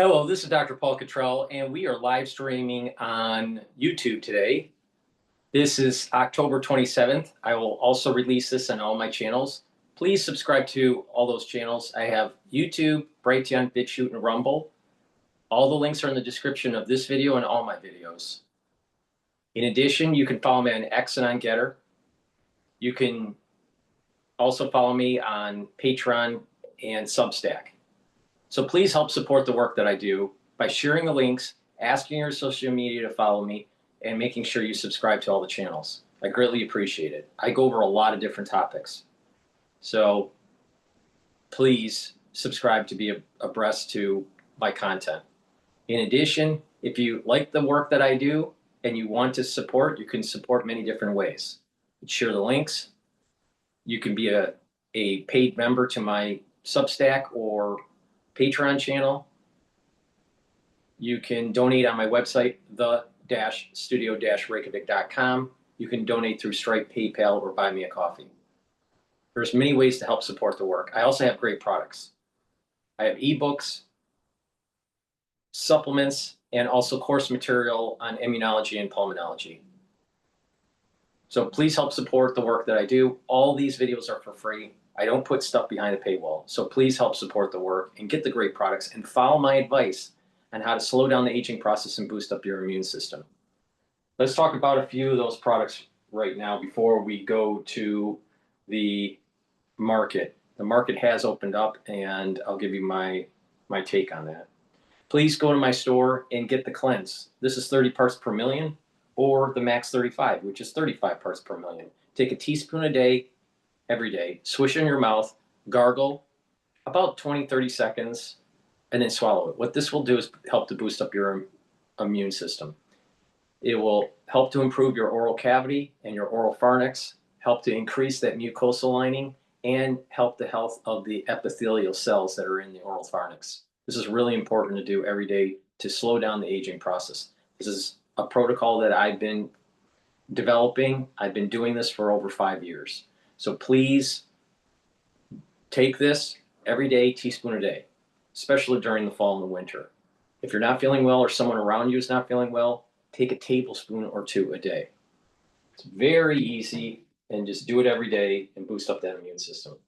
Hello, this is Dr. Paul Cottrell, and we are live streaming on YouTube today. This is October 27th. I will also release this on all my channels. Please subscribe to all those channels. I have YouTube, Brighteon, Bitchute, and Rumble. All the links are in the description of this video and all my videos. In addition, you can follow me on X and on GETTR. You can also follow me on Patreon and Substack. So please help support the work that I do by sharing the links, asking your social media to follow me, and making sure you subscribe to all the channels. I greatly appreciate it. I go over a lot of different topics. So please subscribe to be abreast to my content. In addition, if you like the work that I do and you want to support, you can support many different ways. Share the links. You can be a paid member to my Substack or Patreon channel. You can donate on my website, the-studio-reykjavik.com. You can donate through Stripe, PayPal, or buy me a coffee. There's many ways to help support the work. I also have great products. I have ebooks, supplements, and also course material on immunology and pulmonology. So please help support the work that I do. All these videos are for free. I don't put stuff behind a paywall. So please help support the work and get the great products and follow my advice on how to slow down the aging process and boost up your immune system. Let's talk about a few of those products right now before we go to the market. The market has opened up, and I'll give you my take on that. Please go to my store and get the cleanse. This is 30 parts per million, or the max 35, which is 35 parts per million. Take a teaspoon a day, every day, swish it in your mouth, gargle about 20-30 seconds, and then swallow it. What this will do is help to boost up your immune system. It will help to improve your oral cavity and your oral pharynx, help to increase that mucosal lining, and help the health of the epithelial cells that are in the oral pharynx. This is really important to do every day to slow down the aging process. This is a protocol that I've been developing. I've been doing this for over 5 years. So please take this every day, teaspoon a day, especially during the fall and the winter. If you're not feeling well or someone around you is not feeling well, take a tablespoon or two a day. It's very easy, and just do it every day and boost up that immune system.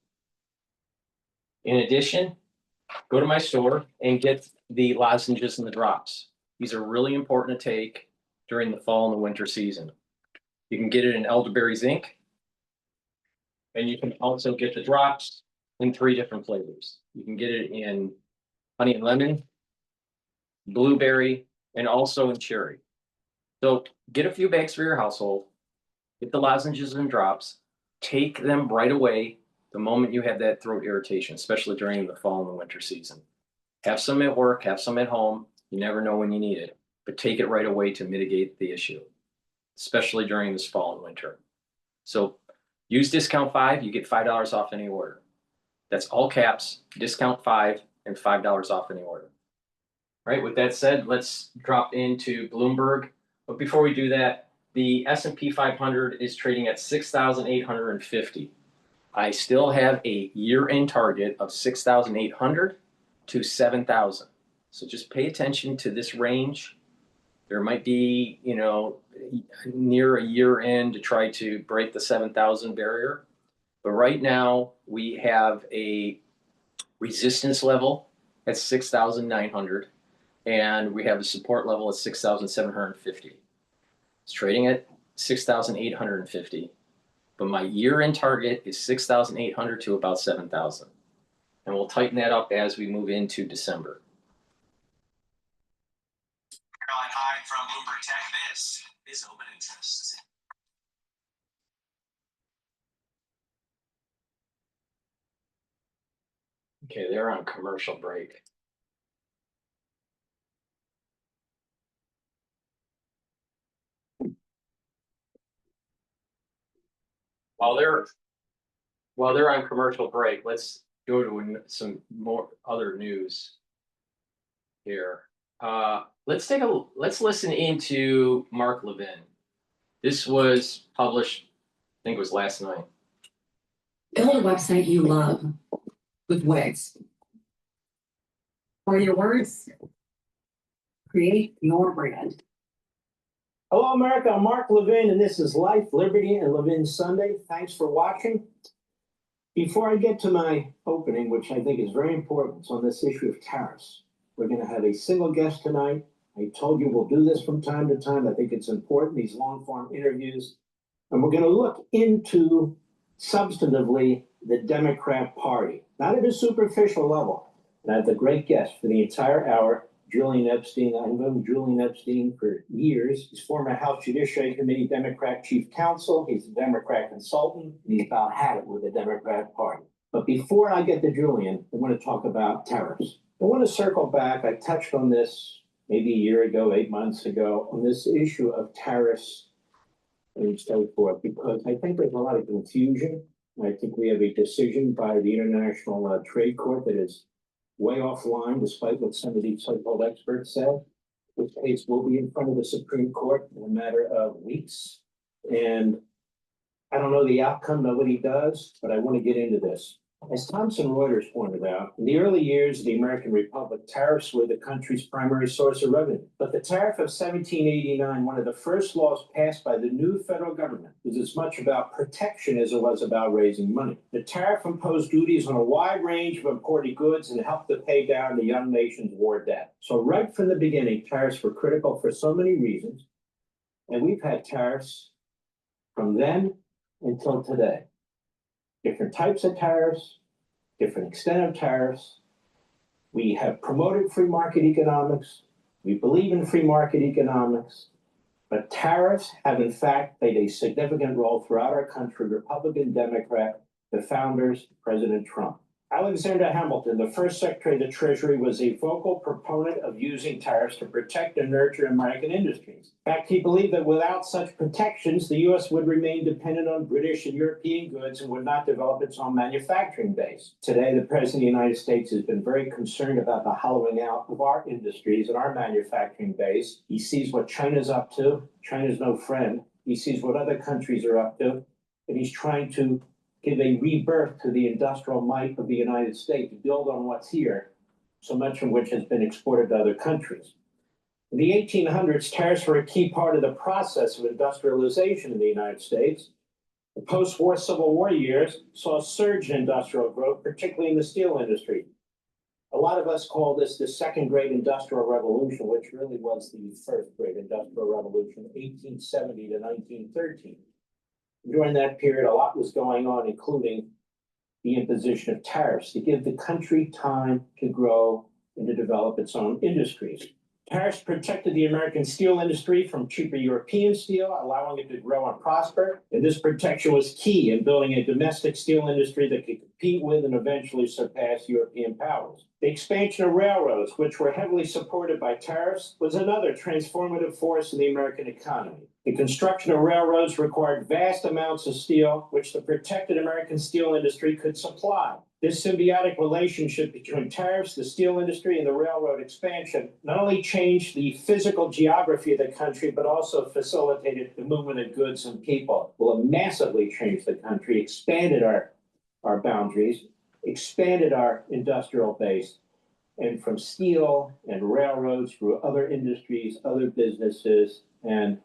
In addition, go to my store and get the lozenges and the drops. These are really important to take during the fall and the winter season. You can get it in elderberry zinc, and you can also get the drops in 3 different flavors. You can get it in honey and lemon, blueberry, and also in cherry. So get a few bags for your household, get the lozenges and drops, take them right away the moment you have that throat irritation, especially during the fall and the winter season. Have some at work, have some at home. You never know when you need it, but take it right away to mitigate the issue, especially during this fall and winter. So use discount 5, you get $5 off any order. That's all caps, discount 5, and $5 off any order. All right, with that said, let's drop into Bloomberg. But before we do that, the S&P 500 is trading at 6,850. I still have a year-end target of 6,800 to 7,000. So just pay attention to this range. There might be, near a year end to try to break the 7,000 barrier. But right now we have a resistance level at 6,900, and we have a support level at 6,750. It's trading at 6,850, but my year-end target is 6,800 to about 7,000. And we'll tighten that up as we move into December. Hi from Bloomberg Tech. This is Open Interest. Okay, they're on commercial break. While they're on commercial break, let's go to some more other news here. Let's listen into Mark Levin. This was published, I think it was last night. Build a website you love with Wix. Or your words Create your brand. Hello, America. I'm Mark Levin, and this is Life, Liberty, and Levin Sunday. Thanks for watching. Before I get to my opening, which I think is very important, on this issue of tariffs, we're going to have a single guest tonight. I told you we'll do this from time to time. I think it's important, these long-form interviews. And we're going to look into, substantively, the Democrat Party, not at a superficial level. And I have the great guest for the entire hour, Julian Epstein. I've known Julian Epstein for years. He's former House Judiciary Committee Democrat Chief Counsel. He's a Democrat consultant, and he's about had it with the Democrat Party. But before I get to Julian, I want to talk about tariffs. I want to circle back. I touched on this maybe a year ago, 8 months ago, on this issue of tariffs and so forth, because I think there's a lot of confusion. I think we have a decision by the International Trade Court that is way offline, despite what some of these so-called experts said. This case will be in front of the Supreme Court in a matter of weeks. And I don't know the outcome, nobody does, but I want to get into this. As Thomson Reuters pointed out, in the early years of the American Republic, tariffs were the country's primary source of revenue. But the tariff of 1789, one of the first laws passed by the new federal government, was as much about protection as it was about raising money. The tariff imposed duties on a wide range of imported goods and helped to pay down the young nation's war debt. So right from the beginning, tariffs were critical for so many reasons. And we've had tariffs from then until today. Different types of tariffs, different extent of tariffs. We have promoted free market economics. We believe in free market economics. But tariffs have, in fact, played a significant role throughout our country, Republican, Democrat, the founders, President Trump. Alexander Hamilton, the first Secretary of the Treasury, was a vocal proponent of using tariffs to protect and nurture American industries. In fact, he believed that without such protections, the U.S. would remain dependent on British and European goods and would not develop its own manufacturing base. Today, the President of the United States has been very concerned about the hollowing out of our industries and our manufacturing base. He sees what China's up to. China's no friend. He sees what other countries are up to, and he's trying to give a rebirth to the industrial might of the United States, to build on what's here, so much of which has been exported to other countries. In the 1800s, tariffs were a key part of the process of industrialization in the United States. The post-war Civil War years saw a surge in industrial growth, particularly in the steel industry. A lot of us call this the second great industrial revolution, which really was the first great industrial revolution, 1870 to 1913. During that period, a lot was going on, including the imposition of tariffs to give the country time to grow and to develop its own industries. Tariffs protected the American steel industry from cheaper European steel, allowing it to grow and prosper. And this protection was key in building a domestic steel industry that could compete with and eventually surpass European powers. The expansion of railroads, which were heavily supported by tariffs, was another transformative force in the American economy. The construction of railroads required vast amounts of steel, which the protected American steel industry could supply. This symbiotic relationship between tariffs, the steel industry, and the railroad expansion not only changed the physical geography of the country, but also facilitated the movement of goods and people. Well, it massively changed the country, expanded our boundaries, expanded our industrial base, and from steel and railroads through other industries, other businesses, and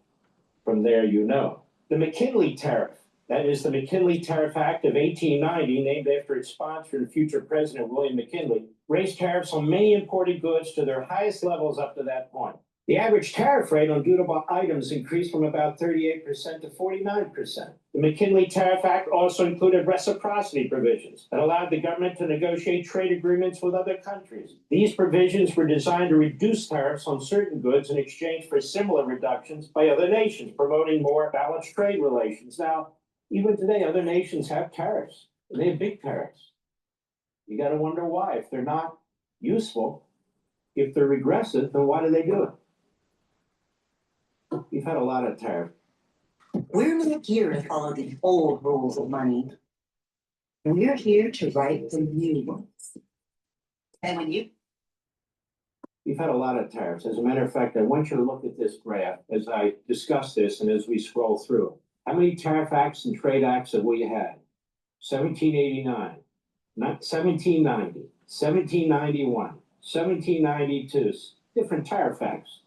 from there, you know. The McKinley Tariff, that is the McKinley Tariff Act of 1890, named after its sponsor and future president, William McKinley, raised tariffs on many imported goods to their highest levels up to that point. The average tariff rate on dutable items increased from about 38% to 49%. The McKinley Tariff Act also included reciprocity provisions that allowed the government to negotiate trade agreements with other countries. These provisions were designed to reduce tariffs on certain goods in exchange for similar reductions by other nations, promoting more balanced trade relations. Now, even today, other nations have tariffs, and they have big tariffs. You got to wonder why. If they're not useful, if they're regressive, then why do they do it? We've had a lot of tariffs. We're not here to follow the old rules of money. We're here to write the new ones. And when you We've had a lot of tariffs. As a matter of fact, I want you to look at this graph as I discuss this and as we scroll through. How many tariff acts and trade acts have we had? 1789, 1790, 1791, 1792. different tariff acts.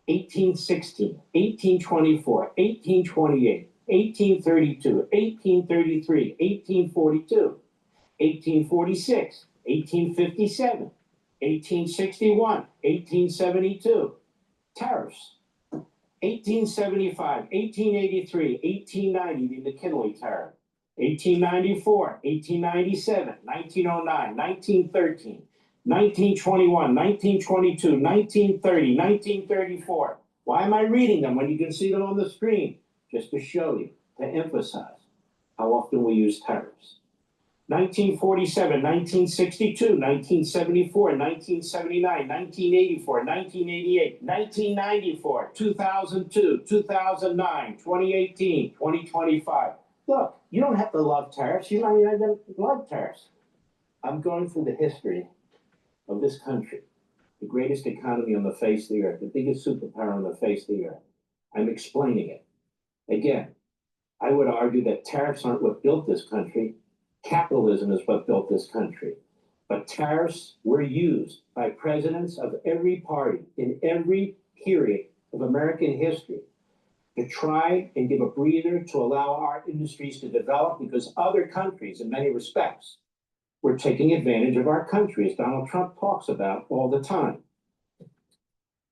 1816, 1824, 1828, 1832, 1833, 1842, 1846, 1857, 1861, 1872. Tariffs. 1875, 1883, 1890, the McKinley tariff. 1894, 1897, 1909, 1913, 1921, 1922, 1930, 1934. Why am I reading them when you can see them on the screen? Just to show you, to emphasize how often we use tariffs. 1947, 1962, 1974, 1979, 1984, 1988, 1994, 2002, 2009, 2018, 2025. Look, you don't have to love tariffs. You might not even love tariffs. I'm going through the history of this country, the greatest economy on the face of the earth, the biggest superpower on the face of the earth. I'm explaining it. Again, I would argue that tariffs aren't what built this country. Capitalism is what built this country. But tariffs were used by presidents of every party in every period of American history to try and give a breather to allow our industries to develop, because other countries, in many respects, were taking advantage of our country, as Donald Trump talks about all the time.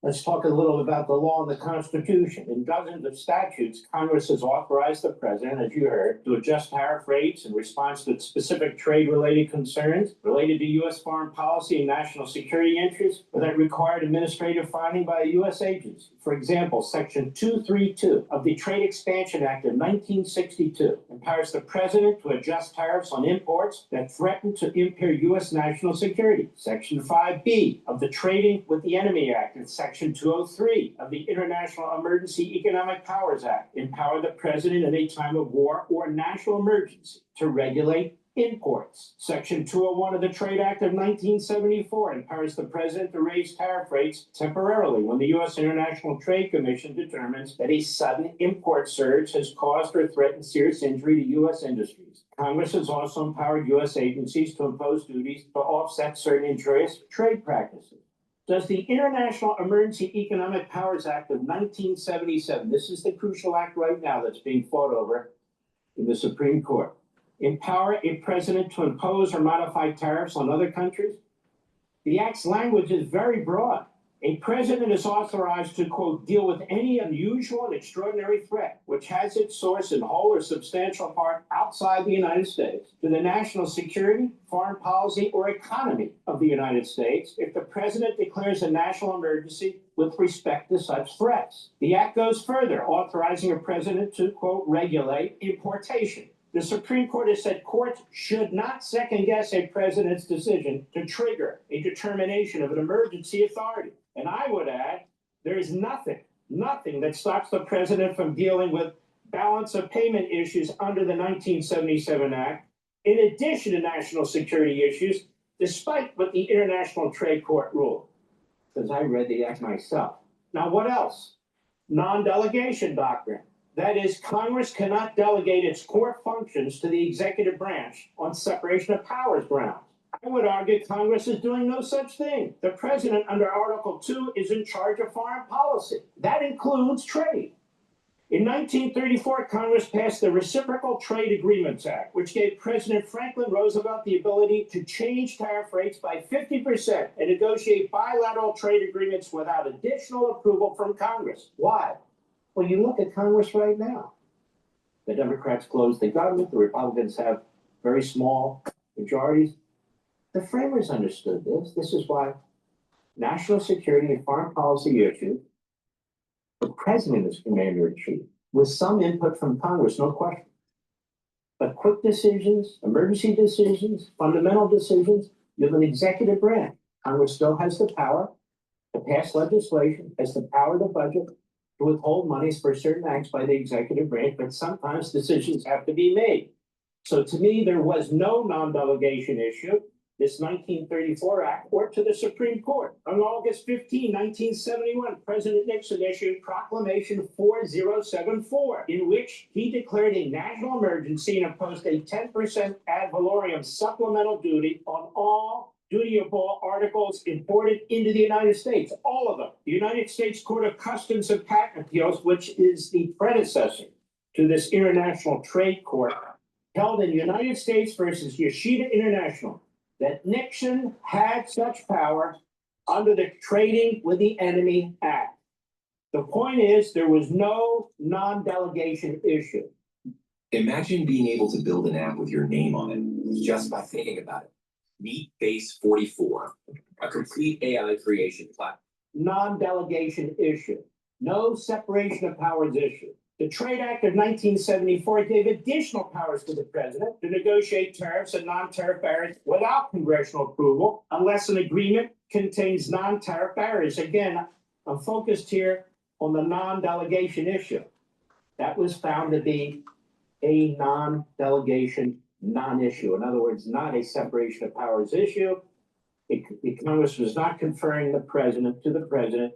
Let's talk a little about the law and the Constitution. In dozens of statutes, Congress has authorized the president, as you heard, to adjust tariff rates in response to specific trade-related concerns related to U.S. foreign policy and national security interests, or that required administrative finding by a U.S. agency. For example, Section 232 of the Trade Expansion Act of 1962 empowers the president to adjust tariffs on imports that threaten to impair U.S. national security. Section 5B of the Trading with the Enemy Act and Section 203 of the International Emergency Economic Powers Act empower the president in a time of war or national emergency to regulate imports. Section 201 of the Trade Act of 1974 empowers the president to raise tariff rates temporarily when the U.S. International Trade Commission determines that a sudden import surge has caused or threatened serious injury to U.S. industries. Congress has also empowered U.S. agencies to impose duties to offset certain injurious trade practices. Does the International Emergency Economic Powers Act of 1977, this is the crucial act right now that's being fought over in the Supreme Court, empower a president to impose or modify tariffs on other countries? The act's language is very broad. A president is authorized to, quote, deal with any unusual and extraordinary threat which has its source in whole or substantial part outside the United States to the national security, foreign policy, or economy of the United States if the president declares a national emergency with respect to such threats. The act goes further, authorizing a president to, quote, regulate importation. The Supreme Court has said courts should not second-guess a president's decision to trigger a determination of an emergency authority. And I would add, there is nothing that stops the president from dealing with balance of payment issues under the 1977 Act, in addition to national security issues, despite what the International Trade Court ruled. Because I read the act myself. Now, what else? Non-delegation doctrine. That is, Congress cannot delegate its core functions to the executive branch on separation of powers grounds. I would argue Congress is doing no such thing. The president, under Article 2, is in charge of foreign policy. That includes trade. In 1934, Congress passed the Reciprocal Trade Agreements Act, which gave President Franklin Roosevelt the ability to change tariff rates by 50% and negotiate bilateral trade agreements without additional approval from Congress. Why? Well, you look at Congress right now. The Democrats closed the government. The Republicans have very small majorities. The framers understood this. This is why national security and foreign policy issues, the president is commander-in-chief, with some input from Congress, no question. But quick decisions, emergency decisions, fundamental decisions, you have an executive branch. Congress still has the power to pass legislation, has the power to budget, to withhold monies for certain acts by the executive branch, but sometimes decisions have to be made. So to me, there was no non-delegation issue, this 1934 Act, or to the Supreme Court. On August 15, 1971, President Nixon issued Proclamation 4074, in which he declared a national emergency and imposed a 10% ad valorem supplemental duty on all dutiable articles imported into the United States, all of them. The United States Court of Customs and Patent Appeals, which is the predecessor to this International Trade Court, held in United States versus Yoshida International, that Nixon had such power under the Trading with the Enemy Act. The point is, there was no non-delegation issue. Imagine being able to build an app with your name on it just by thinking about it. Meet Base 44, a complete AI creation platform. Non-delegation issue, no separation of powers issue. The Trade Act of 1974 gave additional powers to the president to negotiate tariffs and non-tariff barriers without congressional approval unless an agreement contains non-tariff barriers. Again, I'm focused here on the non-delegation issue. That was found to be a non-delegation non-issue. In other words, not a separation of powers issue. The Congress was not conferring to the president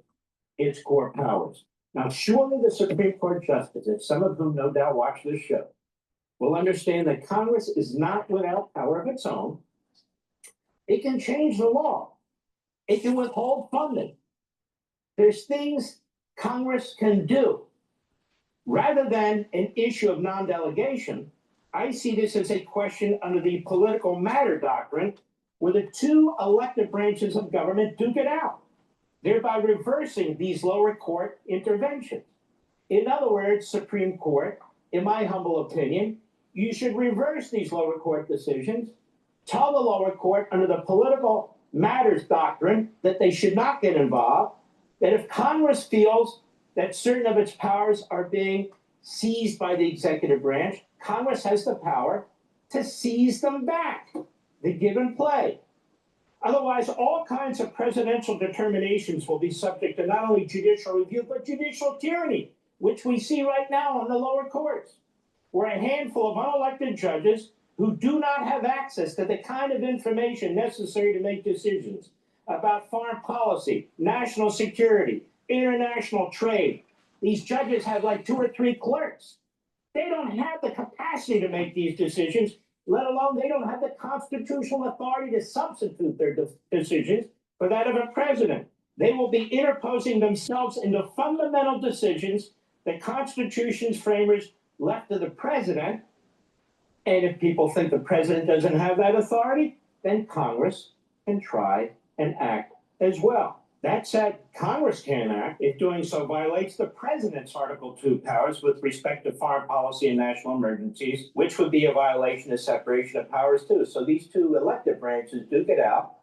its core powers. Now, surely the Supreme Court justices, some of whom no doubt watch this show, will understand that Congress is not without power of its own. It can change the law. It can withhold funding. There's things Congress can do. Rather than an issue of non-delegation, I see this as a question under the political matter doctrine, where the two elected branches of government duke it out, thereby reversing these lower court interventions. In other words, Supreme Court, in my humble opinion, you should reverse these lower court decisions, tell the lower court under the political matters doctrine that they should not get involved, that if Congress feels that certain of its powers are being seized by the executive branch, Congress has the power to seize them back, the give and play. Otherwise, all kinds of presidential determinations will be subject to not only judicial review, but judicial tyranny, which we see right now in the lower courts, where a handful of unelected judges who do not have access to the kind of information necessary to make decisions about foreign policy, national security, international trade. These judges have like 2 or 3 clerks. They don't have the capacity to make these decisions, let alone they don't have the constitutional authority to substitute their decisions for that of a president. They will be interposing themselves into fundamental decisions that Constitution's framers left to the president. And if people think the president doesn't have that authority, then Congress can try and act as well. That said, Congress can act if doing so violates the president's Article 2 powers with respect to foreign policy and national emergencies, which would be a violation of separation of powers too. So these two elected branches duke it out,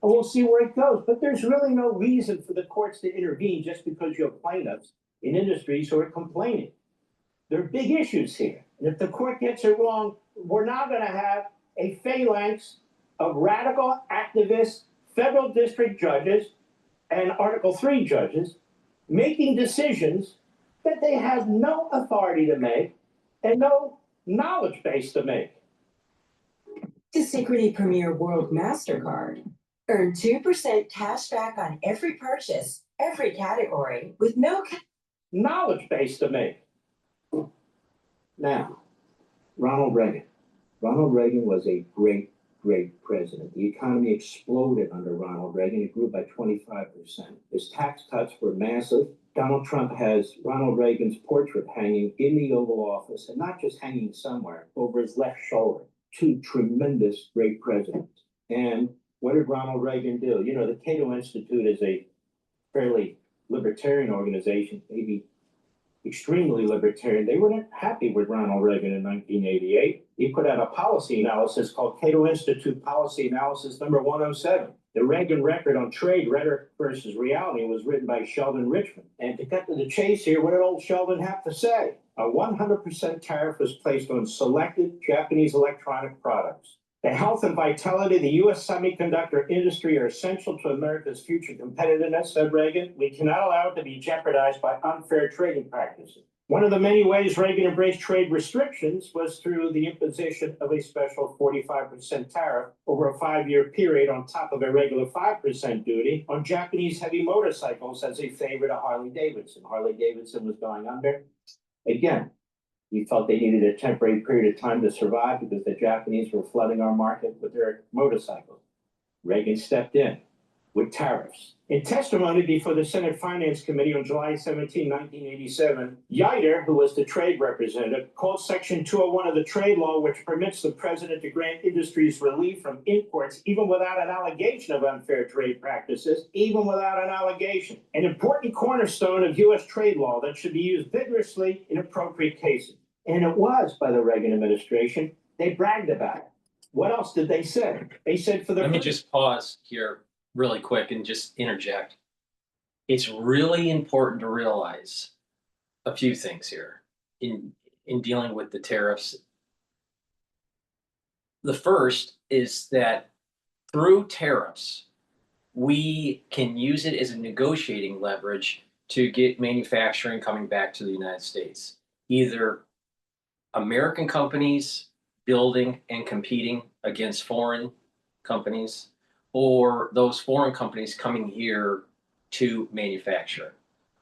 and we'll see where it goes. But there's really no reason for the courts to intervene just because you have plaintiffs in industries who are complaining. There are big issues here. And if the court gets it wrong, we're now going to have a phalanx of radical activist federal district judges and Article 3 judges making decisions that they have no authority to make and no knowledge base to make. The Synchrony Premier World MasterCard. Earn 2% cash back on every purchase, every category, with no Knowledge base to make. Now, Ronald Reagan. Ronald Reagan was a great president. The economy exploded under Ronald Reagan. It grew by 25%. His tax cuts were massive. Donald Trump has Ronald Reagan's portrait hanging in the Oval Office, and not just hanging somewhere, over his left shoulder. 2 tremendous great presidents. And what did Ronald Reagan do? You know, the Cato Institute is a fairly libertarian organization, maybe extremely libertarian. They weren't happy with Ronald Reagan in 1988. He put out a policy analysis called Cato Institute Policy Analysis number 107. The Reagan record on trade, rhetoric versus reality, was written by Sheldon Richman. And to cut to the chase here, what did old Sheldon have to say? A 100% tariff was placed on selected Japanese electronic products. The health and vitality of the U.S. semiconductor industry are essential to America's future competitiveness, said Reagan. We cannot allow it to be jeopardized by unfair trading practices. One of the many ways Reagan embraced trade restrictions was through the imposition of a special 45% tariff over a 5-year period on top of a regular 5% duty on Japanese heavy motorcycles as a favor to Harley-Davidson. Harley-Davidson was going under. Again, we felt they needed a temporary period of time to survive because the Japanese were flooding our market with their motorcycles. Reagan stepped in with tariffs. In testimony before the Senate Finance Committee on July 17, 1987, GETTR, who was the trade representative, called Section 201 of the trade law, which permits the president to grant industries relief from imports even without an allegation of unfair trade practices, even without an allegation, an important cornerstone of U.S. trade law that should be used vigorously in appropriate cases. And it was by the Reagan administration. They bragged about it. What else did they say? They said for the— Let me just pause here really quick and just interject. It's really important to realize a few things here in dealing with the tariffs. The first is that through tariffs, we can use it as a negotiating leverage to get manufacturing coming back to the United States. Either American companies building and competing against foreign companies, or those foreign companies coming here to manufacture.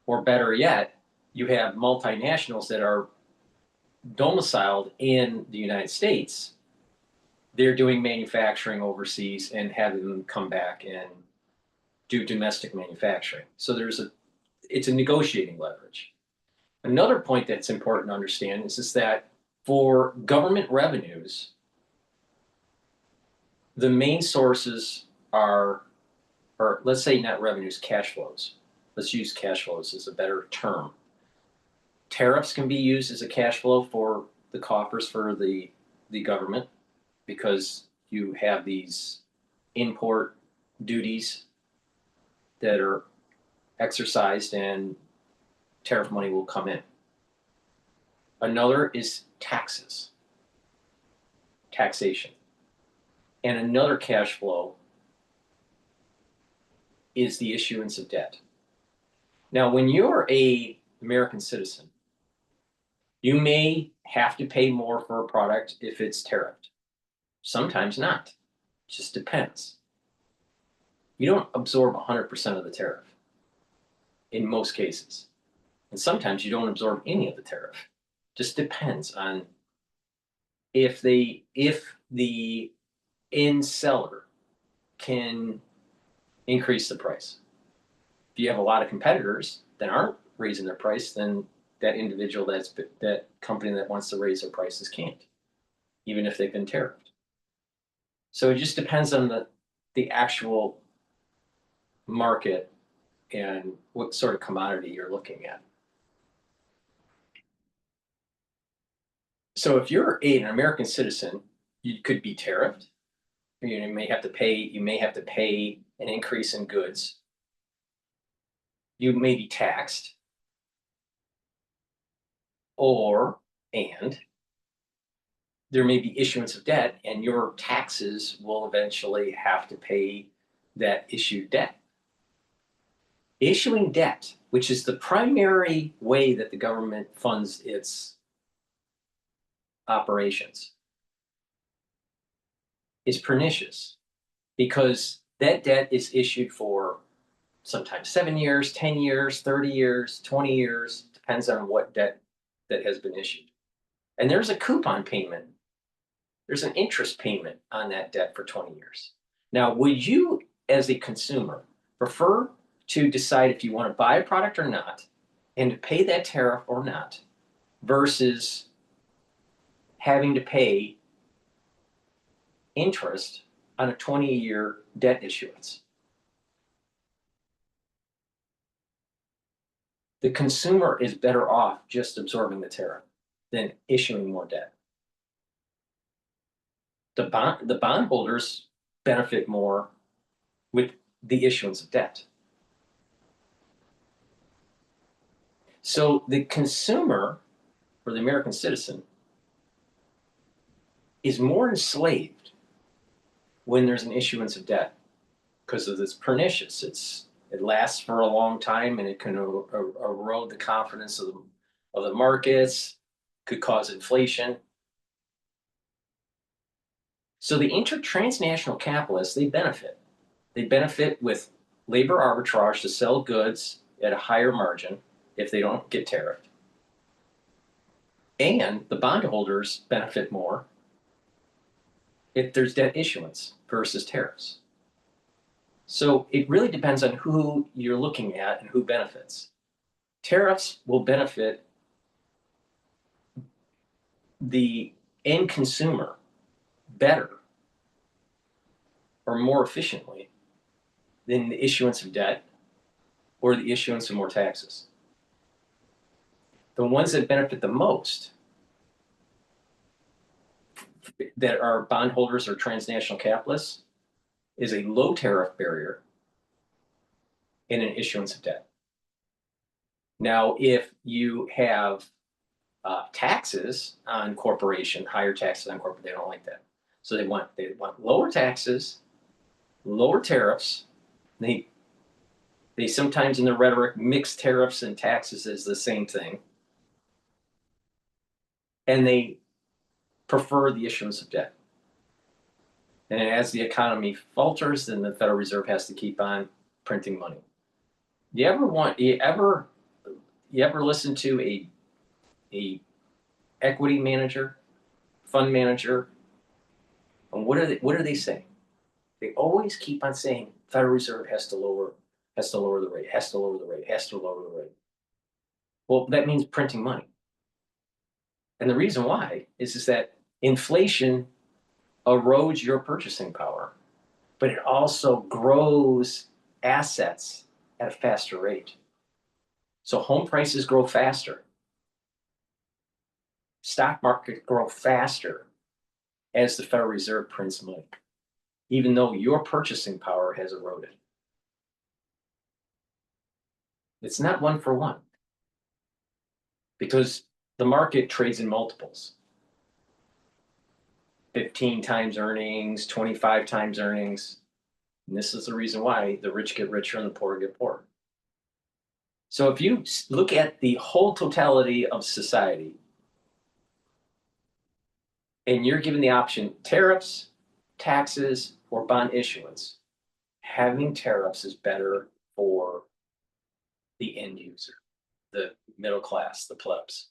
Or better yet, you have multinationals that are domiciled in the United States. They're doing manufacturing overseas and having them come back and do domestic manufacturing. So it's a negotiating leverage. Another point that's important to understand is that for government revenues, the main sources are, or let's say not revenues, cash flows. Let's use cash flows as a better term. Tariffs can be used as a cash flow for the coffers for the government, because you have these import duties that are exercised and tariff money will come in. Another is taxes, taxation. And another cash flow is the issuance of debt. Now, when you're an American citizen, you may have to pay more for a product if it's tariffed. Sometimes not. It just depends. You don't absorb 100% of the tariff in most cases. And sometimes you don't absorb any of the tariff. Just depends on if the end seller can increase the price. If you have a lot of competitors that aren't raising their price, then that individual, that company that wants to raise their prices can't, even if they've been tariffed. So it just depends on the actual market and what sort of commodity you're looking at. So if you're an American citizen, you could be tariffed. You may have to pay an increase in goods. You may be taxed, and there may be issuance of debt, and your taxes will eventually have to pay that issued debt. Issuing debt, which is the primary way that the government funds its operations, is pernicious, because that debt is issued for sometimes 7 years, 10 years, 30 years, 20 years, depends on what debt that has been issued. And there's a coupon payment. There's an interest payment on that debt for 20 years. Now, would you, as a consumer, prefer to decide if you want to buy a product or not, and to pay that tariff or not, versus having to pay interest on a 20-year debt issuance? The consumer is better off just absorbing the tariff than issuing more debt. The bondholders benefit more with the issuance of debt. So the consumer, or the American citizen, is more enslaved when there's an issuance of debt, because of this pernicious. It lasts for a long time, and it can erode the confidence of the markets, could cause inflation. So the transnational capitalists, they benefit. They benefit with labor arbitrage to sell goods at a higher margin if they don't get tariffed. And the bondholders benefit more if there's debt issuance versus tariffs. So it really depends on who you're looking at and who benefits. Tariffs will benefit the end consumer better or more efficiently than the issuance of debt or the issuance of more taxes. The ones that benefit the most, that are bondholders or transnational capitalists, is a low tariff barrier and an issuance of debt. Now, if you have taxes on corporation, higher taxes on corporate, they don't like that. So they want lower taxes, lower tariffs. They sometimes in their rhetoric mix tariffs and taxes as the same thing. And they prefer the issuance of debt. And as the economy falters, then the Federal Reserve has to keep on printing money. You ever listen to a equity manager, fund manager, and what are they saying? They always keep on saying Federal Reserve has to lower the rate. Well, that means printing money. And the reason why is that inflation erodes your purchasing power, but it also grows assets at a faster rate. So home prices grow faster. Stock market grow faster as the Federal Reserve prints money, even though your purchasing power has eroded. It's not one for one, because the market trades in multiples. 15 times earnings, 25 times earnings. And this is the reason why the rich get richer and the poor get poorer. So if you look at the whole totality of society, and you're given the option, tariffs, taxes, or bond issuance, having tariffs is better for the end user, the middle class, the plebs.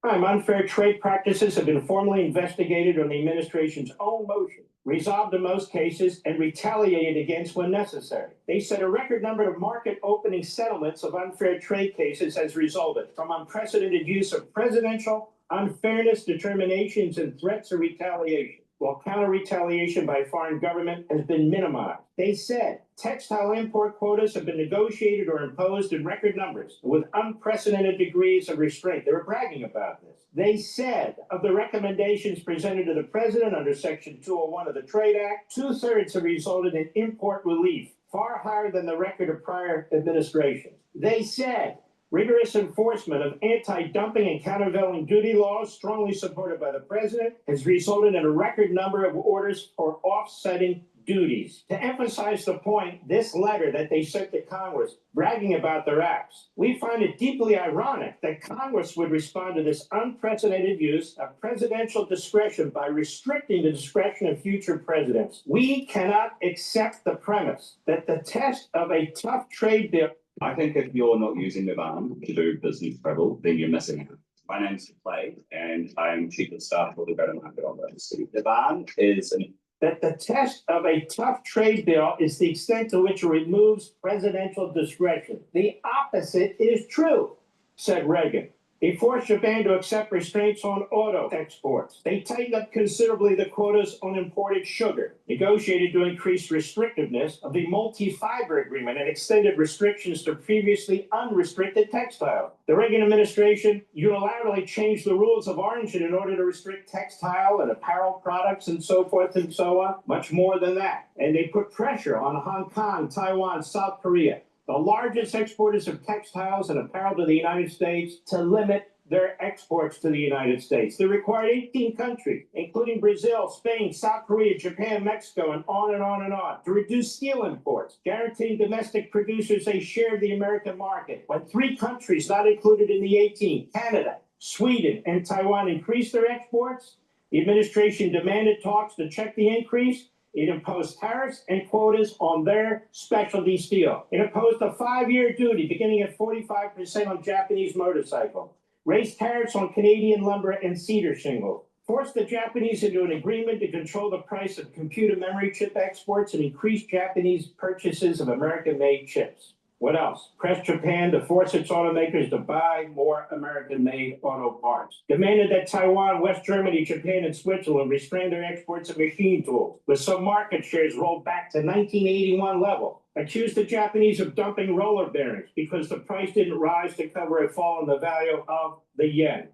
Unfair trade practices have been formally investigated on the administration's own motion, resolved in most cases, and retaliated against when necessary. They said a record number of market opening settlements of unfair trade cases has resulted from unprecedented use of presidential unfairness determinations and threats of retaliation, while counter-retaliation by foreign government has been minimized. They said textile import quotas have been negotiated or imposed in record numbers with unprecedented degrees of restraint. They were bragging about this. They said of the recommendations presented to the president under Section 201 of the Trade Act, 2/3 have resulted in import relief, far higher than the record of prior administrations. They said rigorous enforcement of anti-dumping and countervailing duty laws, strongly supported by the president, has resulted in a record number of orders for offsetting duties. To emphasize the point, this letter that they sent to Congress, bragging about their acts, we find it deeply ironic that Congress would respond to this unprecedented use of presidential discretion by restricting the discretion of future presidents. We cannot accept the premise that the test of a tough trade bill. I think if you're not using the van to do business travel, then you're missing out. My name's Clay, and I'm chief of staff for the go-to-market office. The van is that the test of a tough trade bill is the extent to which it removes presidential discretion. The opposite is true, said Reagan. They forced Japan to accept restraints on auto exports. They tightened up considerably the quotas on imported sugar, negotiated to increase restrictiveness of the multi-fiber agreement, and extended restrictions to previously unrestricted textiles. The Reagan administration unilaterally changed the rules of origin in order to restrict textile and apparel products and so forth and so on, much more than that. And they put pressure on Hong Kong, Taiwan, South Korea, the largest exporters of textiles and apparel to the United States, to limit their exports to the United States. They required 18 countries, including Brazil, Spain, South Korea, Japan, Mexico, and on and on and on, to reduce steel imports, guaranteeing domestic producers a share of the American market. When 3 countries not included in the 18, Canada, Sweden, and Taiwan, increased their exports, the administration demanded talks to check the increase. It imposed tariffs and quotas on their specialty steel. It imposed a 5-year duty beginning at 45% on Japanese motorcycles, raised tariffs on Canadian lumber and cedar shingle, forced the Japanese into an agreement to control the price of computer memory chip exports and increase Japanese purchases of American-made chips. What else? Pressed Japan to force its automakers to buy more American-made auto parts. Demanded that Taiwan, West Germany, Japan, and Switzerland restrain their exports of machine tools, with some market shares rolled back to 1981 level. Accused the Japanese of dumping roller bearings because the price didn't rise to cover a fall in the value of the yen.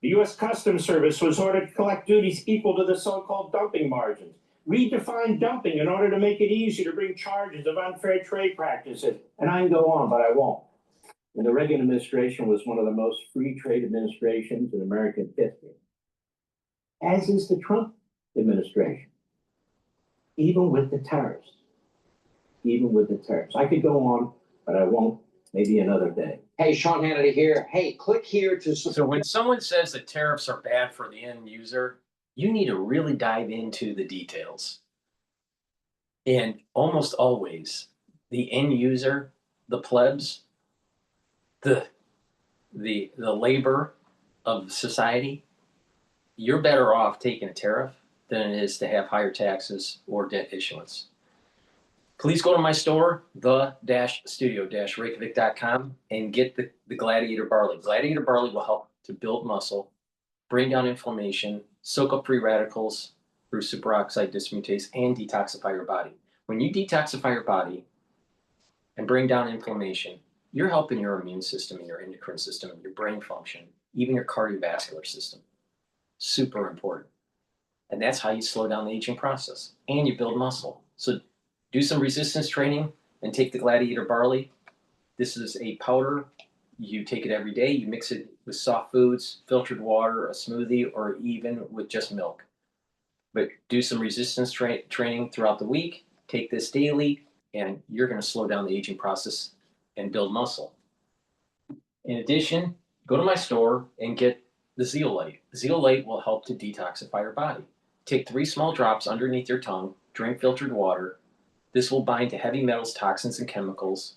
The U.S. Customs Service was ordered to collect duties equal to the so-called dumping margins. Redefine dumping in order to make it easier to bring charges of unfair trade practices. And I can go on, but I won't. And the Reagan administration was one of the most free trade administrations in American history, as is the Trump administration, even with the tariffs. Even with the tariffs. I could go on, but I won't. Maybe another day. Hey, Sean Hannity here. Hey, click here to So when someone says that tariffs are bad for the end user, you need to really dive into the details. And almost always, the end user, the plebs, the labor of society, you're better off taking a tariff than it is to have higher taxes or debt issuance. Please go to my store, the-studio-reykjavik.com, and get the Gladiator Barley. Gladiator Barley will help to build muscle, bring down inflammation, soak up free radicals through superoxide dismutase, and detoxify your body. When you detoxify your body and bring down inflammation, you're helping your immune system and your endocrine system and your brain function, even your cardiovascular system. Super important. And that's how you slow down the aging process and you build muscle. So do some resistance training and take the Gladiator Barley. This is a powder. You take it every day. You mix it with soft foods, filtered water, a smoothie, or even with just milk. But do some resistance training throughout the week. Take this daily, and you're going to slow down the aging process and build muscle. In addition, go to my store and get the Zeolite. Zeolite will help to detoxify your body. Take 3 small drops underneath your tongue. Drink filtered water. This will bind to heavy metals, toxins, and chemicals,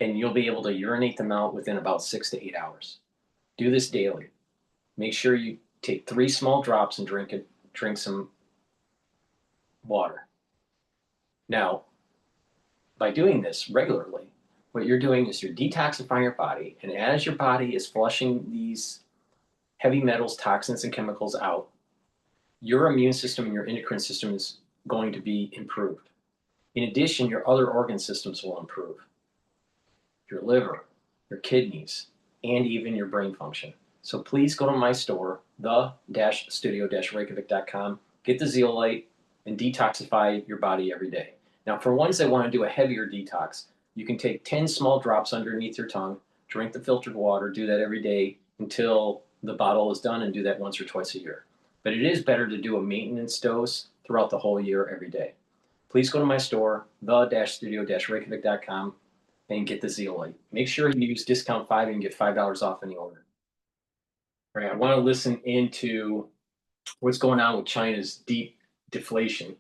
and you'll be able to urinate them out within about 6 to 8 hours. Do this daily. Make sure you take 3 small drops and drink some water. Now, by doing this regularly, what you're doing is you're detoxifying your body, and as your body is flushing these heavy metals, toxins, and chemicals out, your immune system and your endocrine system is going to be improved. In addition, your other organ systems will improve. Your liver, your kidneys, and even your brain function. So please go to my store, the-studio-reykjavik.com, get the Zeolite, and detoxify your body every day. Now, for ones that want to do a heavier detox, you can take 10 small drops underneath your tongue, drink the filtered water, do that every day until the bottle is done, and do that once or twice a year. But it is better to do a maintenance dose throughout the whole year every day. Please go to my store, the-studio-reykjavik.com, and get the Zeolite. Make sure you use discount 5 and get $5 off any order. All right, I want to listen into what's going on with China's deep deflation.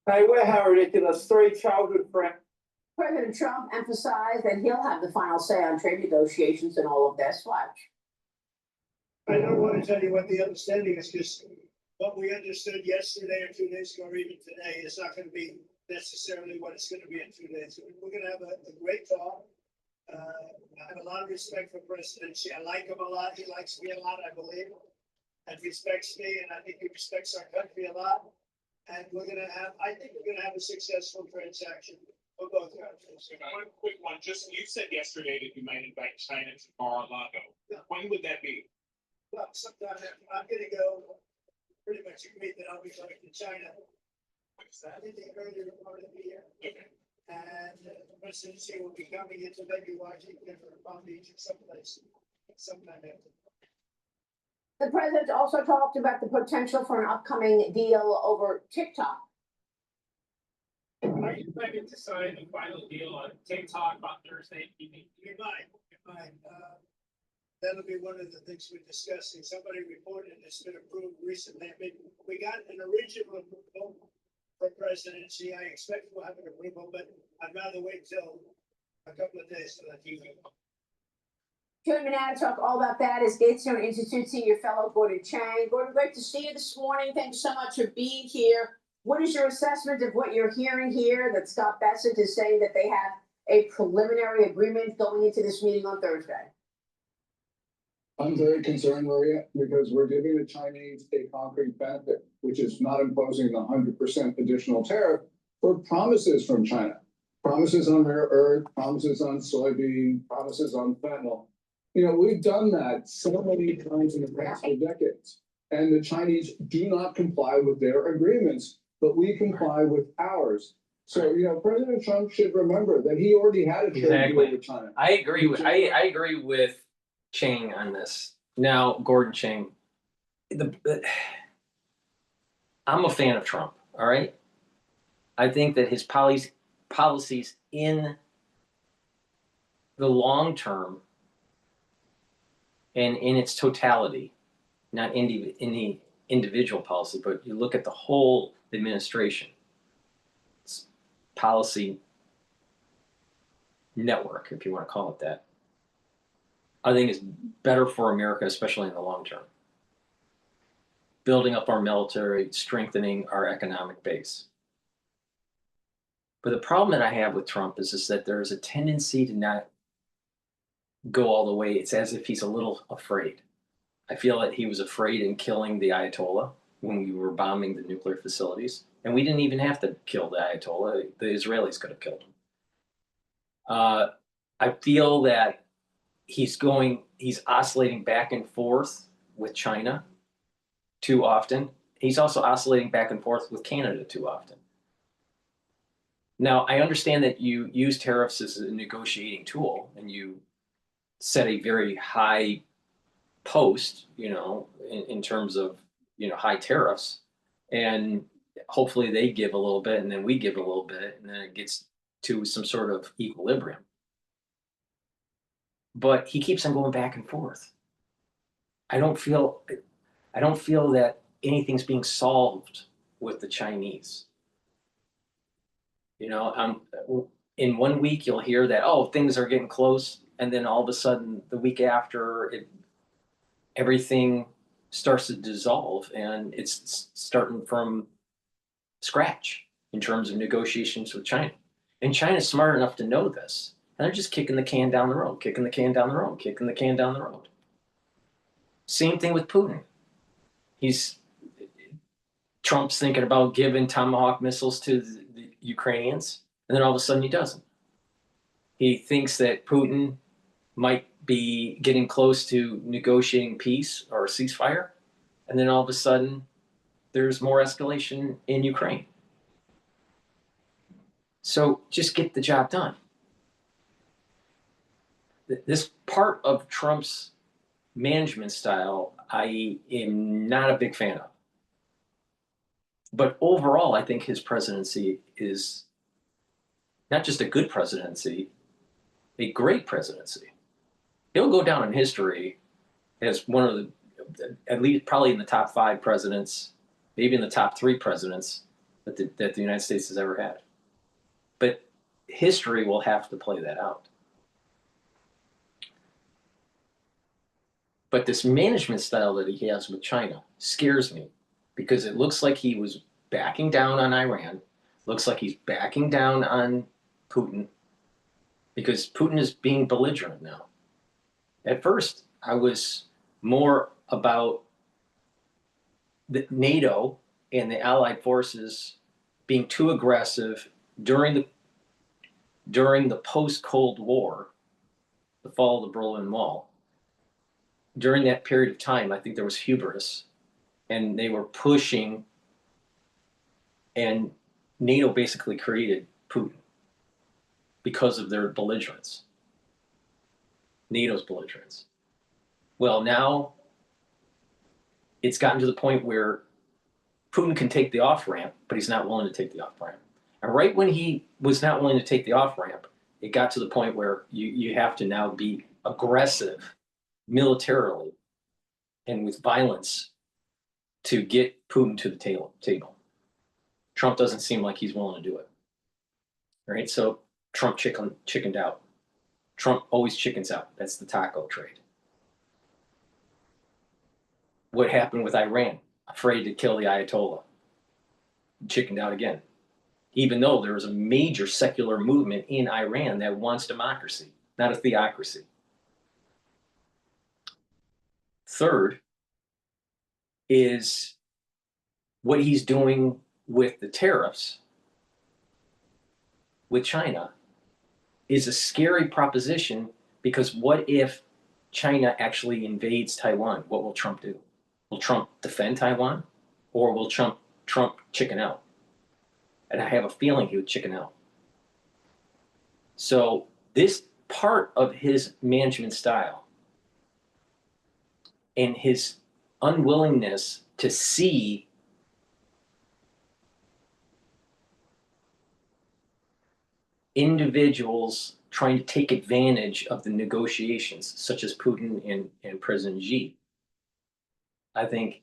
I wear how ridiculous. 3 childhood friends. President Trump emphasized that he'll have the final say on trade negotiations and all of this. Watch. I don't want to tell you what the understanding is, because what we understood yesterday or 2 days ago or even today is not going to be necessarily what it's going to be in 2 days. We're going to have a great talk. I have a lot of respect for President Xi. I like him a lot. He likes me a lot, I believe, and respects me, and I think he respects our country a lot. And we're going to have, I think we're going to have a successful transaction for both countries. One quick one. Just you said yesterday that you might invite China to Mar-a-Lago. When would that be? Well, sometime I'm going to go. Pretty much agreed that I'll be going to China. I think the earlier part of the year. Okay. And the presidency will be coming into maybe Washington or Palm Beach or someplace sometime after. The president also talked about the potential for an upcoming deal over TikTok. Are you planning to sign the final deal on TikTok on Thursday evening? You might. That'll be one of the things we're discussing. Somebody reported it's been approved recently. I mean, we got an original approval for presidency. I expect we'll have an approval, but I'd rather wait till a couple of days for that TV. Joining me now to talk all about that is GETTR Institute Senior Fellow Gordon Chang. Gordon, great to see you this morning. Thanks so much for being here. What is your assessment of what you're hearing here that Scott Bessent is saying that they have a preliminary agreement going into this meeting on Thursday? I'm very concerned, Maria, because we're giving the Chinese a concrete benefit, which is not imposing the 100% additional tariff for promises from China. Promises on rare earth, promises on soybean, promises on fentanyl. You know, we've done that so many times in the past for decades. And the Chinese do not comply with their agreements, but we comply with ours. So, you know, President Trump should remember that he already had a trade deal with China. I agree with Chang on this. Now, Gordon Chang, I'm a fan of Trump, all right? I think that his policies in the long term and in its totality, not in the individual policy, but you look at the whole administration, policy network, if you want to call it that, I think is better for America, especially in the long term. Building up our military, strengthening our economic base. But the problem that I have with Trump is that there is a tendency to not go all the way. It's as if he's a little afraid. I feel that he was afraid in killing the Ayatollah when we were bombing the nuclear facilities. And we didn't even have to kill the Ayatollah. The Israelis could have killed him. I feel that he's oscillating back and forth with China too often. He's also oscillating back and forth with Canada too often. Now, I understand that you use tariffs as a negotiating tool and you set a very high post, you know, in terms of, you know, high tariffs, and hopefully they give a little bit and then we give a little bit and then it gets to some sort of equilibrium. But he keeps on going back and forth. I don't feel that anything's being solved with the Chinese. You know, in 1 week you'll hear that, oh, things are getting close, and then all of a sudden the week after everything starts to dissolve and it's starting from scratch in terms of negotiations with China. And China's smart enough to know this. And they're just kicking the can down the road, kicking the can down the road, kicking the can down the road. Same thing with Putin. Trump's thinking about giving Tomahawk missiles to the Ukrainians, and then all of a sudden he doesn't. He thinks that Putin might be getting close to negotiating peace or a ceasefire, and then all of a sudden there's more escalation in Ukraine. So just get the job done. This part of Trump's management style, I am not a big fan of. But overall, I think his presidency is not just a good presidency, a great presidency. He'll go down in history as one of the, at least probably in the top 5 presidents, maybe in the top 3 presidents that the United States has ever had. But history will have to play that out. But this management style that he has with China scares me because it looks like he was backing down on Iran, looks like he's backing down on Putin, because Putin is being belligerent now. At first, I was more about the NATO and the Allied forces being too aggressive during the post-Cold War, the fall of the Berlin Wall. During that period of time, I think there was hubris, and they were pushing, and NATO basically created Putin because of their belligerence, NATO's belligerence. Well, now it's gotten to the point where Putin can take the off-ramp, but he's not willing to take the off-ramp. And right when he was not willing to take the off-ramp, it got to the point where you have to now be aggressive militarily and with violence to get Putin to the table. Trump doesn't seem like he's willing to do it. Right? So Trump chickened out. Trump always chickens out. That's the taco trade. What happened with Iran? Afraid to kill the Ayatollah. Chickened out again. Even though there is a major secular movement in Iran that wants democracy, not a theocracy. Third is what he's doing with the tariffs with China is a scary proposition, because what if China actually invades Taiwan? What will Trump do? Will Trump defend Taiwan, or will Trump chicken out? And I have a feeling he would chicken out. So this part of his management style and his unwillingness to see individuals trying to take advantage of the negotiations, such as Putin and President Xi, I think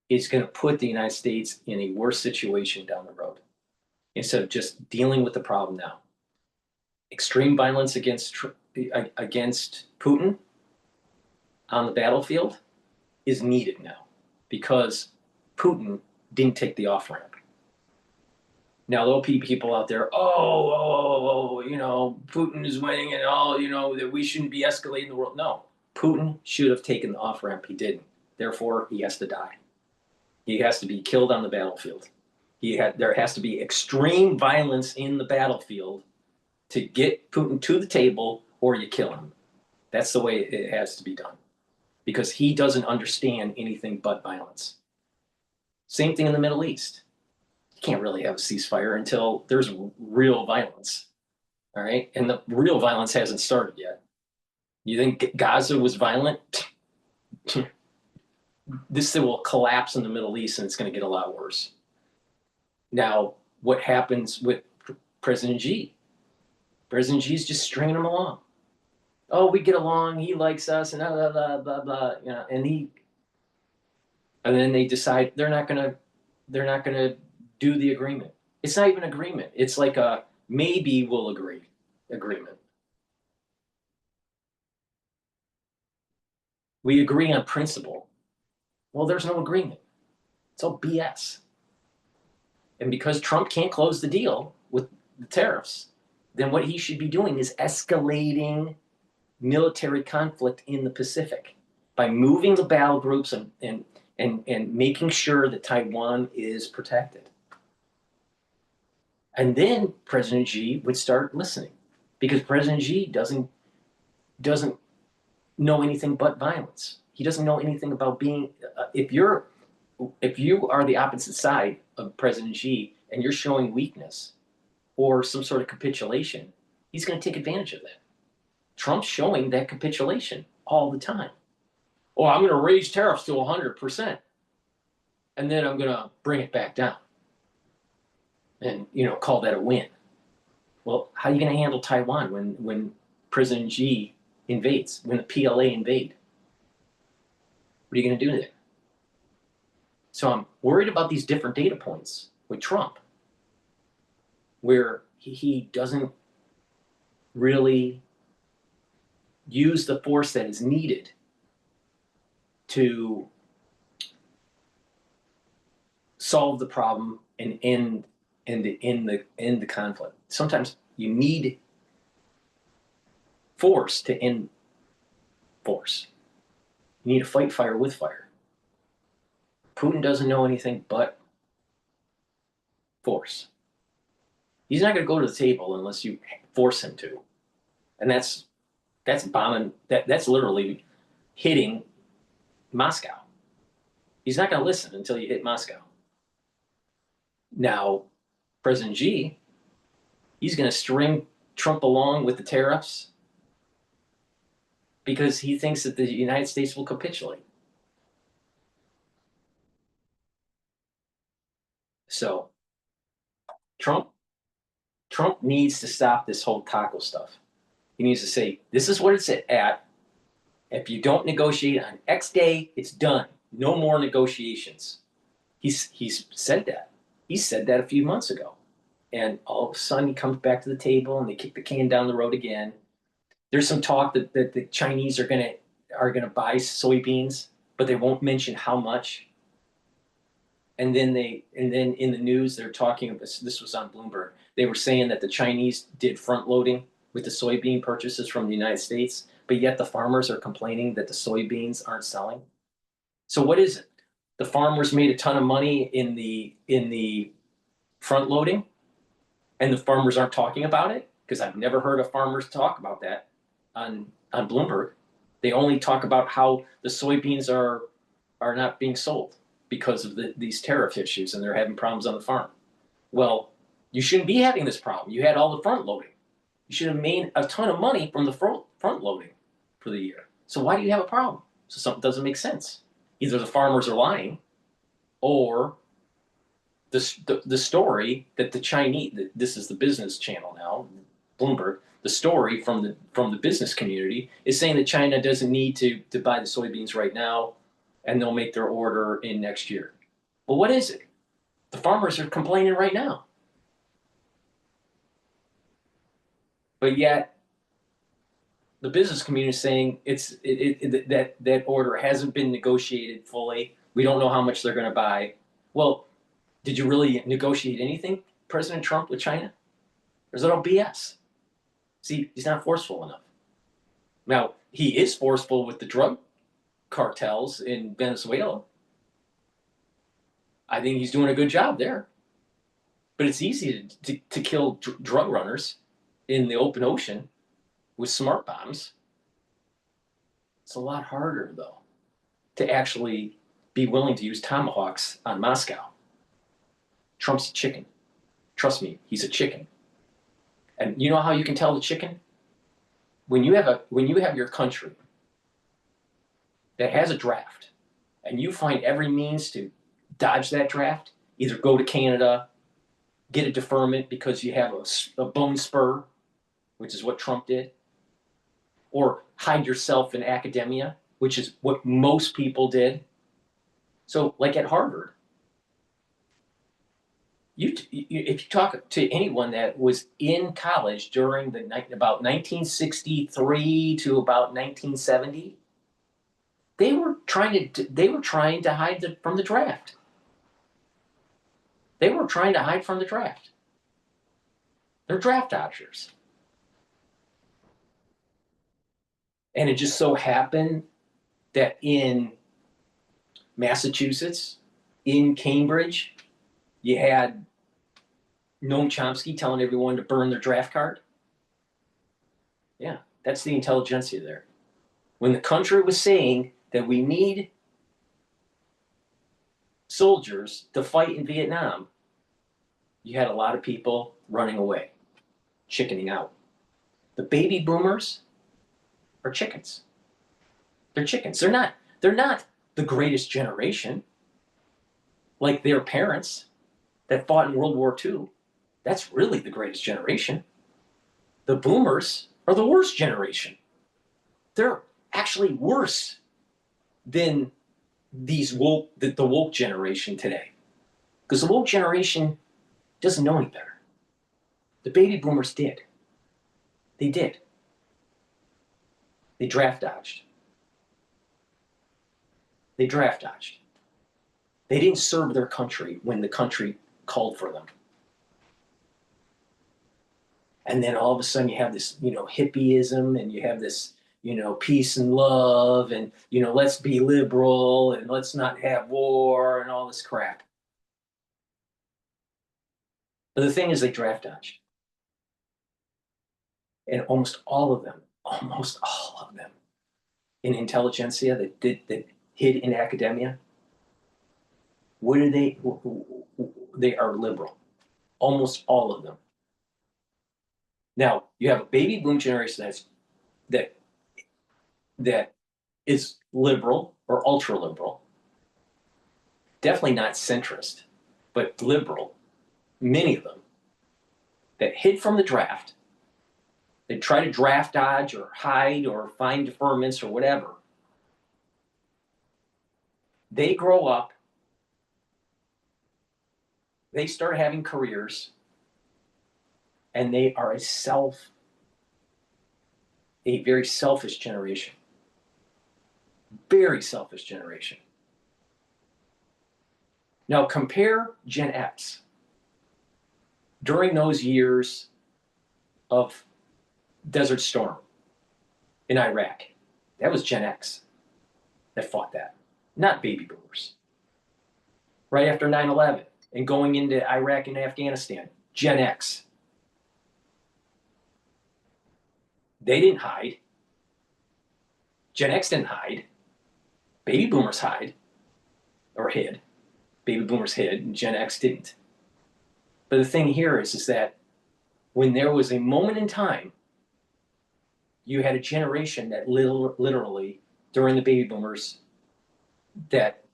is going to put the United States in a worse situation down the road, instead of just dealing with the problem now. Extreme violence against Putin on the battlefild is needed now, because Putin didn't take the off-ramp. Now, there'll be people out there, you know, Putin is winning and all, you know, that we shouldn't be escalating the world. No, Putin should have taken the off-ramp. He didn't. Therefore, he has to die. He has to be killed on the battlefield. There has to be extreme violence in the battlefield to get Putin to the table, or you kill him. That's the way it has to be done, because he doesn't understand anything but violence. Same thing in the Middle East. You can't really have a ceasefire until there's real violence, all right? And the real violence hasn't started yet. You think Gaza was violent? This thing will collapse in the Middle East, and it's going to get a lot worse. Now, what happens with President Xi? President Xi's just stringing him along. Oh, we get along. He likes us, and blah blah blah blah. You know, and then they decide they're not gonna do the agreement. It's not even agreement. It's like a maybe we'll agree agreement. We agree on principle. Well, there's no agreement. It's all BS. And because Trump can't close the deal with the tariffs, then what he should be doing is escalating military conflict in the Pacific by moving the battle groups and making sure that Taiwan is protected. And then President Xi would start listening, because President Xi doesn't know anything but violence. He doesn't know anything about being. If you are the opposite side of President Xi and you're showing weakness or some sort of capitulation, he's going to take advantage of that. Trump's showing that capitulation all the time. Oh, I'm going to raise tariffs to 100%, and then I'm going to bring it back down, and call that a win. Well, how are you going to handle Taiwan when President Xi invades, when the PLA invade? What are you going to do there? So I'm worried about these different data points with Trump, where he doesn't really use the force that is needed to solve the problem and end the conflict. Sometimes you need force to end force. You need to fight fire with fire. Putin doesn't know anything but force. He's not going to go to the table unless you force him to. And that's bombing. That's literally hitting Moscow. He's not going to listen until you hit Moscow. Now, President Xi, he's going to string Trump along with the tariffs because he thinks that the United States will capitulate. So Trump needs to stop this whole taco stuff. He needs to say, this is what it's at. If you don't negotiate on X day, it's done. No more negotiations. He's said that. He said that a few months ago. And all of a sudden he comes back to the table and they kick the can down the road again. There's some talk that the Chinese are gonna buy soybeans, but they won't mention how much. And then in the news they're talking about this was on Bloomberg. They were saying that the Chinese did front loading with the soybean purchases from the United States, but yet the farmers are complaining that the soybeans aren't selling. So what is it? The farmers made a ton of money in the front loading, and the farmers aren't talking about it, because I've never heard of farmers talk about that on Bloomberg. They only talk about how the soybeans are not being sold because of these tariff issues, and they're having problems on the farm. Well, you shouldn't be having this problem. You had all the front loading. You should have made a ton of money from the front loading for the year. So why do you have a problem? So something doesn't make sense. Either the farmers are lying, or the story that the Chinese, this is the business channel now, Bloomberg, the story from the business community is saying that China doesn't need to buy the soybeans right now, and they'll make their order in next year. Well, what is it? The farmers are complaining right now. But yet, the business community is saying that order hasn't been negotiated fully. We don't know how much they're going to buy. Well, did you really negotiate anything, President Trump, with China? Or is it all BS? See, he's not forceful enough. Now, he is forceful with the drug cartels in Venezuela. I think he's doing a good job there. But it's easy to kill drug runners in the open ocean with smart bombs. It's a lot harder, though, to actually be willing to use tomahawks on Moscow. Trump's a chicken. Trust me, he's a chicken. And you know how you can tell the chicken? When you have your country that has a draft, and you find every means to dodge that draft, either go to Canada, get a deferment because you have a bone spur, which is what Trump did, or hide yourself in academia, which is what most people did. So, like at Harvard, if you talk to anyone that was in college during about 1963 to about 1970, they were trying to hide from the draft. They were trying to hide from the draft. They're draft dodgers. And it just so happened that in Massachusetts, in Cambridge, you had Noam Chomsky telling everyone to burn their draft card. Yeah, that's the intelligentsia there. When the country was saying that we need soldiers to fight in Vietnam, you had a lot of people running away, chickening out. The baby boomers are chickens. They're chickens. They're not the greatest generation like their parents that fought in World War II. That's really the greatest generation. The boomers are the worst generation. They're actually worse than the woke generation today. Because the woke generation doesn't know any better. The baby boomers did. They did. They draft dodged. They draft dodged. They didn't serve their country when the country called for them. And then all of a sudden you have this, hippieism, and you have this, peace and love, and, let's be liberal, and let's not have war, and all this crap. But the thing is, they draft dodged. And almost all of them in intelligentsia that hid in academia, what are they? They are liberal. Almost all of them. Now, you have a baby boom generation that is liberal or ultra liberal. Definitely not centrist, but liberal. Many of them that hid from the draft. They try to draft dodge or hide or find deferments or whatever. They grow up They start having careers, and they are a very selfish generation. Very selfish generation. Now compare Gen X during those years of Desert Storm in Iraq. That was Gen X that fought that, not baby boomers. Right after 9/11 and going into Iraq and Afghanistan, Gen X. They didn't hide. Gen X didn't hide. Baby boomers hid. Baby boomers hid, and Gen X didn't. But the thing here is that when there was a moment in time, you had a generation that literally, during the baby boomers, that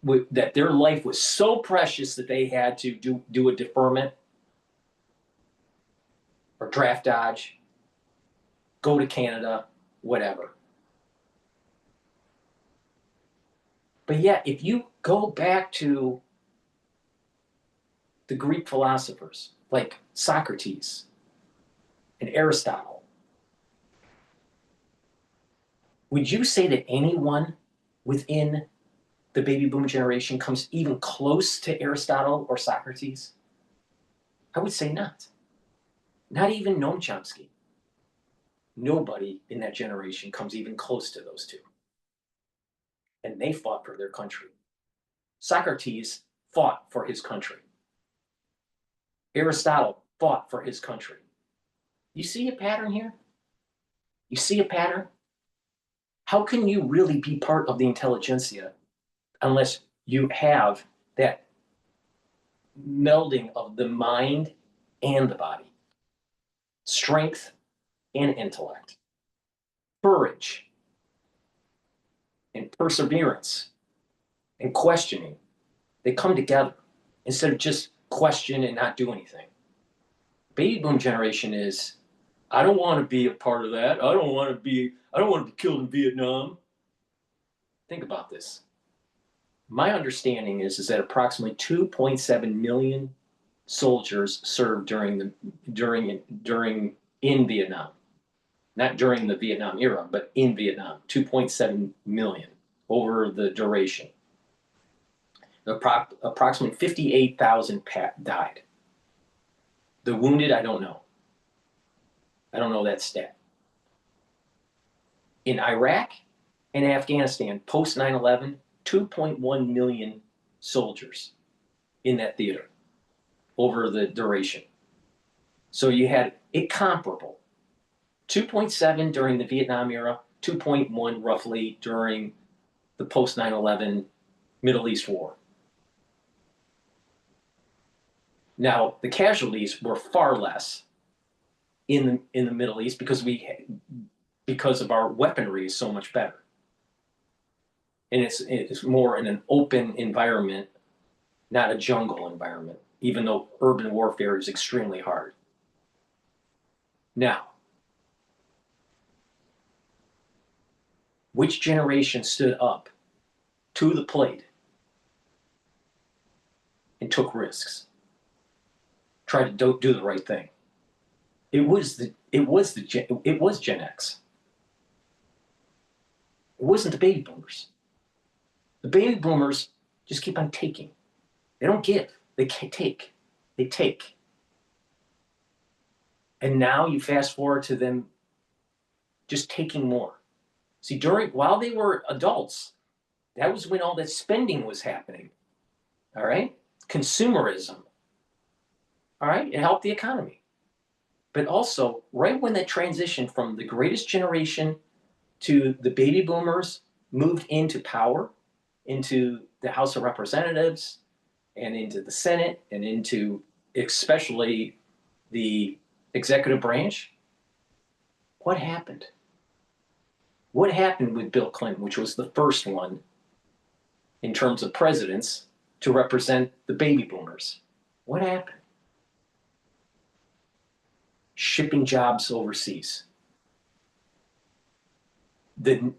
their life was so precious that they had to do a deferment or draft dodge, go to Canada, whatever. But yet, if you go back to the Greek philosophers like Socrates and Aristotle, would you say that anyone within the baby boom generation comes even close to Aristotle or Socrates? I would say not. Not even Noam Chomsky. Nobody in that generation comes even close to those two. And they fought for their country. Socrates fought for his country. Aristotle fought for his country. You see a pattern here? You see a pattern? How can you really be part of the intelligentsia unless you have that melding of the mind and the body? Strength and intellect. Courage and perseverance and questioning. They come together instead of just question and not do anything. Baby boom generation is, I don't want to be a part of that. I don't want to be killed in Vietnam. Think about this. My understanding is that approximately 2.7 million soldiers served in Vietnam. Not during the Vietnam era, but in Vietnam. 2.7 million over the duration. Approximately 58,000 died. The wounded, I don't know. I don't know that stat. In Iraq and Afghanistan, post 9/11, 2.1 million soldiers in that theater over the duration. So you had it comparable. 2.7 during the Vietnam era, 2.1 roughly during the post 9/11 Middle East war. Now, the casualties were far less in the Middle East because of our weaponry is so much better. And it's more in an open environment, not a jungle environment, even though urban warfare is extremely hard. Now, which generation stood up to the plate and took risks? Tried to do the right thing. It was Gen X. It wasn't the baby boomers. The baby boomers just keep on taking. They don't give. They can't take. They take. And now you fast forward to them just taking more. See, while they were adults, that was when all that spending was happening. All right? Consumerism. All right? It helped the economy. But also, right when that transition from the greatest generation to the baby boomers moved into power, into the House of Representatives, and into the Senate, and into especially the executive branch, what happened? What happened with Bill Clinton, which was the first one in terms of presidents to represent the baby boomers? What happened? Shipping jobs overseas. The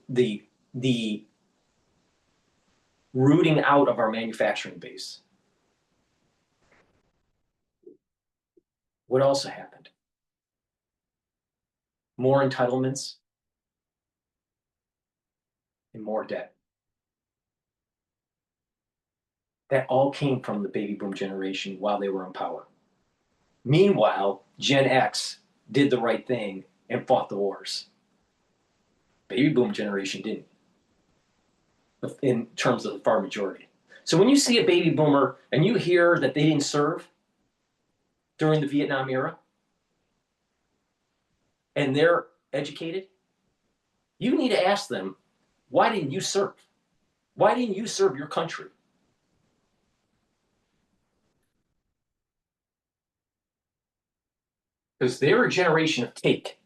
rooting out of our manufacturing base. what also happened? More entitlements and more debt. That all came from the baby boom generation while they were in power. Meanwhile, Gen X did the right thing and fought the wars. Baby boom generation didn't, in terms of the far majority. So when you see a baby boomer and you hear that they didn't serve during the Vietnam era and they're educated, you need to ask them, why didn't you serve? Why didn't you serve your country? Because they're a generation of take.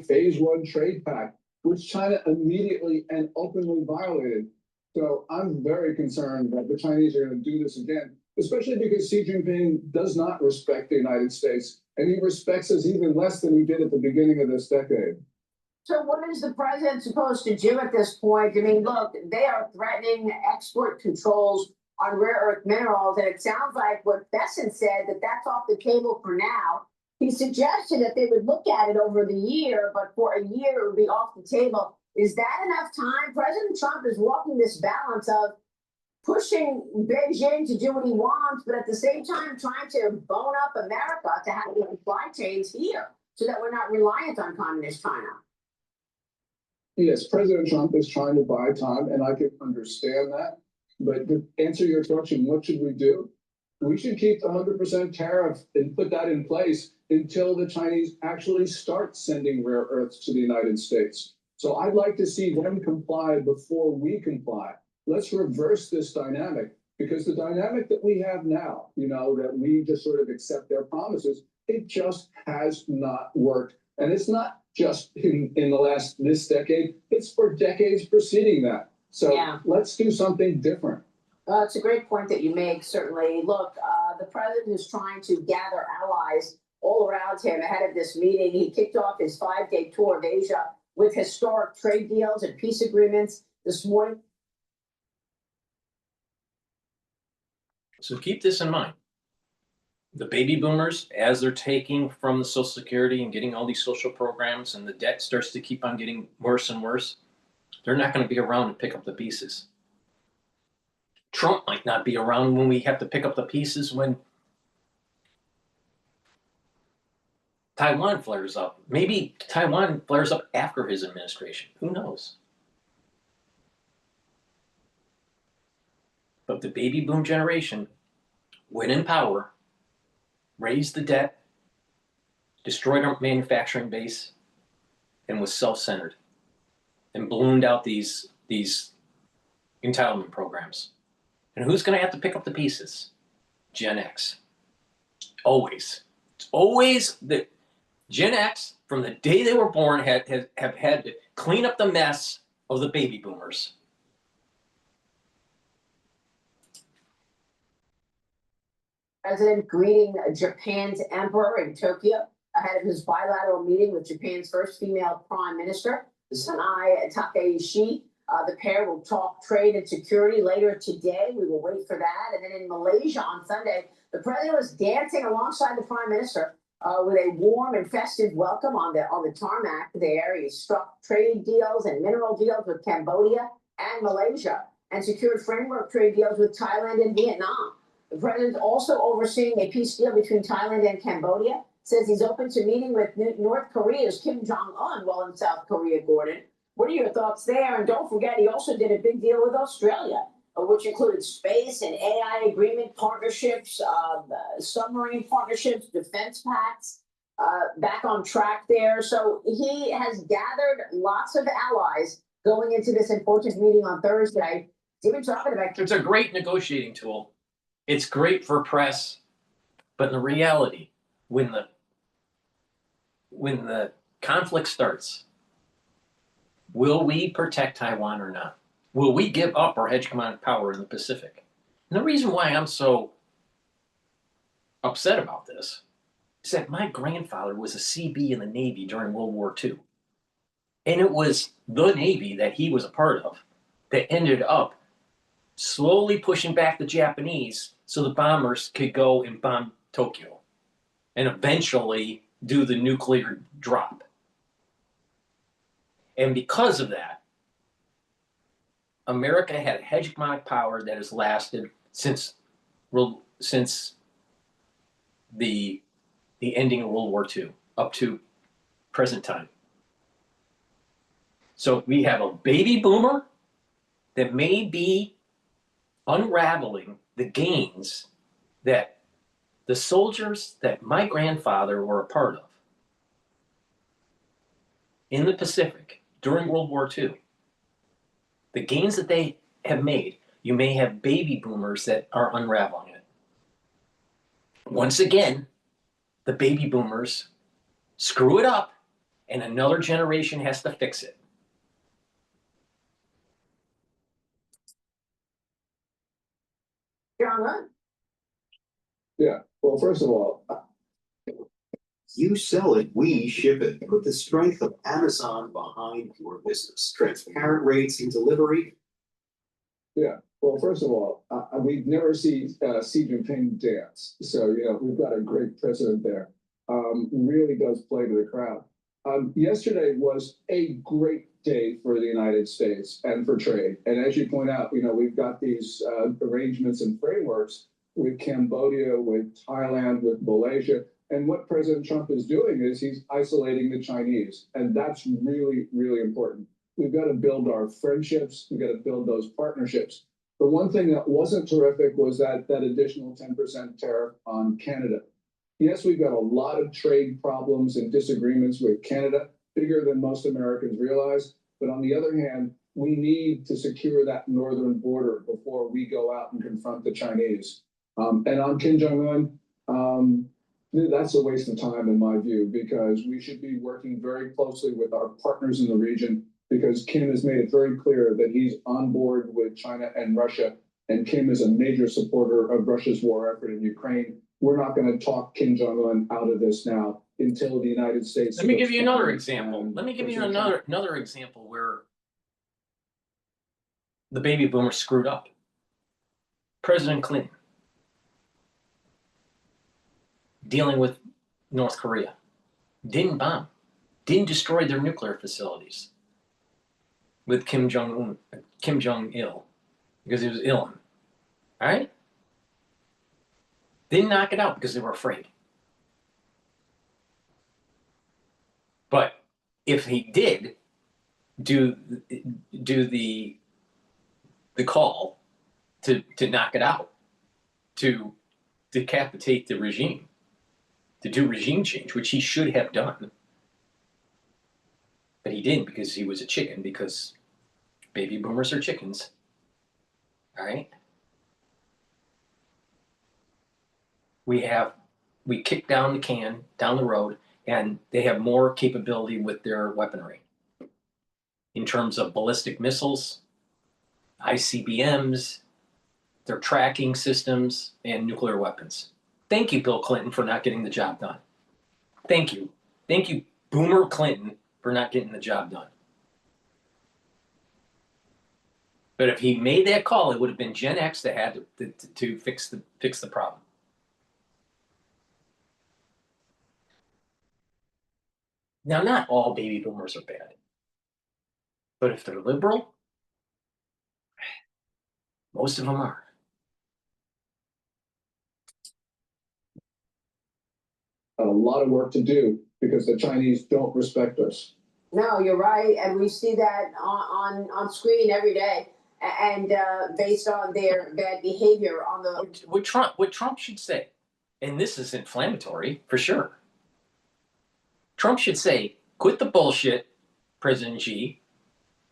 Phase 1 trade pact, which China immediately and openly violated. So I'm very concerned that the Chinese are going to do this again, especially because Xi Jinping does not respect the United States, and he respects us even less than he did at the beginning of this decade. So what is the president supposed to do at this point? I mean, look, they are threatening export controls on rare earth minerals, and it sounds like what Besson said, that that's off the table for now. He suggested that they would look at it over the year, but for a year it would be off the table. Is that enough time? President Trump is walking this balance of pushing Beijing to do what he wants, but at the same time trying to bone up America to have the supply chains here so that we're not reliant on communist China. Yes, President Trump is trying to buy time, and I can understand that. But to answer your question, what should we do? We should keep the 100% tariff and put that in place until the Chinese actually start sending rare earths to the United States. So I'd like to see them comply before we comply. Let's reverse this dynamic, because the dynamic that we have now, that we just sort of accept their promises, it just has not worked. And it's not just in this decade, it's for decades preceding that. So let's do something different. It's a great point that you make, certainly. Look, the president is trying to gather allies all around him ahead of this meeting. He kicked off his 5-day tour of Asia with historic trade deals and peace agreements this morning. So keep this in mind. The baby boomers, as they're taking from the Social Security and getting all these social programs, and the debt starts to keep on getting worse and worse, they're not going to be around to pick up the pieces. Trump might not be around when we have to pick up the pieces when Taiwan flares up. Maybe Taiwan flares up after his administration. Who knows? But the baby boom generation went in power, raised the debt, destroyed our manufacturing base, and was self-centered, and ballooned out these entitlement programs. And who's going to have to pick up the pieces? Gen X. Always. It's always the Gen X, from the day they were born, have had to clean up the mess of the baby boomers. President greeting Japan's emperor in Tokyo ahead of his bilateral meeting with Japan's first female prime minister, Sanae Takaishi. The pair will talk trade and security later today. We will wait for that. And then in Malaysia on Sunday, the president was dancing alongside the prime minister with a warm and festive welcome on the tarmac there. He struck trade deals and mineral deals with Cambodia and Malaysia, and secured framework trade deals with Thailand and Vietnam. The president also overseeing a peace deal between Thailand and Cambodia. Says he's open to meeting with North Korea's Kim Jong-un while in South Korea, Gordon. What are your thoughts there? And don't forget, he also did a big deal with Australia, which included space and AI agreement partnerships, submarine partnerships, defense pacts, back on track there. So he has gathered lots of allies going into this important meeting on Thursday. Even talking about It's a great negotiating tool. It's great for press, but in the reality, when the conflict starts, will we protect Taiwan or not? Will we give up our hegemonic power in the Pacific? And the reason why I'm so upset about this is that my grandfather was a CB in the Navy during World War II. And it was the Navy that he was a part of that ended up slowly pushing back the Japanese so the bombers could go and bomb Tokyo and eventually do the nuclear drop. And because of that, America had hegemonic power that has lasted since the ending of World War II up to present time. So we have a baby boomer that may be unraveling the gains that the soldiers that my grandfather were a part of in the Pacific during World War II. The gains that they have made, you may have baby boomers that are unraveling it. Once again, the baby boomers screw it up and another generation has to fix it. John, Yeah, well, first of all, You sell it, we ship it. Put the strength of Amazon behind your business. Transparent rates and delivery. yeah, well, first of all, we've never seen Xi Jinping dance. So, we've got a great president there. Really does play to the crowd. Yesterday was a great day for the United States and for trade. And as you point out, we've got these arrangements and frameworks with Cambodia, with Thailand, with Malaysia. And what President Trump is doing is he's isolating the Chinese. And that's really, really important. We've got to build our friendships. We've got to build those partnerships. The one thing that wasn't terrific was that additional 10% tariff on Canada. Yes, we've got a lot of trade problems and disagreements with Canada, bigger than most Americans realize. But on the other hand, we need to secure that northern border before we go out and confront the Chinese. And on Kim Jong-un, that's a waste of time in my view, because we should be working very closely with our partners in the region, because Kim has made it very clear that he's on board with China and Russia, and Kim is a major supporter of Russia's war effort in Ukraine. We're not going to talk Kim Jong-un out of this now until the United States. Let me give you another example. Let me give you another example where the baby boomers screwed up. President Clinton dealing with North Korea, didn't bomb, didn't destroy their nuclear facilities with Kim Jong-il, because he was ill. All right? Didn't knock it out because they were afraid. But if he did do the call to knock it out, to decapitate the regime, to do regime change, which he should have done, but he didn't because he was a chicken, because baby boomers are chickens. All right? We kick down the can, down the road, and they have more capability with their weaponry in terms of ballistic missiles, ICBMs, their tracking systems, and nuclear weapons. Thank you, Bill Clinton, for not getting the job done. Thank you. Thank you, Boomer Clinton, for not getting the job done. But if he made that call, it would have been Gen X that had to fix the problem. Now, not all baby boomers are bad, but if they're liberal, most of them are. A lot of work to do because the Chinese don't respect us. no, you're right, and we see that on screen every day, and based on their bad behavior on the. What Trump should say, and this is inflammatory for sure. Trump should say, quit the bullshit, President Xi.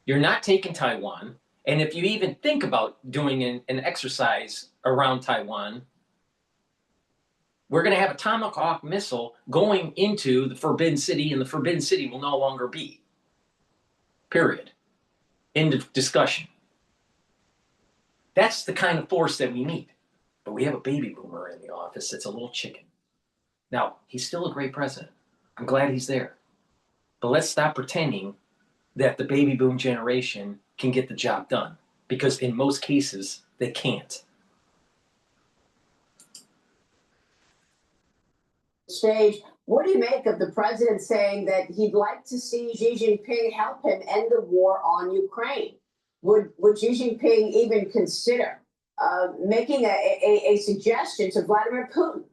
You're not taking Taiwan. And if you even think about doing an exercise around Taiwan, we're going to have a Tomahawk missile going into the Forbidden City, and the Forbidden City will no longer be. Period. End of discussion. That's the kind of force that we need. But we have a baby boomer in the office that's a little chicken. Now, he's still a great president. I'm glad he's there. But let's stop pretending that the baby boom generation can get the job done. because in most cases, they can't. Stage, what do you make of the president saying that he'd like to see Xi Jinping help him end the war on Ukraine? Would Xi Jinping even consider making a suggestion to Vladimir Putin?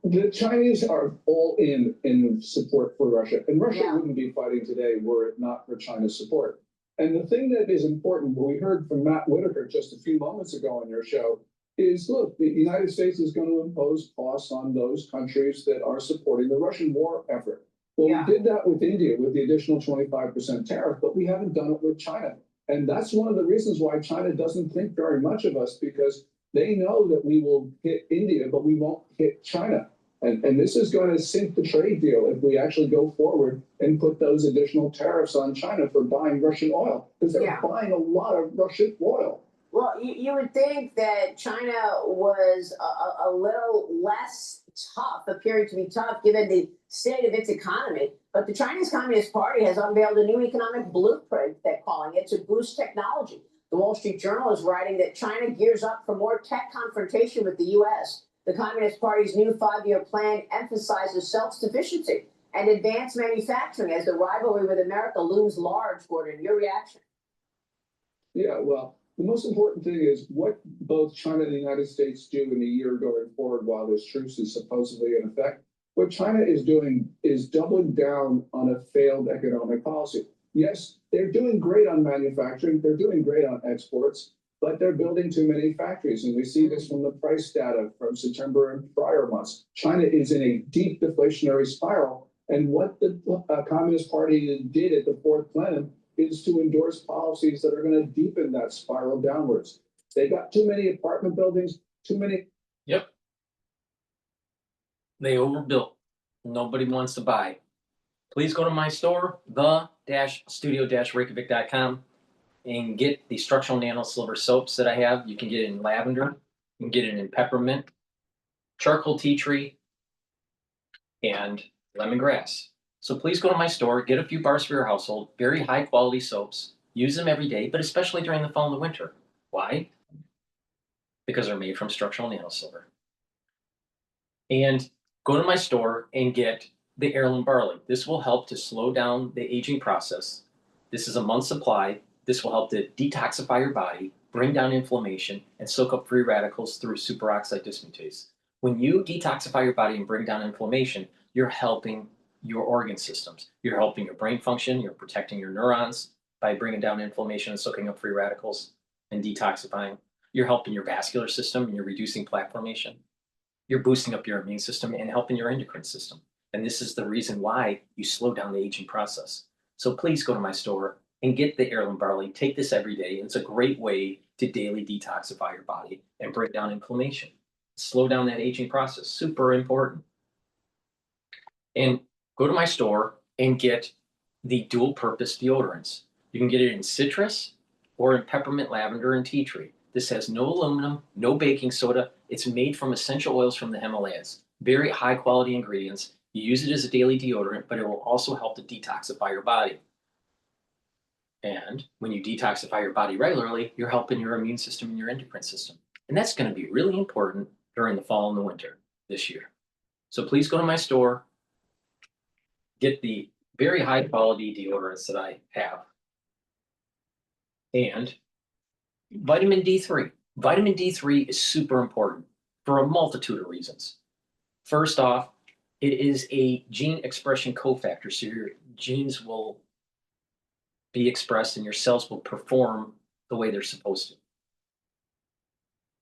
The Chinese are all in support for Russia, and Russia wouldn't be fighting today were it not for China's support. And the thing that is important, what we heard from Matt Whitaker just a few moments ago on your show, is look, the United States is going to impose costs on those countries that are supporting the Russian war effort. Well, we did that with India with the additional 25% tariff, but we haven't done it with China. And that's one of the reasons why China doesn't think very much of us, because they know that we will hit India, but we won't hit China. And this is going to sink the trade deal if we actually go forward and put those additional tariffs on China for buying Russian oil, because they're buying a lot of Russian oil. Well, you would think that China was a little less tough, appearing to be tough, given the state of its economy. But the Chinese Communist Party has unveiled a new economic blueprint, they're calling it, to boost technology. The Wall Street Journal is writing that China gears up for more tech confrontation with the U.S. The Communist Party's new 5-year plan emphasizes self-sufficiency and advanced manufacturing as the rivalry with America looms large. Gordon, your reaction? Yeah, well, the most important thing is what both China and the United States do in the year going forward while this truce is supposedly in effect. What China is doing is doubling down on a failed economic policy. Yes, they're doing great on manufacturing, they're doing great on exports, but they're building too many factories. And we see this from the price data from September and prior months. China is in a deep deflationary spiral. And what the Communist Party did at the fourth plenum is to endorse policies that are going to deepen that spiral downwards. They got too many apartment buildings, too many. Yep. They overbuilt. Nobody wants to buy. Please go to my store, the-studio-reykjavik.com, and get the structural nano silver soaps that I have. You can get it in lavender, you can get it in peppermint, charcoal tea tree, and lemongrass. So please go to my store, get a few bars for your household, very high quality soaps, use them every day, but especially during the fall and the winter. Why? Because they're made from structural nano silver. And go to my store and get the heirloom barley. This will help to slow down the aging process. This is a month's supply. This will help to detoxify your body, bring down inflammation, and soak up free radicals through superoxide dismutase. When you detoxify your body and bring down inflammation, you're helping your organ systems. You're helping your brain function. You're protecting your neurons by bringing down inflammation and soaking up free radicals and detoxifying. You're helping your vascular system and you're reducing plaque formation. You're boosting up your immune system and helping your endocrine system. And this is the reason why you slow down the aging process. So please go to my store and get the heirloom barley. Take this every day. It's a great way to daily detoxify your body and break down inflammation. Slow down that aging process. Super important. And go to my store and get the dual purpose deodorants. You can get it in citrus or in peppermint, lavender, and tea tree. This has no aluminum, no baking soda. It's made from essential oils from the Himalayas. Very high quality ingredients. You use it as a daily deodorant, but it will also help to detoxify your body. And when you detoxify your body regularly, you're helping your immune system and your endocrine system. And that's going to be really important during the fall and the winter this year. So please go to my store, get the very high quality deodorants that I have. And vitamin D3. Vitamin D3 is super important for a multitude of reasons. First off, it is a gene expression cofactor, so your genes will be expressed and your cells will perform the way they're supposed to.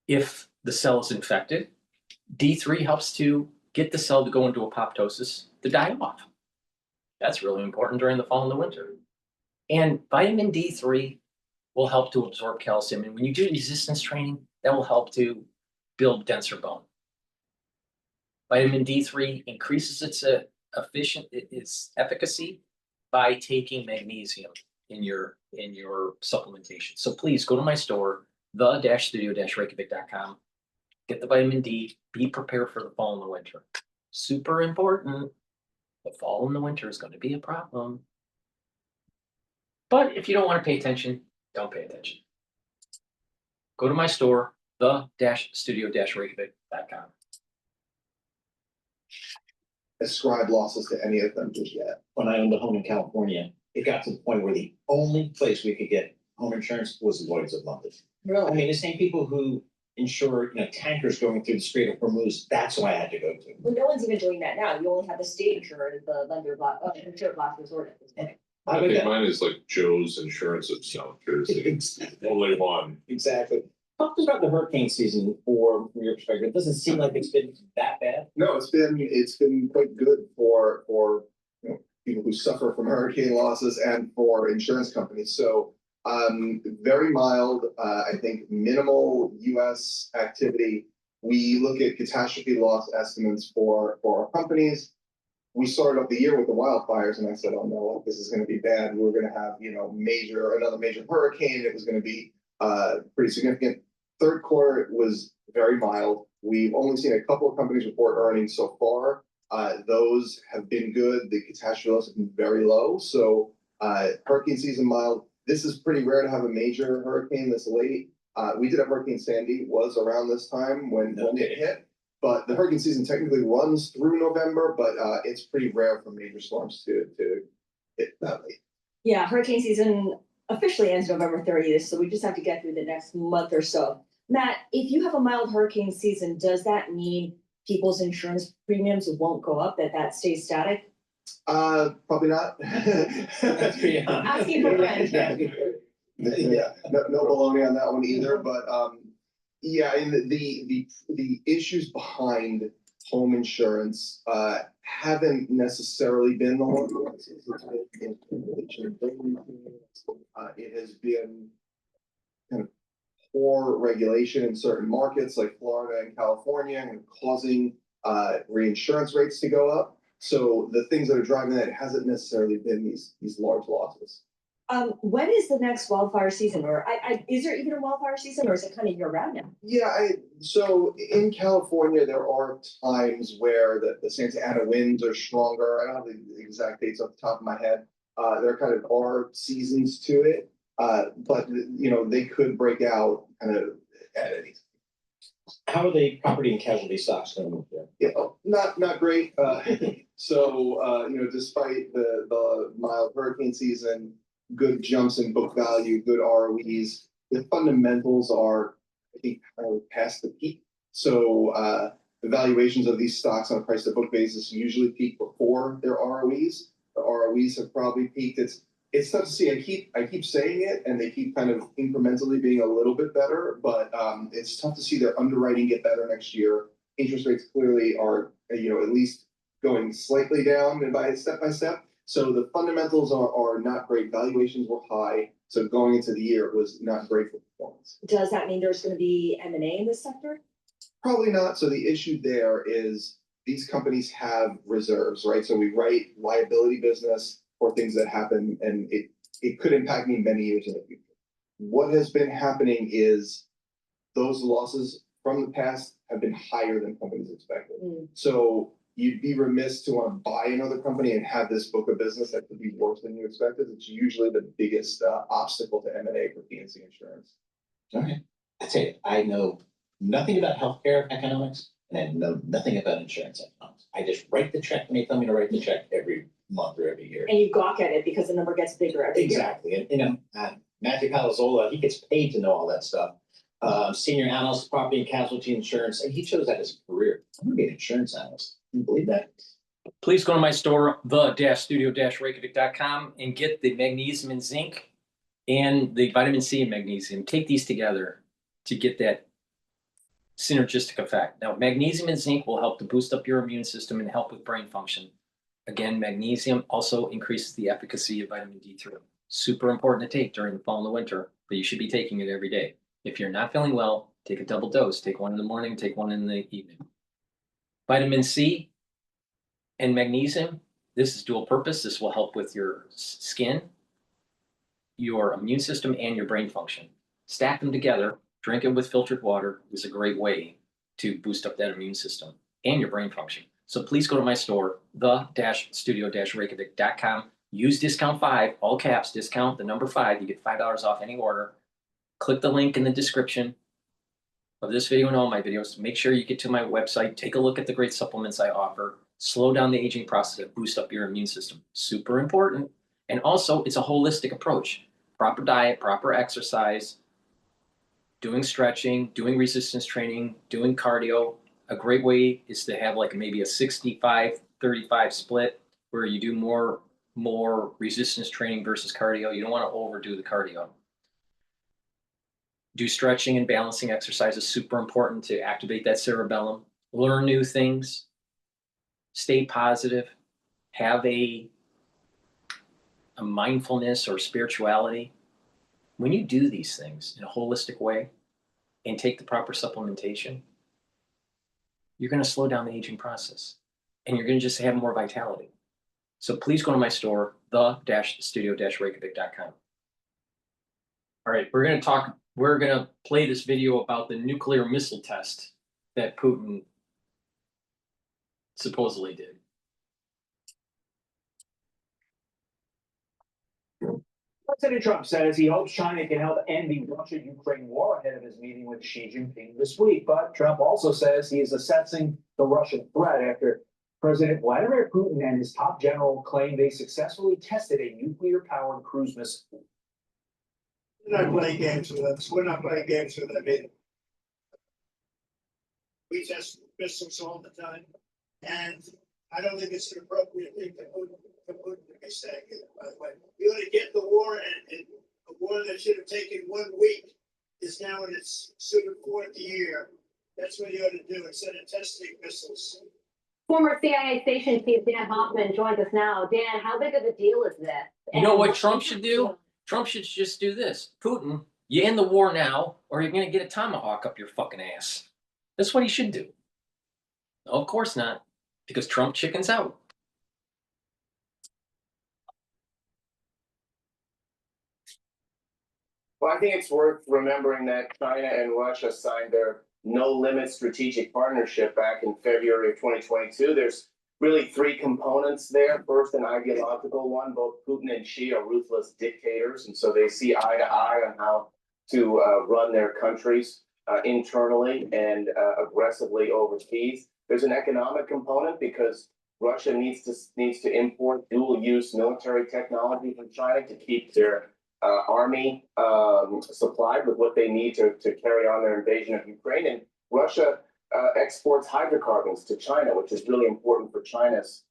If the cell is infected, D3 helps to get the cell to go into apoptosis to die off. That's really important during the fall and the winter. And vitamin D3 will help to absorb calcium. And when you do resistance training, that will help to build denser bone. Vitamin D3 increases its efficacy by taking magnesium in your supplementation. So please go to my store, the-studio-reykjavik.com, get the vitamin D, be prepared for the fall and the winter. Super important. The fall and the winter is going to be a problem. But if you don't want to pay attention, Don't pay attention. Go to my store, the-studio-reykjavik.com. Ascribe losses to any of them just yet. When I owned a home in California, it got to the point where the only place we could get home insurance was Lloyd's of London. Really? I mean, the same people who insure, tankers going through the Strait of Hormuz, that's who I had to go to. Well, no one's even doing that now. You only have the state insurer, the insured last resort at this point. I think mine is like Joe's Insurance of South Jersey. Only one. Exactly. Talk to us about the hurricane season from your perspective. It doesn't seem like it's been that bad. No, it's been quite good for people who suffer from hurricane losses and for insurance companies. So very mild, I think minimal US activity. We look at catastrophe loss estimates for our companies. We started off the year with the wildfires and I said, oh no, this is going to be bad. We're going to have, another major hurricane. It was going to be pretty significant. Third quarter was very mild. We've only seen a couple of companies report earnings so far. Those have been good. The catastrophe loss has been very low. So hurricane season mild. This is pretty rare to have a major hurricane this late. We did have Hurricane Sandy was around this time when it hit. But the hurricane season technically runs through November, but it's pretty rare for major storms to hit that late. Yeah, hurricane season officially ends November 30th, so we just have to get through the next month or so. Matt, if you have a mild hurricane season, does that mean people's insurance premiums won't go up, that stays static? Probably not. That's pretty Asking for friends. Yeah, no baloney on that one either, but yeah, and the issues behind home insurance haven't necessarily been the ones. It has been kind of poor regulation in certain markets like Florida and California and causing reinsurance rates to go up. So the things that are driving that hasn't necessarily been these large losses. When is the next wildfire season, or is there even a wildfire season, or is it kind of year round now? Yeah, so in California, there are times where the Santa Ana winds are stronger. I don't have the exact dates off the top of my head. There kind of are seasons to it, but they could break out kind of at any time. How are the property and casualty stocks going? Yeah, not great. So despite the mild hurricane season, good jumps in book value, good ROEs. The fundamentals are, I think, past the peak. So the valuations of these stocks on a price to book basis usually peak before their ROEs. The ROEs have probably peaked. It's tough to see. I keep saying it, and they keep kind of incrementally being a little bit better, but it's tough to see their underwriting get better next year. Interest rates clearly are, at least going slightly down and by step. So the fundamentals are not great. Valuations were high. So going into the year, it was not great for performance. Does that mean there's going to be M&A in this sector? Probably not. So the issue there is these companies have reserves, right? So we write liability business for things that happen, and it could impact me many years in the future. What has been happening is those losses from the past have been higher than companies expected. So you'd be remiss to want to buy another company and have this book of business that could be worse than you expected. It's usually the biggest obstacle to M&A for P&C insurance. Okay. I tell you, I know nothing about healthcare economics and I know nothing about insurance economics. I just write the check when they tell me to write the check every month or every year. And you gawk at it because the number gets bigger every year. Exactly. And Matthew Palazola, he gets paid to know all that stuff. Senior analyst, property and casualty insurance, and he chose that as a career. I'm gonna be an insurance analyst. Can you believe that? Please go to my store, the-studio-reykjavik.com, and get the magnesium and zinc and the vitamin C and magnesium. Take these together to get that synergistic effect. Now, magnesium and zinc will help to boost up your immune system and help with brain function. Again, magnesium also increases the efficacy of vitamin D3. Super important to take during the fall and the winter, but you should be taking it every day. If you're not feeling well, take a double dose. Take one in the morning, take one in the evening. Vitamin C and magnesium, this is dual purpose. This will help with your skin, your immune system, and your brain function. Stack them together, drink it with filtered water is a great way to boost up that immune system and your brain function. So please go to my store, the-studio-reykjavik.com. use discount 5, all caps, discount the number 5, you get $5 off any order. Click the link in the description of this video and all my videos. Make sure you get to my website, take a look at the great supplements I offer, slow down the aging process, boost up your immune system. Super important. And also, it's a holistic approach. Proper diet, proper exercise, doing stretching, doing resistance training, doing cardio. A great way is to have like maybe a 65-35 split where you do more resistance training versus cardio. You don't want to overdo the cardio. Do stretching and balancing exercises, super important to activate that cerebellum. Learn new things, stay positive, have a mindfulness or spirituality. When you do these things in a holistic way and take the proper supplementation, you're going to slow down the aging process and you're going to just have more vitality. So please go to my store, the-studio-reykjavik.com. All right, we're going to play this video about the nuclear missile test that Putin supposedly did. President Trump says he hopes China can help end the Russia-Ukraine war ahead of his meeting with Xi Jinping this week. But Trump also says he is assessing the Russian threat after President Vladimir Putin and his top general claim they successfully tested a nuclear-powered cruise missile. We're not playing games with us. We're not playing games with them either. We test missiles all the time, and I don't think it's an appropriate thing to put be saying it, by the way. You ought to get the war, and a war that should have taken 1 week is now in its sort of 4th year. That's what you ought to do instead of testing missiles. Former CIA station chief Dan Hoffman joins us now. Dan, how big of a deal is this? You know what Trump should do? Trump should just do this. Putin, you end the war now, or you're going to get a tomahawk up your fucking ass. That's what he should do. No, of course not, because Trump chickens out. Well, I think it's worth remembering that China and Russia signed their no-limit strategic partnership back in February of 2022. There's really 3 components there. First, an ideological one. Both Putin and Xi are ruthless dictators, and so they see eye to eye on how to run their countries internally and aggressively overseas. There's an economic component because Russia needs to import dual-use military technology from China to keep their army supplied with what they need to carry on their invasion of Ukraine. And Russia exports hydrocarbons to China, which is really important for China's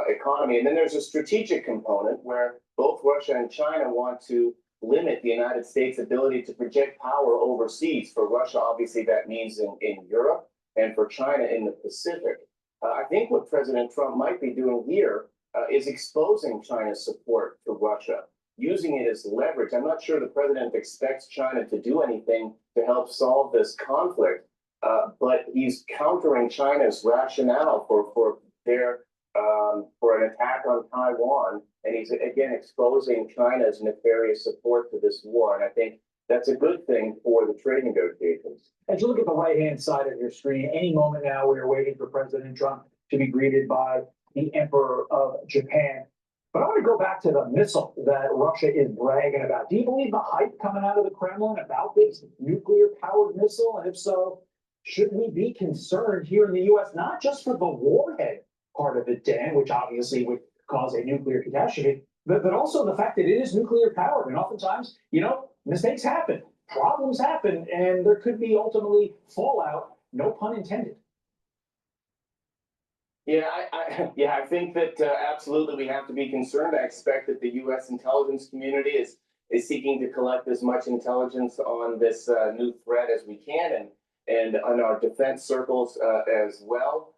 economy. And then there's a strategic component where both Russia and China want to limit the United States' ability to project power overseas. For Russia, obviously, that means in Europe, and for China in the Pacific. I think what President Trump might be doing here is exposing China's support to Russia, using it as leverage. I'm not sure the president expects China to do anything to help solve this conflict, but he's countering China's rationale for an attack on Taiwan, and he's again exposing China's nefarious support to this war. And I think that's a good thing for the trade negotiations. As you look at the right-hand side of your screen, any moment now we are waiting for President Trump to be greeted by the Emperor of Japan. But I want to go back to the missile that Russia is bragging about. Do you believe the hype coming out of the Kremlin about this nuclear-powered missile? And if so, should we be concerned here in the U.S., not just for the warhead part of it, Dan, which obviously would cause a nuclear catastrophe, but also the fact that it is nuclear-powered. And oftentimes, mistakes happen, problems happen, and there could be ultimately fallout, no pun intended. Yeah, I think that absolutely we have to be concerned. I expect that the U.S. intelligence community is seeking to collect as much intelligence on this new threat as we can, and on our defense circles as well.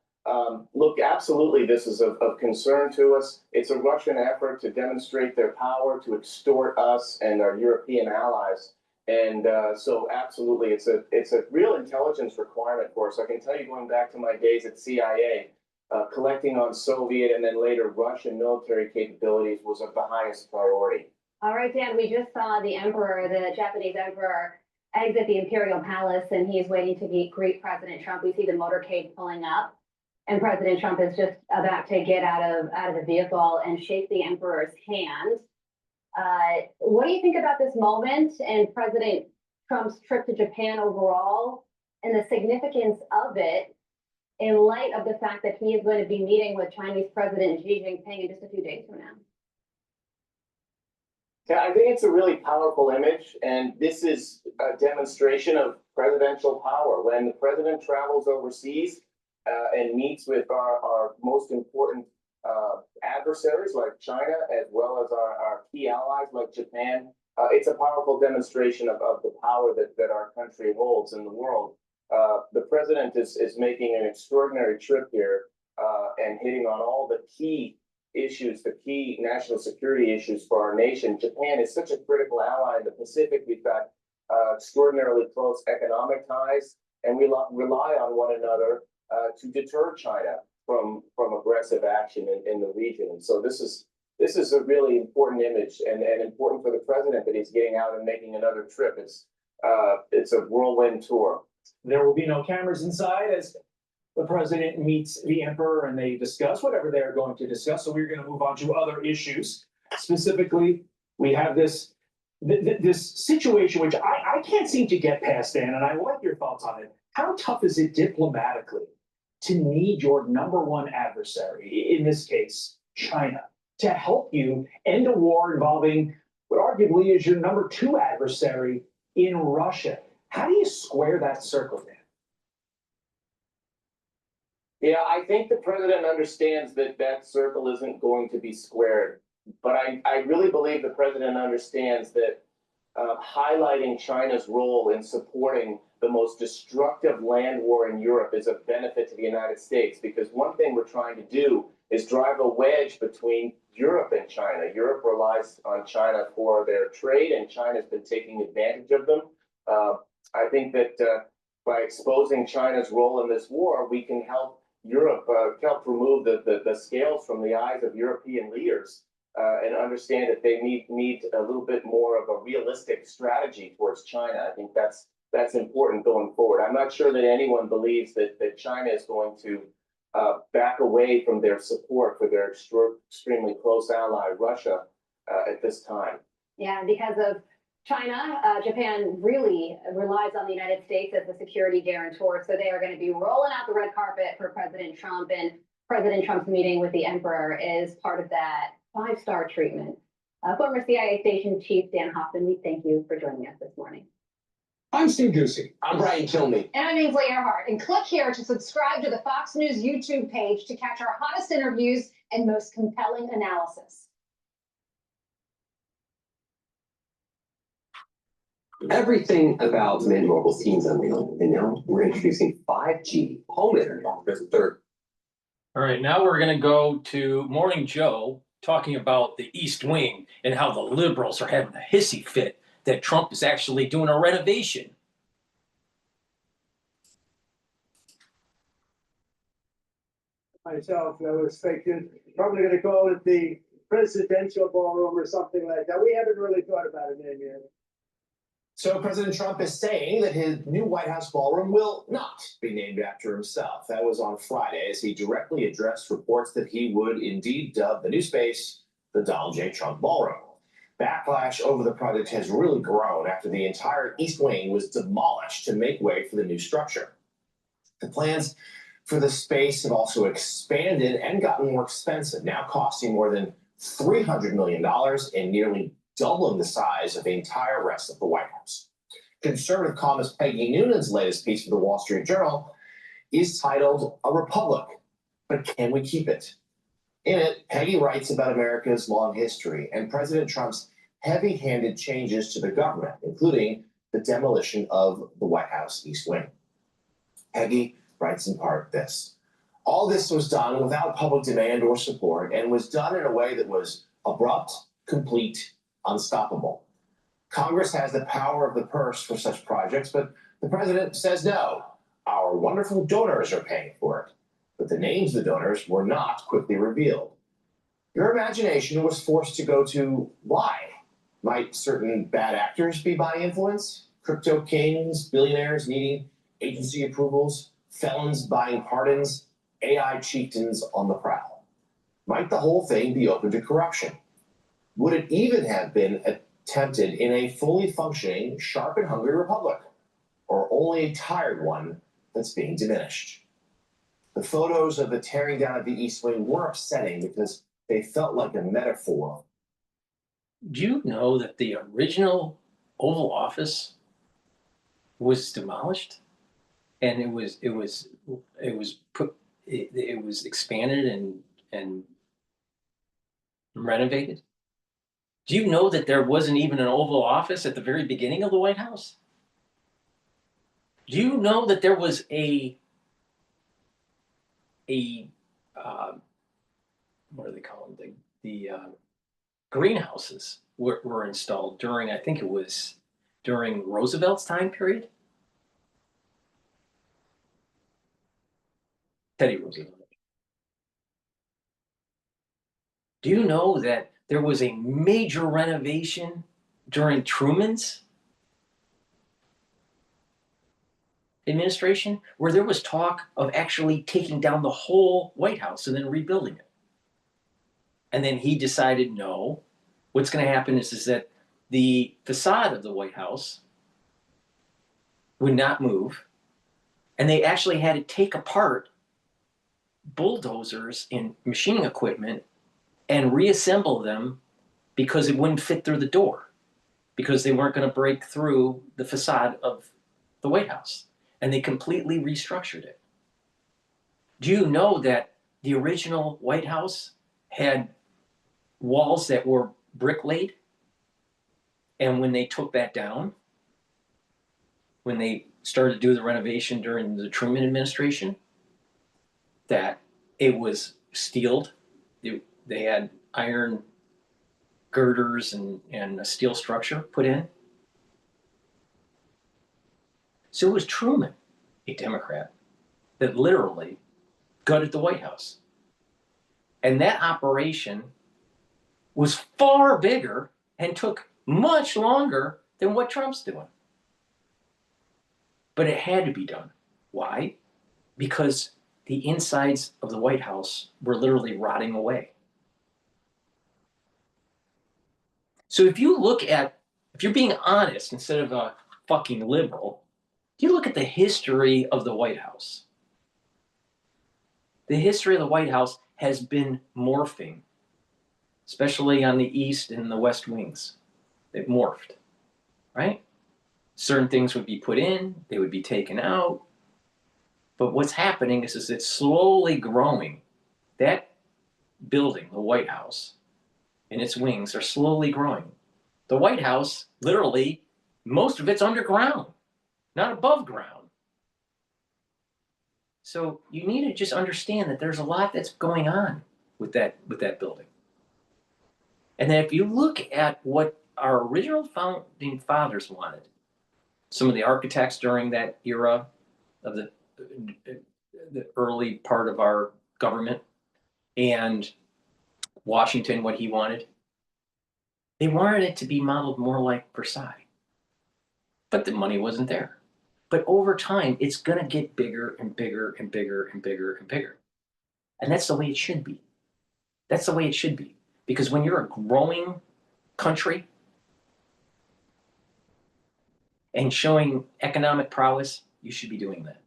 Look, absolutely, this is of concern to us. It's a Russian effort to demonstrate their power, to extort us and our European allies. And so absolutely, it's a real intelligence requirement for us. I can tell you, going back to my days at CIA, collecting on Soviet and then later Russian military capabilities was of the highest priority. All right, Dan, we just saw the Japanese emperor, exit the Imperial Palace, and he is waiting to greet President Trump. We see the motorcade pulling up. and President Trump is just about to get out of the vehicle and shake the emperor's hand. What do you think about this moment and President Trump's trip to Japan overall and the significance of it in light of the fact that he is going to be meeting with Chinese President Xi Jinping in just a few days from now? Yeah, I think it's a really powerful image, and this is a demonstration of presidential power. When the president travels overseas and meets with our most important adversaries like China, as well as our key allies like Japan, it's a powerful demonstration of the power that our country holds in the world. The president is making an extraordinary trip here and hitting on all the key issues, the key national security issues for our nation. Japan is such a critical ally in the Pacific. We've got extraordinarily close economic ties, and we rely on one another to deter China from aggressive action in the region. And so this is a really important image and important for the president that he's getting out and making another trip. It's a whirlwind tour. There will be no cameras inside as the president meets the emperor and they discuss whatever they're going to discuss. So we're going to move on to other issues. Specifically, we have this situation, which I can't seem to get past, Dan, and I like your thoughts on it. How tough is it diplomatically to need your number one adversary, in this case, China, to help you end a war involving what arguably is your number two adversary in Russia? How do you square that circle, Dan? Yeah, I think the president understands that circle isn't going to be squared. But I really believe the president understands that highlighting China's role in supporting the most destructive land war in Europe is a benefit to the United States. Because one thing we're trying to do is drive a wedge between Europe and China. Europe relies on China for their trade, and China's been taking advantage of them. I think that by exposing China's role in this war, we can help Europe help remove the scales from the eyes of European leaders and understand that they need a little bit more of a realistic strategy towards China. I think that's important going forward. I'm not sure that anyone believes that China is going to back away from their support for their extremely close ally, Russia, at this time. Yeah, because of China, Japan really relies on the United States as the security guarantor. So they are going to be rolling out the red carpet for President Trump, and President Trump's meeting with the emperor is part of that five-star treatment. Former CIA station chief Dan Hoffman, we thank you for joining us this morning. I'm Steve Ducey. I'm Brian Kilmeade. And I'm Ainsley Earhart. And click here to subscribe to the Fox News YouTube page to catch our hottest interviews and most compelling analysis. Everything about Mint Mobile seems unreal, and now we're introducing 5G home internet for the third. All right, now we're going to go to Morning Joe talking about the East Wing and how the liberals are having a hissy fit that Trump is actually doing a renovation. Myself, I was thinking, probably going to call it the presidential ballroom or something like that. We haven't really thought about a name yet. So President Trump is saying that his new White House ballroom will not be named after himself. That was on Friday as he directly addressed reports that he would indeed dub the new space the Donald J. Trump Ballroom. Backlash over the project has really grown after the entire East Wing was demolished to make way for the new structure. The plans for the space have also expanded and gotten more expensive, now costing more than $300 million and nearly doubling the size of the entire rest of the White House. Conservative columnist Peggy Noonan's latest piece for the Wall Street Journal is titled "A Republic, but Can We Keep It?" In it, Peggy writes about America's long history and President Trump's heavy-handed changes to the government, including the demolition of the White House East Wing. Peggy writes in part this: "All this was done without public demand or support and was done in a way that was abrupt, complete, unstoppable. Congress has the power of the purse for such projects, but the president says no. Our wonderful donors are paying for it." But the names of the donors were not quickly revealed. Your imagination was forced to go to why. Might certain bad actors be buying influence? Crypto kings, billionaires needing agency approvals, felons buying pardons, AI chieftains on the prowl? Might the whole thing be open to corruption? Would it even have been attempted in a fully functioning, sharp and hungry republic? Or only a tired one that's being diminished? The photos of the tearing down of the East Wing were upsetting because they felt like a metaphor. Do you know that the original Oval Office was demolished, and it was expanded and renovated? Do you know that there wasn't even an Oval Office at the very beginning of the White House? Do you know that there was a what do they call them? The greenhouses were installed during, I think it was during Roosevelt's time period. Teddy Roosevelt. Do you know that there was a major renovation during Truman's administration, where there was talk of actually taking down the whole White House and then rebuilding it? And then he decided, no, what's going to happen is that the facade of the White House would not move. And they actually had to take apart bulldozers and machining equipment and reassemble them because it wouldn't fit through the door, because they weren't going to break through the facade of the White House. And they completely restructured it. Do you know that the original White House had walls that were brick laid? And when they took that down, when they started to do the renovation during the Truman administration, that it was steeled. They had iron girders and a steel structure put in. So it was Truman, a Democrat, that literally gutted the White House. And that operation was far bigger and took much longer than what Trump's doing. But it had to be done. Why? Because the insides of the White House were literally rotting away. So if you're being honest instead of a fucking liberal, you look at the history of the White House. The history of the White House has been morphing, especially on the East and the West wings. They've morphed, right? Certain things would be put in, they would be taken out. But what's happening is it's slowly growing. That building, the White House, and its wings are slowly growing. The White House, literally, most of it's underground, not above ground. So you need to just understand that there's a lot that's going on with that building. And then if you look at what our original founding fathers wanted, some of the architects during that era of the early part of our government, and Washington, what he wanted, they wanted it to be modeled more like Versailles. But the money wasn't there. But over time, it's going to get bigger and bigger and bigger and bigger and bigger. And that's the way it should be. That's the way it should be. Because when you're a growing country and showing economic prowess, you should be doing that.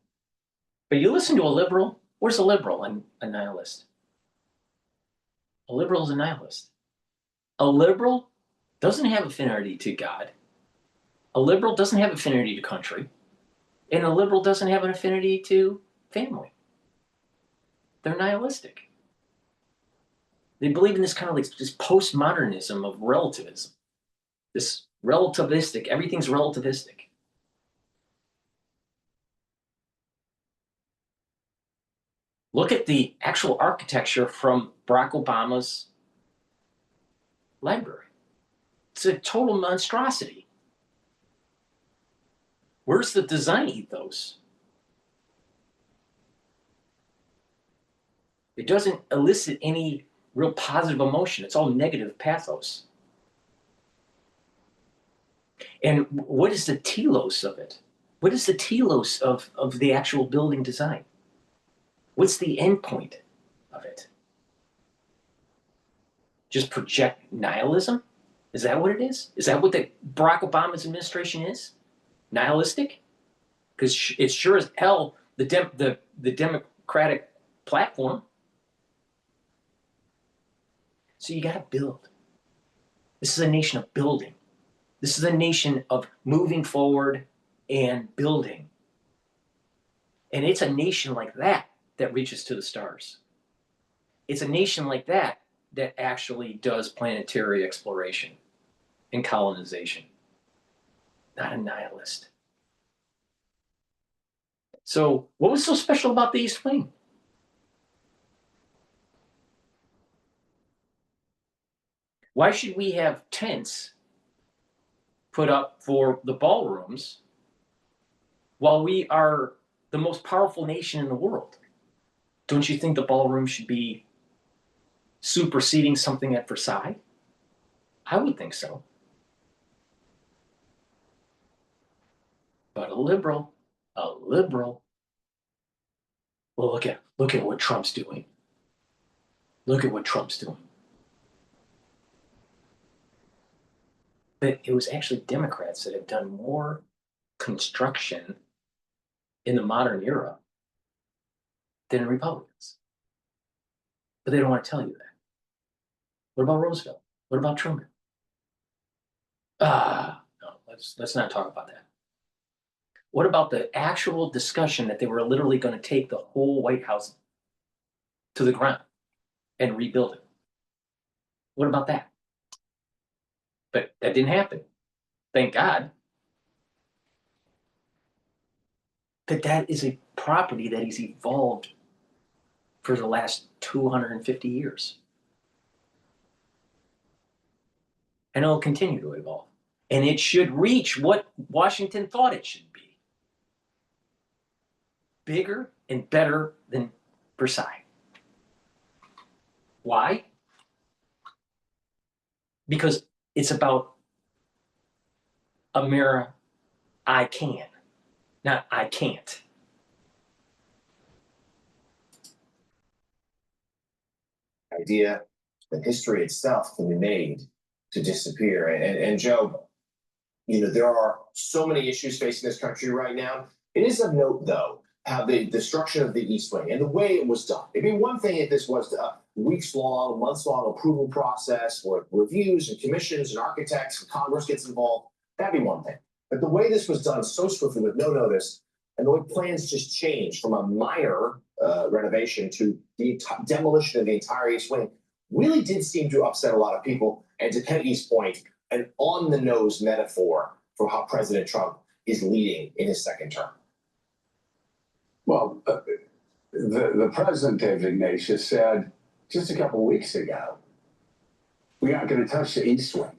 But you listen to a liberal, where's a liberal and a nihilist? A liberal is a nihilist. A liberal doesn't have affinity to God. A liberal doesn't have affinity to country. And a liberal doesn't have an affinity to family. They're nihilistic. They believe in this kind of like this postmodernism of relativism. This relativistic, everything's relativistic. Look at the actual architecture from Barack Obama's library. It's a total monstrosity. Where's the design ethos? It doesn't elicit any real positive emotion. It's all negative pathos. And what is the telos of it? What is the telos of the actual building design? What's the end point of it? Just project nihilism? Is that what it is? Is that what the Barack Obama's administration is? Nihilistic? Because it's sure as hell the Democratic platform. So you got to build. This is a nation of building. This is a nation of moving forward and building. And it's a nation like that that reaches to the stars. It's a nation like that that actually does planetary exploration and colonization. Not a nihilist. So what was so special about the East Wing? Why should we have tents put up for the ballrooms while we are the most powerful nation in the world? Don't you think the ballroom should be superseding something at Versailles? I would think so. But a liberal. Well, look at what Trump's doing. Look at what Trump's doing. But it was actually Democrats that have done more construction in the modern era than Republicans. But they don't want to tell you that. What about Roosevelt? What about Truman? No, let's not talk about that. What about the actual discussion that they were literally going to take the whole White House to the ground and rebuild it? What about that? But that didn't happen. Thank God. But that is a property that has evolved for the last 250 years. And it'll continue to evolve. And it should reach what Washington thought it should be. Bigger and better than Versailles. Why? Because it's about America, I can, not I can't. Idea that history itself can be made to disappear. And Joe, you know, there are so many issues facing this country right now. It is of note, though, how the destruction of the East Wing and the way it was done. It'd be one thing if this was a weeks-long, months-long approval process with reviews and commissions and architects and Congress gets involved. That'd be one thing. But the way this was done so swiftly with no notice, and the way plans just changed from a minor renovation to the demolition of the entire East Wing really did seem to upset a lot of people. And to Peggy's point, an on-the-nose metaphor for how President Trump is leading in his second term. Well, the president, David Ignatius, said just a couple of weeks ago, we aren't going to touch the East Wing.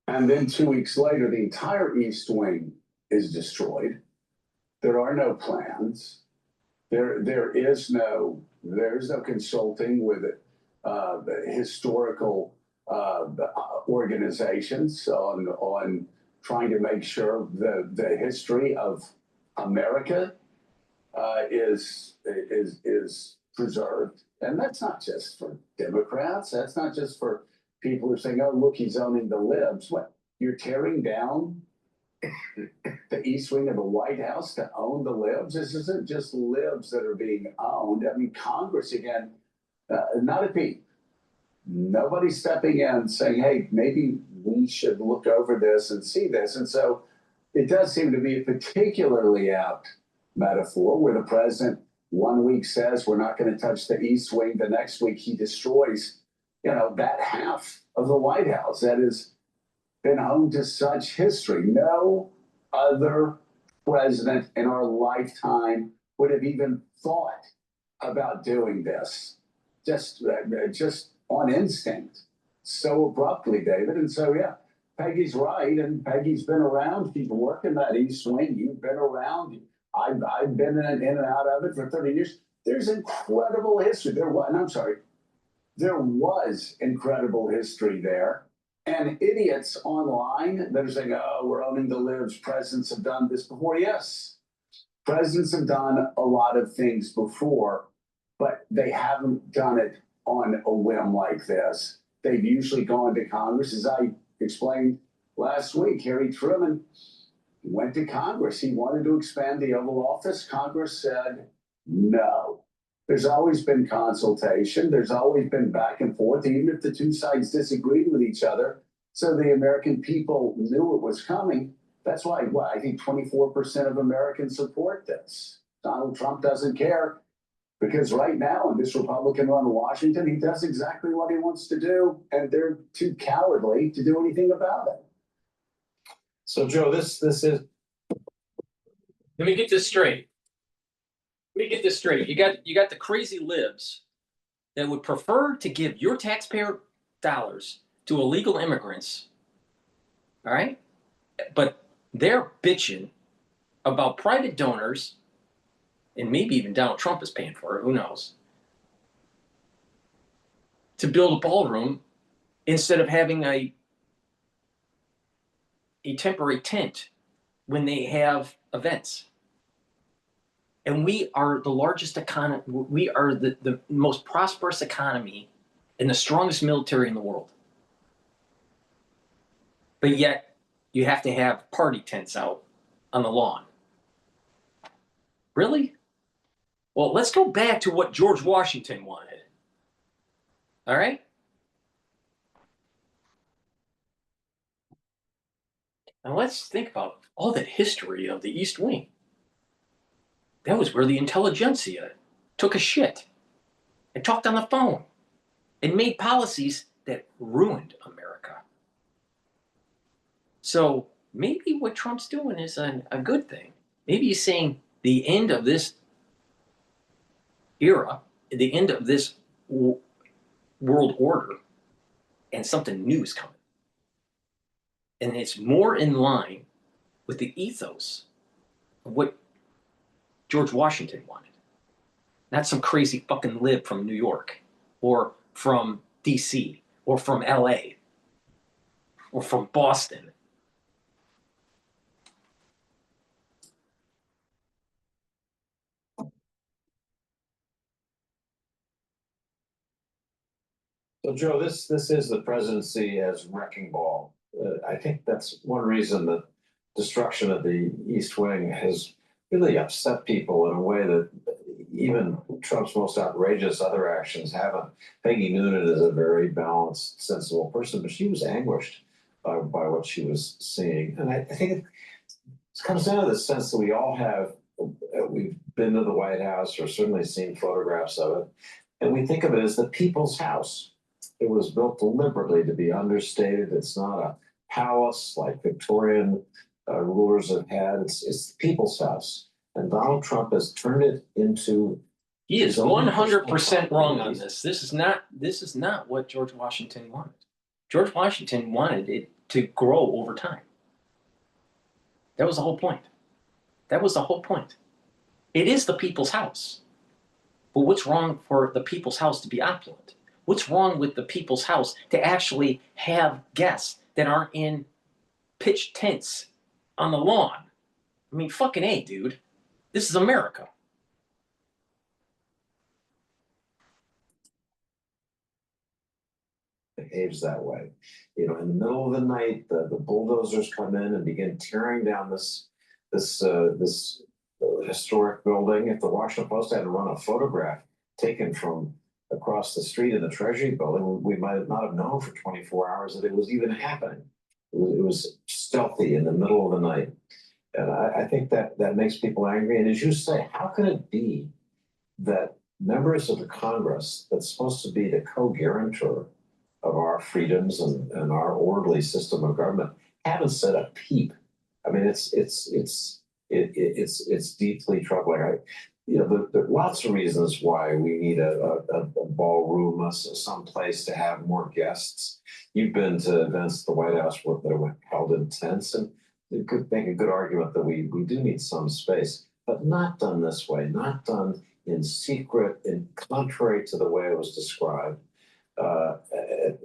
And then 2 weeks later, the entire East Wing is destroyed. There are no plans. There is no consulting with the historical organizations on trying to make sure the history of America is preserved. And that's not just for Democrats. That's not just for people who are saying, oh, look, he's owning the libs. What, you're tearing down the East Wing of the White House to own the libs? This isn't just libs that are being owned. I mean, Congress, again, not a peep. Nobody's stepping in saying, hey, maybe we should look over this and see this. And so it does seem to be a particularly apt metaphor where the president 1 week says we're not going to touch the East Wing. The next week he destroys, that half of the White House that has been home to such history. No other president in our lifetime would have even thought about doing this. Just on instinct, so abruptly, David. And so, yeah, Peggy's right, and Peggy's been around. She's working that East Wing. You've been around. I've been in and out of it for 30 years. There's incredible history. There was incredible history there. And idiots online that are saying, oh, we're owning the libs. Presidents have done this before. Yes, presidents have done a lot of things before, but they haven't done it on a whim like this. They've usually gone to Congress, as I explained last week. Harry Truman went to Congress. He wanted to expand the Oval Office. Congress said no. There's always been consultation. There's always been back and forth, even if the two sides disagreed with each other. So the American people knew it was coming. That's why, I think 24% of Americans support this. Donald Trump doesn't care because right now in this Republican-run Washington, he does exactly what he wants to do, and they're too cowardly to do anything about it. So Joe, this is. Let me get this straight. You got the crazy libs that would prefer to give your taxpayer dollars to illegal immigrants. All right, but they're bitching about private donors, and maybe even Donald Trump is paying for it. Who knows? To build a ballroom instead of having a temporary tent when they have events. And we are the largest economy, we are the most prosperous economy and the strongest military in the world. But yet, you have to have party tents out on the lawn. Really? Well, let's go back to what George Washington wanted. All right? Now let's think about all that history of the East Wing. That was where the intelligentsia took a shit and talked on the phone and made policies that ruined America. So maybe what Trump's doing is a good thing. Maybe he's saying the end of this era, the end of this world order, and something new is coming. And it's more in line with the ethos of what George Washington wanted. Not some crazy fucking lib from New York or from DC or from LA or from Boston. So Joe, this is the presidency as wrecking ball. I think that's one reason that destruction of the East Wing has really upset people in a way that even Trump's most outrageous other actions haven't. Peggy Noonan is a very balanced, sensible person, but she was anguished by what she was seeing. And I think it comes down to the sense that we all have, we've been to the White House or certainly seen photographs of it, and we think of it as the people's house. It was built deliberately to be understated. It's not a palace like Victorian rulers have had. It's the people's house. And Donald Trump has turned it into. He is 100% wrong on this. This is not what George Washington wanted. George Washington wanted it to grow over time. That was the whole point. It is the people's house. But what's wrong for the people's house to be opulent? What's wrong with the people's house to actually have guests that aren't in pitched tents on the lawn? I mean, fucking A, dude. This is America. Behaves that way. You know, in the middle of the night, the bulldozers come in and begin tearing down this historic building. If the Washington Post had run a photograph taken from across the street in the Treasury building, we might not have known for 24 hours that it was even happening. It was stealthy in the middle of the night. And I think that makes people angry. And as you say, how can it be that members of the Congress that's supposed to be the co-guarantor of our freedoms and our orderly system of government haven't said a peep? I mean, it's deeply troubling. There are lots of reasons why we need a ballroom, some place to have more guests. You've been to events at the White House that were held in tents, and you could make a good argument that we do need some space, but not done this way, not done in secret, in contrary to the way it was described.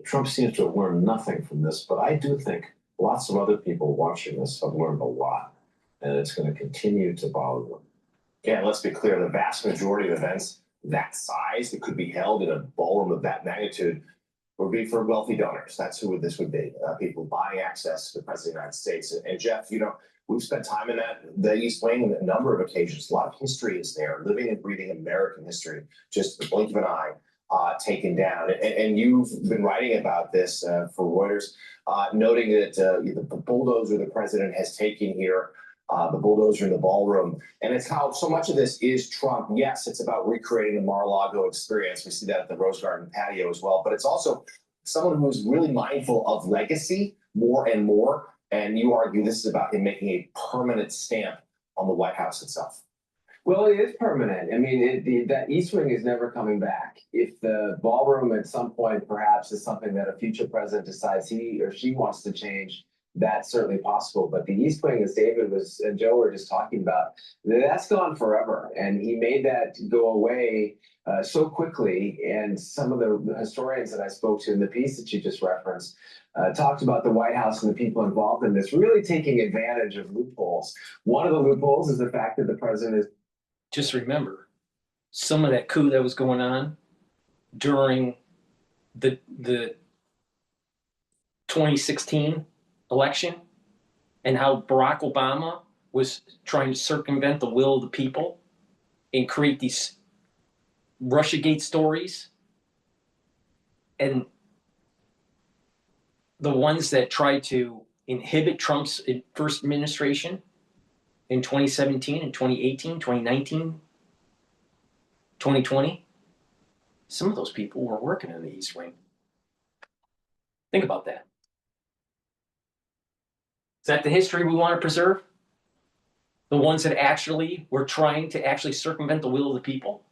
Trump seems to have learned nothing from this, but I do think lots of other people watching this have learned a lot, and it's going to continue to bother them. Yeah, let's be clear, the vast majority of events that size that could be held in a ballroom of that magnitude would be for wealthy donors. That's who this would be, people buying access to the President of the United States. And Jeff, you know, we've spent time in the East Wing on a number of occasions. A lot of history is there, living and breathing American history, just the blink of an eye, taken down. And you've been writing about this for Reuters, noting that the bulldozer the president has taken here, the bulldozer in the ballroom, and it's how so much of this is Trump. Yes, it's about recreating the Mar-a-Lago experience. We see that at the Rose Garden patio as well, but it's also someone who's really mindful of legacy more and more. And you argue this is about him making a permanent stamp on the White House itself. Well, it is permanent. I mean, that East Wing is never coming back. If the ballroom at some point perhaps is something that a future president decides he or she wants to change, that's certainly possible. But the East Wing, as David and Joe were just talking about, that's gone forever. And he made that go away so quickly. And some of the historians that I spoke to in the piece that you just referenced talked about the White House and the people involved in this really taking advantage of loopholes. One of the loopholes is the fact that the president is. Just remember, some of that coup that was going on during the 2016 election and how Barack Obama was trying to circumvent the will of the people and create these Russiagate stories. And the ones that tried to inhibit Trump's first administration in 2017 and 2018, 2019, 2020, some of those people were working in the East Wing. Think about that. Is that the history we want to preserve? The ones that actually were trying to actually circumvent the will of the people?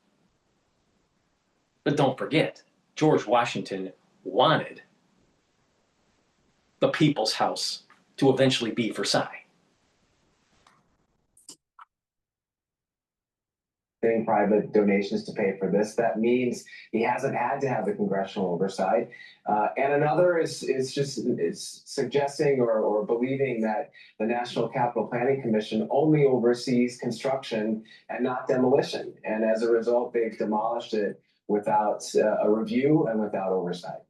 But don't forget, George Washington wanted the people's house to eventually be Versailles. Private donations to pay for this. That means he hasn't had to have the congressional oversight. And another is suggesting or believing that the National Capital Planning Commission only oversees construction and not demolition. And as a result, they've demolished it without a review and without oversight.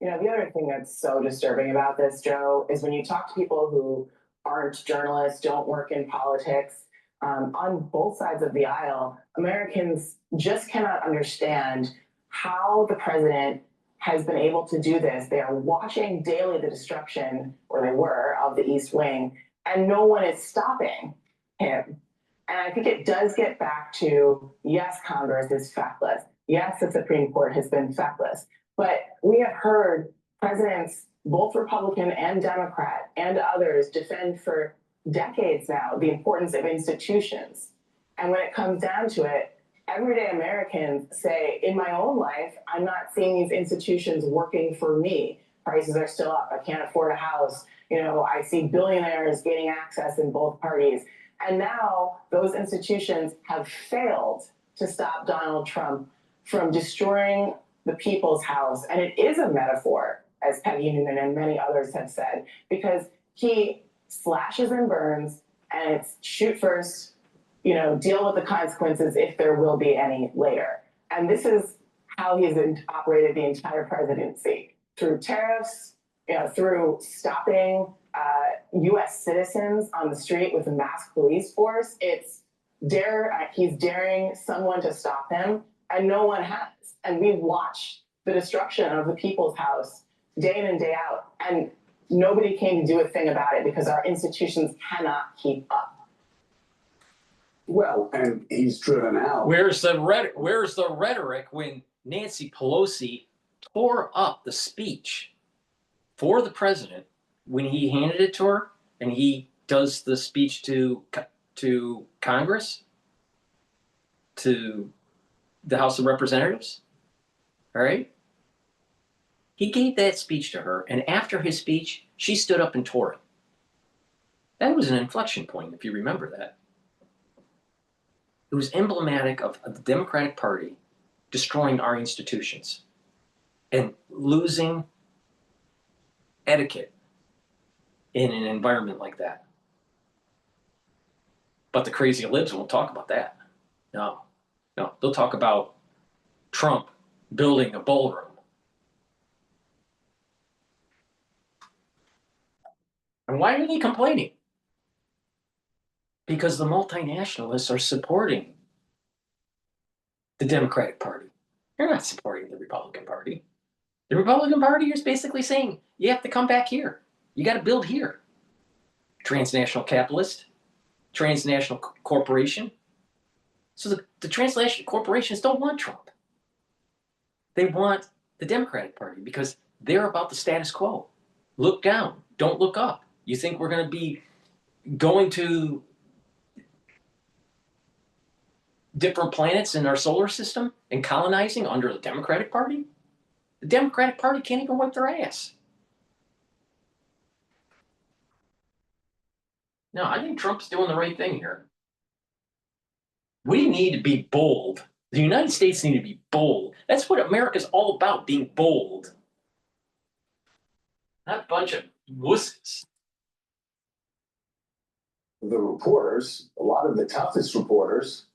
You know, the other thing that's so disturbing about this, Joe, is when you talk to people who aren't journalists, don't work in politics, on both sides of the aisle, Americans just cannot understand how the president has been able to do this. They are watching daily the destruction, or they were, of the East Wing, and no one is stopping him. And I think it does get back to, yes, Congress is feckless. Yes, the Supreme Court has been feckless. But we have heard presidents, both Republican and Democrat, and others defend for decades now the importance of institutions. And when it comes down to it, everyday Americans say, in my own life, I'm not seeing these institutions working for me. Prices are still up. I can't afford a house. You know, I see billionaires gaining access in both parties. And now those institutions have failed to stop Donald Trump from destroying the people's house. And it is a metaphor, as Peggy Noonan and many others have said, because he slashes and burns, and it's shoot first, you know, deal with the consequences if there will be any later. And this is how he's operated the entire presidency, through tariffs, you know, through stopping U.S. citizens on the street with a masked police force. He's daring someone to stop him, and no one has. And we watch the destruction of the people's house day in and day out, and nobody came to do a thing about it because our institutions cannot keep up. Well, and he's driven out. Where's the rhetoric when Nancy Pelosi tore up the speech for the president when he handed it to her, and he does the speech to Congress, to the House of Representatives? All right. He gave that speech to her, and after his speech, she stood up and tore it. That was an inflection point, if you remember that. It was emblematic of the Democratic Party destroying our institutions and losing etiquette in an environment like that. But the crazy libs won't talk about that. No, they'll talk about Trump building a ballroom. And why are they complaining? Because the multinationalists are supporting the Democratic Party. They're not supporting the Republican Party. The Republican Party is basically saying, you have to come back here. You got to build here. Transnational capitalist, transnational corporation. So the transnational corporations don't want Trump. They want the Democratic Party because they're about the status quo. Look down, don't look up. You think we're going to be going to different planets in our solar system and colonizing under the Democratic Party? The Democratic Party can't even wipe their ass. No, I think Trump's doing the right thing here. We need to be bold. The United States need to be bold. That's what America's all about, being bold. Not a bunch of wusses. The reporters, a lot of the toughest reporters,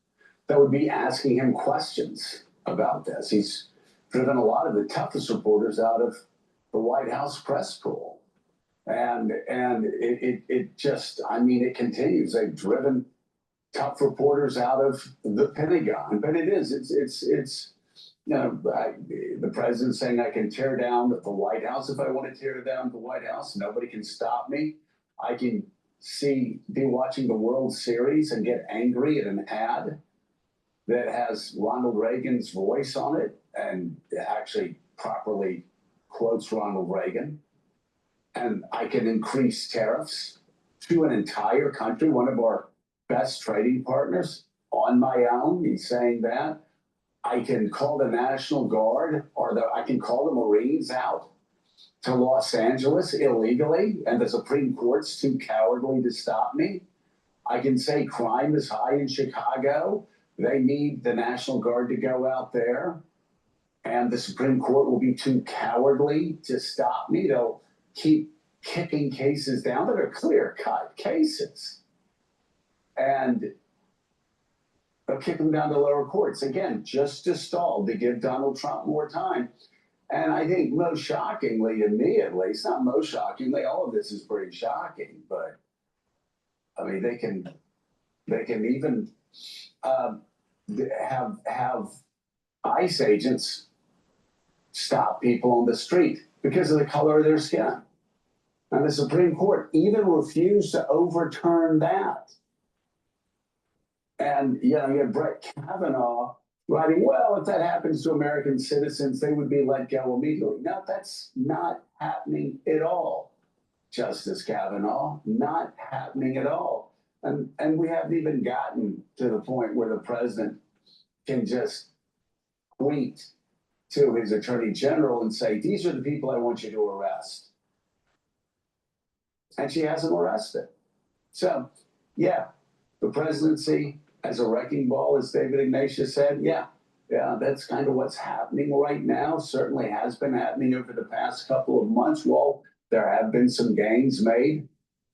that would be asking him questions about this. He's driven a lot of the toughest reporters out of the White House press pool. And it just, I mean, it continues. They've driven tough reporters out of the Pentagon, but it's you know, the president saying I can tear down the White House if I want to tear down the White House. Nobody can stop me. I can be watching the World Series and get angry at an ad that has Ronald Reagan's voice on it and actually properly quotes Ronald Reagan. And I can increase tariffs to an entire country, one of our best trading partners, on my own. He's saying that. I can call the National Guard I can call the Marines out to Los Angeles illegally, and the Supreme Court's too cowardly to stop me. I can say crime is high in Chicago. They need the National Guard to go out there, and the Supreme Court will be too cowardly to stop me. They'll keep kicking cases down that are clear-cut cases. And they'll kick them down to lower courts. Again, just to stall, to give Donald Trump more time. And I think most shockingly, to me at least, not most shockingly, all of this is pretty shocking, but I mean, they can even have ICE agents stop people on the street because of the color of their skin. And the Supreme Court even refused to overturn that. And you have Brett Kavanaugh writing, well, if that happens to American citizens, they would be let go immediately. No, that's not happening at all, Justice Kavanaugh, not happening at all. And we haven't even gotten to the point where the president can just tweet to his attorney general and say, these are the people I want you to arrest. And she hasn't arrested. So, yeah, the presidency as a wrecking ball, as David Ignatius said, yeah, that's kind of what's happening right now. Certainly has been happening over the past couple of months. Well, there have been some gains made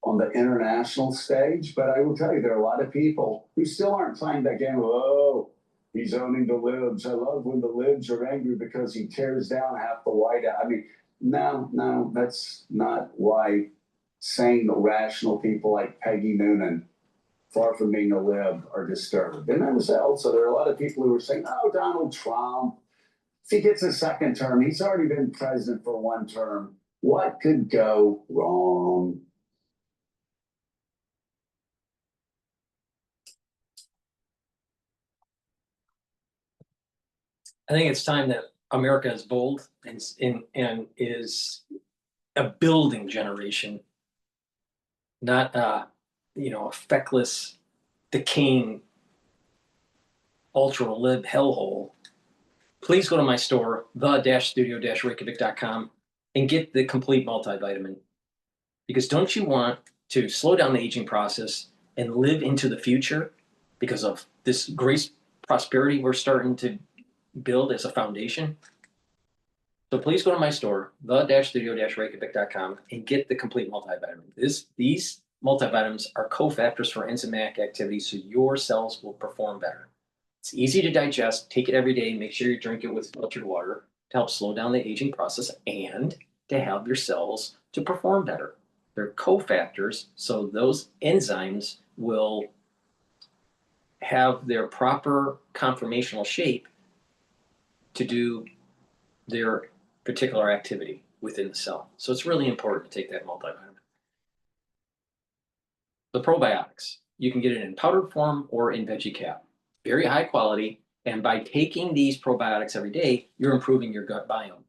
on the international stage, but I will tell you, there are a lot of people who still aren't playing that game. Oh, he's owning the libs. I love when the libs are angry because he tears down half the White House. I mean, no, that's not why sane, rational people like Peggy Noonan, far from being a lib, are disturbed. And also, there are a lot of people who are saying, oh, Donald Trump, if he gets a second term, he's already been president for one term. What could go wrong? I think it's time that America is bold and is a building generation, not a feckless, decaying, ultra lib hellhole. Please go to my store, the-studio-reykjavik.com, and get the complete multivitamin. Because don't you want to slow down the aging process and live into the future because of this great prosperity we're starting to build as a foundation? So please go to my store, the-studio-reykjavik.com, and get the complete multivitamin. These multivitamins are cofactors for enzymatic activity, so your cells will perform better. It's easy to digest. Take it every day. Make sure you drink it with filtered water to help slow down the aging process and to help your cells to perform better. They're cofactors, so those enzymes will have their proper conformational shape to do their particular activity within the cell. So it's really important to take that multivitamin. The probiotics, you can get it in powdered form or in veggie cap. Very high quality, and by taking these probiotics every day, you're improving your gut biome.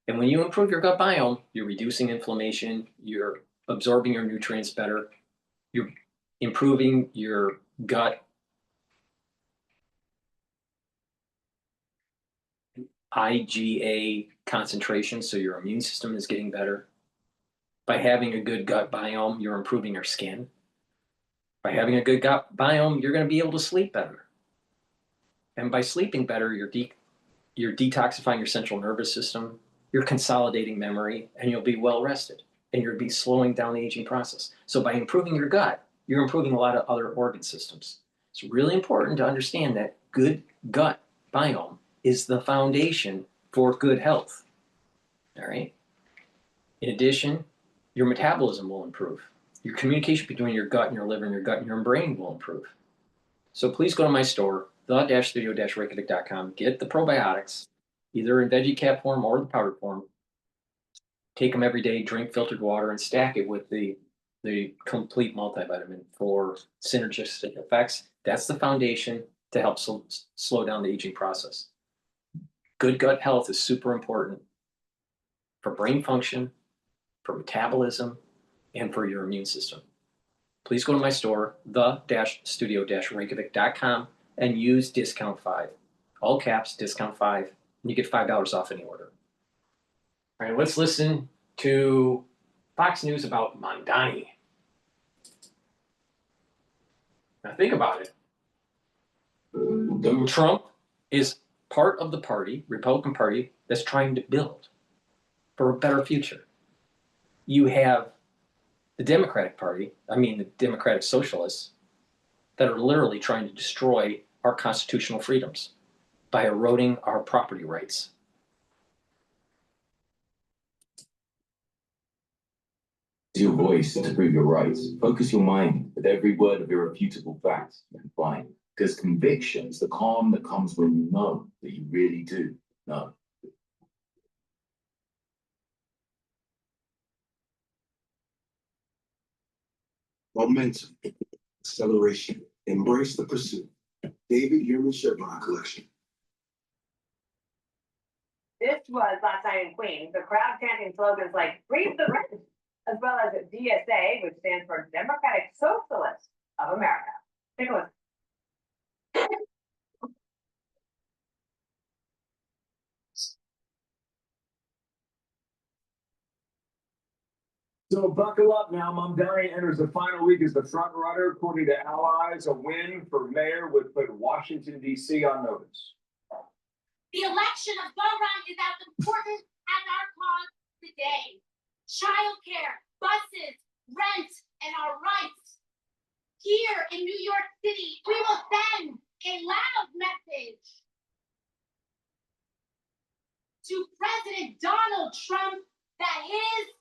And when you improve your gut biome, you're reducing inflammation, you're absorbing your nutrients better, you're improving your gut IgA concentration, so your immune system is getting better. By having a good gut biome, you're improving your skin. By having a good gut biome, you're going to be able to sleep better. And by sleeping better, you're detoxifying your central nervous system, you're consolidating memory, and you'll be well rested. And you'll be slowing down the aging process. So by improving your gut, you're improving a lot of other organ systems. It's really important to understand that good gut biome is the foundation for good health. All right. In addition, your metabolism will improve. Your communication between your gut and your liver and your gut and your brain will improve. So please go to my store, the-studio-reykjavik.com, get the probiotics, either in veggie cap form or the powdered form. Take them every day, drink filtered water, and stack it with the complete multivitamin for synergistic effects. That's the foundation to help slow down the aging process. Good gut health is super important for brain function, for metabolism, and for your immune system. Please go to my store, the-studio-reykjavik.com, and use discount 5. All caps, discount 5, and you get $5 off any order. All right, let's listen to Fox News about Mamdani. Now think about it. Trump is part of the party, Republican Party, that's trying to build for a better future. You have the Democratic Party, the Democratic Socialists, that are literally trying to destroy our constitutional freedoms by eroding our property rights. Your voice to prove your rights. Focus your mind with every word of irrefutable facts you can find. Because conviction's the calm that comes when you know that you really do know. Momentum, acceleration, embrace the pursuit. David Human Chevron Collection. This was last night in Queens. The crowd chanting slogans like "Freeze the Rent," as well as DSA, which stands for Democratic Socialists of America. Take a look. So buckle up now. Mamdani enters the final week as the front runner. According to allies, a win for mayor would put Washington, D.C. on notice. The election of Bahrain is as important as our cause today. Childcare, buses, rent, and our rights. Here in New York City, we will send a loud message to President Donald Trump that his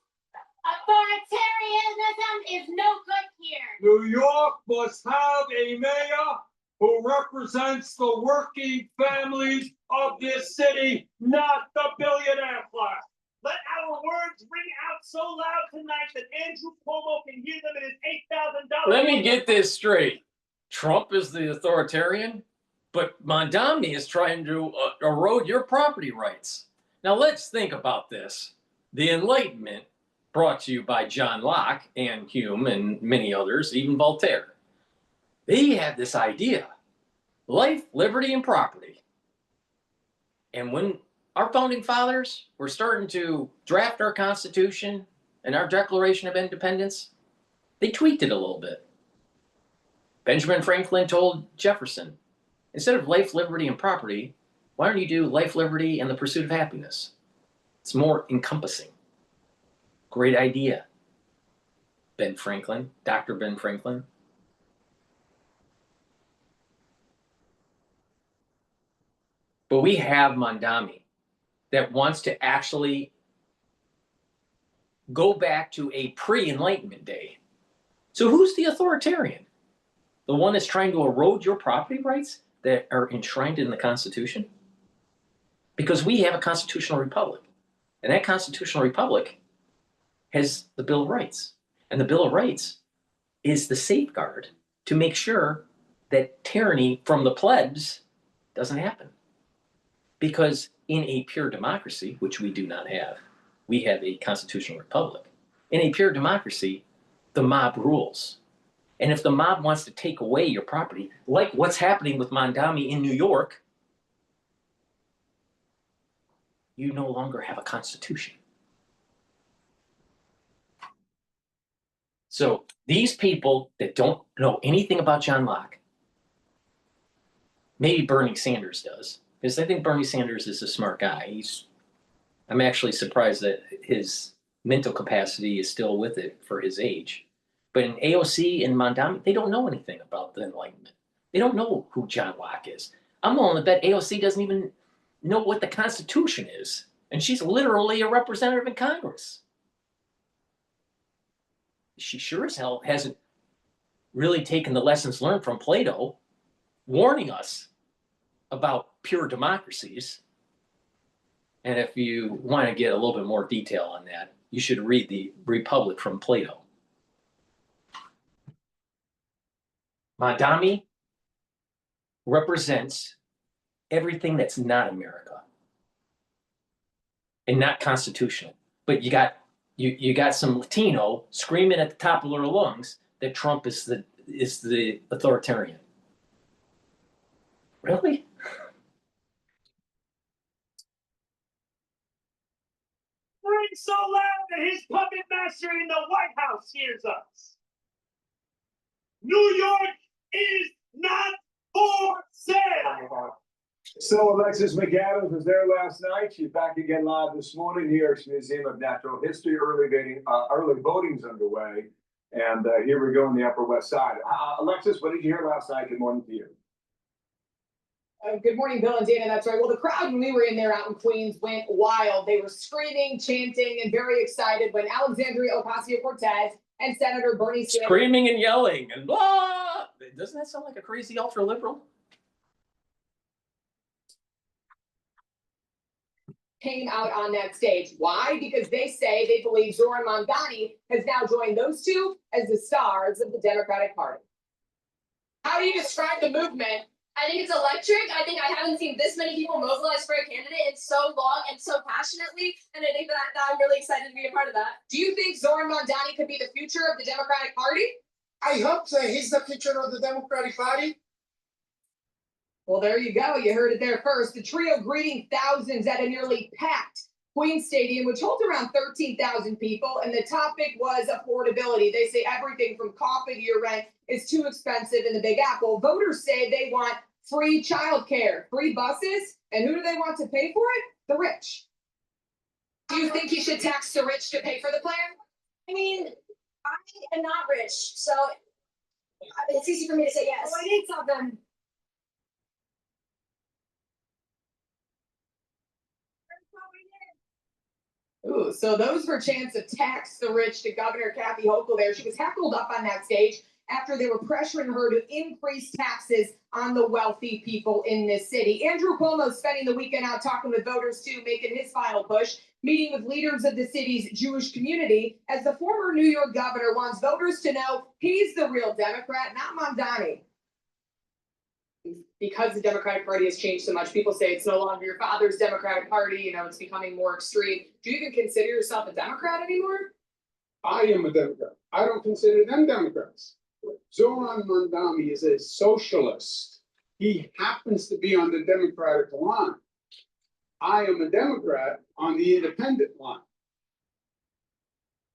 authoritarianism is no good here. New York must have a mayor who represents the working families of this city, not the billionaire class. Let our words ring out so loud tonight that Andrew Cuomo can hear them in his $8,000. Let me get this straight. Trump is the authoritarian, but Mamdani is trying to erode your property rights. Now let's think about this. The Enlightenment, brought to you by John Locke and Hume and many others, even Voltaire. They had this idea: life, liberty, and property. And when our founding fathers were starting to draft our Constitution and our Declaration of Independence, they tweaked it a little bit. Benjamin Franklin told Jefferson, instead of life, liberty, and property, why don't you do life, liberty, and the pursuit of happiness? It's more encompassing. Great idea. Ben Franklin, Dr. Ben Franklin. But we have Mamdani that wants to actually go back to a pre-Enlightenment day. So who's the authoritarian? The one that's trying to erode your property rights that are enshrined in the Constitution? Because we have a constitutional republic. And that constitutional republic has the Bill of Rights. And the Bill of Rights is the safeguard to make sure that tyranny from the plebs doesn't happen. Because in a pure democracy, which we do not have, we have a constitutional republic. In a pure democracy, the mob rules. And if the mob wants to take away your property, like what's happening with Mamdani in New York, you no longer have a constitution. So these people that don't know anything about John Locke, maybe Bernie Sanders does, because I think Bernie Sanders is a smart guy. I'm actually surprised that his mental capacity is still with it for his age. But in AOC and Mamdani, they don't know anything about the Enlightenment. They don't know who John Locke is. I'm willing to bet AOC doesn't even know what the Constitution is. And she's literally a representative in Congress. She sure as hell hasn't really taken the lessons learned from Plato, warning us about pure democracies. And if you want to get a little bit more detail on that, you should read the Republic from Plato. Mamdani represents everything that's not America and not constitutional. But you got some Latino screaming at the top of their lungs that Trump is the authoritarian. Really? Scream so loud that his puppet master in the White House hears us. New York is not for sale. So Alexis McAdams was there last night. She's back again live this morning. New York's Museum of Natural History. Early voting's underway. And here we go on the Upper West Side. Alexis, what did you hear last night? Good morning to you. Good morning, Bill and Dana. That's right. Well, the crowd when we were in there out in Queens went wild. They were screaming, chanting, and very excited when Alexandria Ocasio-Cortez and Senator Bernie Sanders screaming and yelling and blah. Doesn't that sound like a crazy ultra liberal? came out on that stage. Why? Because they say they believe Zoran Mamdani has now joined those two as the stars of the Democratic Party. How do you describe the movement? I think it's electric. I think I haven't seen this many people mobilize for a candidate in so long and so passionately. And I think that I'm really excited to be a part of that. Do you think Zoran Mamdani could be the future of the Democratic Party? I hope so. He's the future of the Democratic Party. Well, there you go. You heard it there first. The trio greeting thousands at a nearly packed Queens Stadium, which holds around 13,000 people. And the topic was affordability. They say everything from coffee to your rent is too expensive in the Big Apple. Voters say they want free childcare, free buses. And who do they want to pay for it? The rich. Do you think he should tax the rich to pay for the plan? I mean, I am not rich, so it's easy for me to say yes. Oh, I need something. Ooh, so those were chants of tax the rich to Governor Kathy Hochul there. She was heckled up on that stage after they were pressuring her to increase taxes on the wealthy people in this city. Andrew Cuomo spending the weekend out talking with voters too, making his final push, meeting with leaders of the city's Jewish community, as the former New York governor wants voters to know he's the real Democrat, not Mamdani. Because the Democratic Party has changed so much, people say it's no longer your father's Democratic Party, you know, it's becoming more extreme. Do you even consider yourself a Democrat anymore? I am a Democrat. I don't consider them Democrats. Zoran Mamdani is a socialist. He happens to be on the Democratic line. I am a Democrat on the independent line.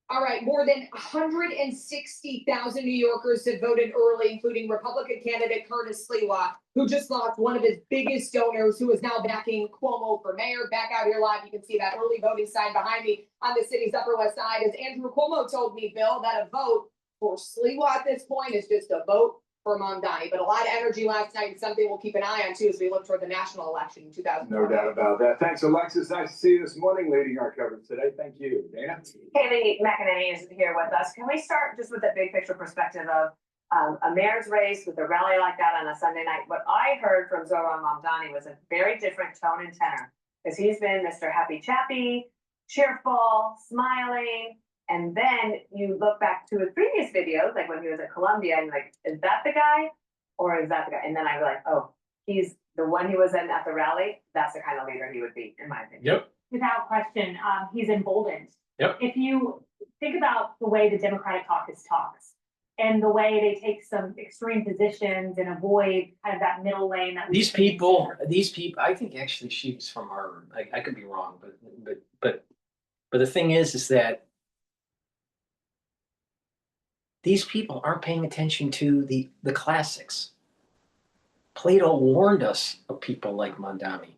All right, more than 160,000 New Yorkers have voted early, including Republican candidate Curtis Sliwa, who just lost one of his biggest donors, who is now backing Cuomo for mayor. Back out here live, you can see that early voting sign behind me on the city's Upper West Side. As Andrew Cuomo told me, Bill, that a vote for Sliwa at this point is just a vote for Mamdani, but a lot of energy last night and something we'll keep an eye on too as we look toward the national election in 2020. No doubt about that. Thanks, Alexis. Nice to see you this morning leading our coverage today. Thank you. Dana? Haley McEnany is here with us. Can we start just with the big picture perspective of a mayor's race with a rally like that on a Sunday night? What I heard from Zohran Mamdani was a very different tone and tenor, because he's been Mr. Happy Chappy, cheerful, smiling. And then you look back to his previous videos, like when he was at Columbia, and you're like, is that the guy? Or is that the guy? And then I was like, oh, he's the one he was in at the rally. That's the kind of leader he would be, in my opinion. Yep. Without question, he's emboldened. Yep. If you think about the way the Democratic caucus talks and the way they take some extreme positions and avoid kind of that middle lane that These people, I think actually she was from Harvard. I could be wrong, but the thing is that these people aren't paying attention to the classics. Plato warned us of people like Mamdani.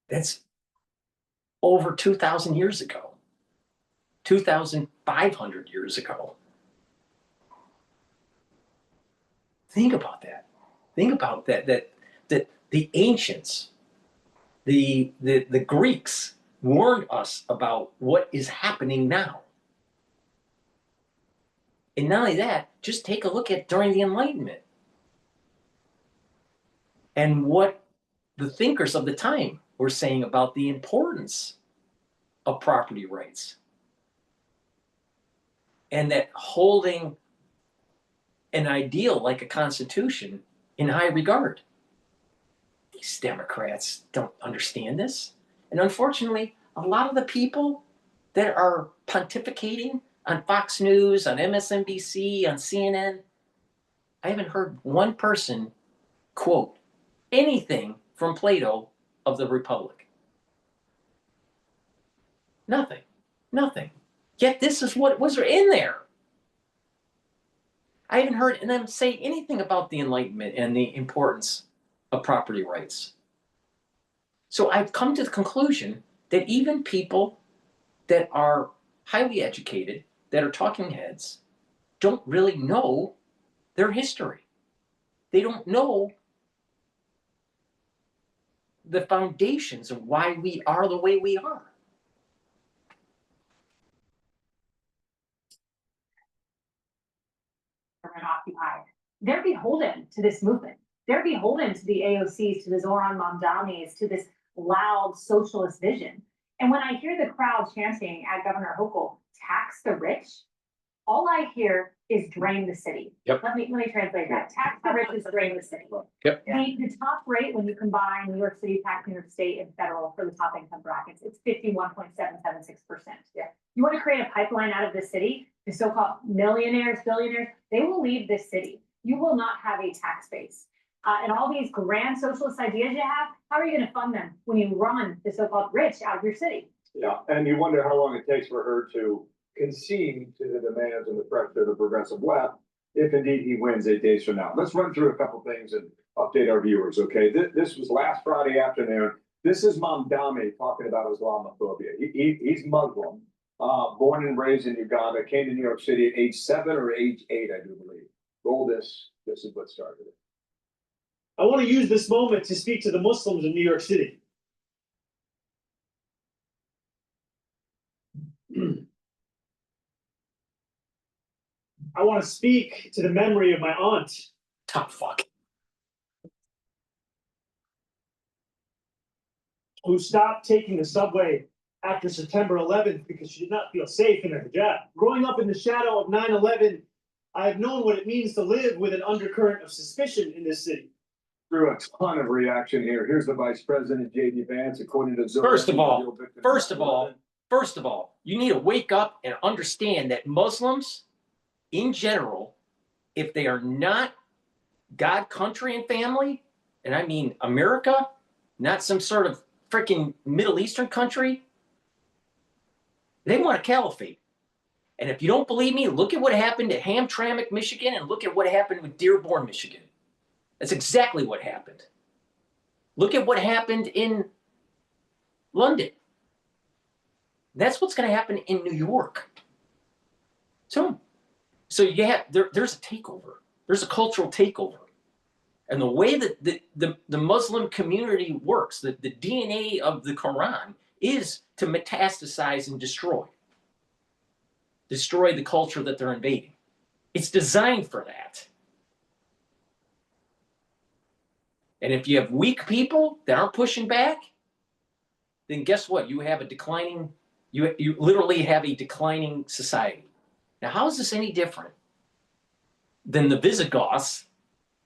That's over 2,000 years ago, 2,500 years ago. Think about that. Think about that the ancients, the Greeks warned us about what is happening now. And not only that, just take a look at during the Enlightenment and what the thinkers of the time were saying about the importance of property rights. And that holding an ideal like a constitution in high regard. These Democrats don't understand this. And unfortunately, a lot of the people that are pontificating on Fox News, on MSNBC, on CNN, I haven't heard one person quote anything from Plato of the Republic. Nothing. Yet this is what was in there. I haven't heard them say anything about the Enlightenment and the importance of property rights. So I've come to the conclusion that even people that are highly educated, that are talking heads, don't really know their history. They don't know the foundations of why we are the way we are. Occupied. They're beholden to this movement. They're beholden to the AOCs, to the Zohran Mamdanis, to this loud socialist vision. And when I hear the crowd chanting at Governor Hochul, tax the rich, all I hear is drain the city. Yep. Let me translate that. Tax the rich is drain the city. Yep. The top rate when you combine New York City tax, New York State, and federal for the top income brackets, it's 51.776%. Yeah. You want to create a pipeline out of the city, the so-called millionaires, billionaires, they will leave this city. You will not have a tax base. And all these grand socialist ideas you have, how are you going to fund them when you run the so-called rich out of your city? Yeah, and you wonder how long it takes for her to concede to the demands and the pressure of the progressive left, if indeed he wins 8 days from now. Let's run through a couple things and update our viewers, okay? This was last Friday afternoon. This is Mamdani talking about Islamophobia. He's Muslim, born and raised in Uganda, came to New York City at age 7 or age 8, I do believe. Roll this. This is what started it. I want to use this moment to speak to the Muslims in New York City. I want to speak to the memory of my aunt. Top fuck. Who stopped taking the subway after September 11th because she did not feel safe in her hijab. Growing up in the shadow of 9/11, I have known what it means to live with an undercurrent of suspicion in this city. Through a ton of reaction here. Here's the Vice President, J.D. Vance, according to Zohran. First of all, you need to wake up and understand that Muslims, in general, if they are not God, country, and family, and I mean America, not some sort of freaking Middle Eastern country, they want a caliphate. And if you don't believe me, look at what happened at Hamtramck, Michigan, and look at what happened with Dearborn, Michigan. That's exactly what happened. Look at what happened in London. That's what's going to happen in New York. So So there's a takeover. There's a cultural takeover. And the way that the Muslim community works, the DNA of the Quran is to metastasize and destroy the culture that they're invading. It's designed for that. And if you have weak people that aren't pushing back, then guess what? You have a declining, you literally have a declining society. Now, how is this any different than the Visigoths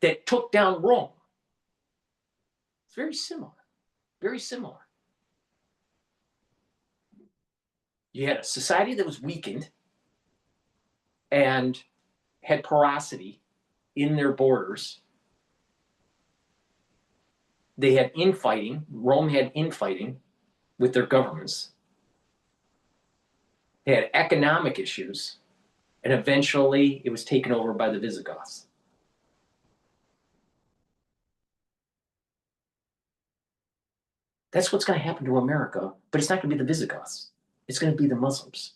that took down Rome? It's very similar, very similar. You had a society that was weakened and had porosity in their borders. They had infighting. Rome had infighting with their governments. They had economic issues, and eventually it was taken over by the Visigoths. That's what's going to happen to America, but it's not going to be the Visigoths. It's going to be the Muslims.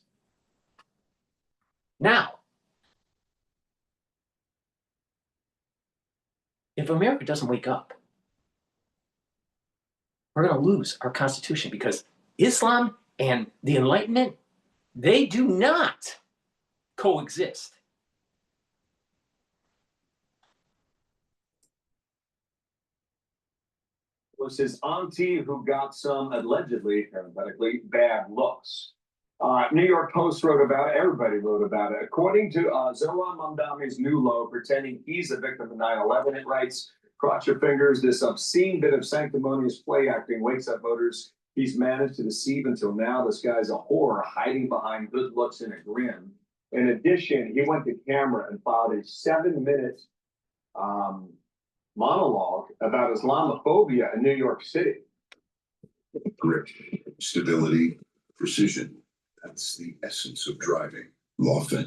Now, if America doesn't wake up, we're going to lose our Constitution, because Islam and the Enlightenment, they do not coexist. It was his auntie who got some allegedly, parenthetically, bad looks. New York Post wrote about it. Everybody wrote about it. According to Zoran Mamdani's new low, pretending he's a victim of 9/11, it writes, "Cross your fingers, this obscene bit of sanctimonious play acting wakes up voters he's managed to deceive until now. This guy's a whore hiding behind good looks and a grin." In addition, he went to camera and filed a 7-minute monologue about Islamophobia in New York City. Grip, stability, precision. That's the essence of driving. Lawful.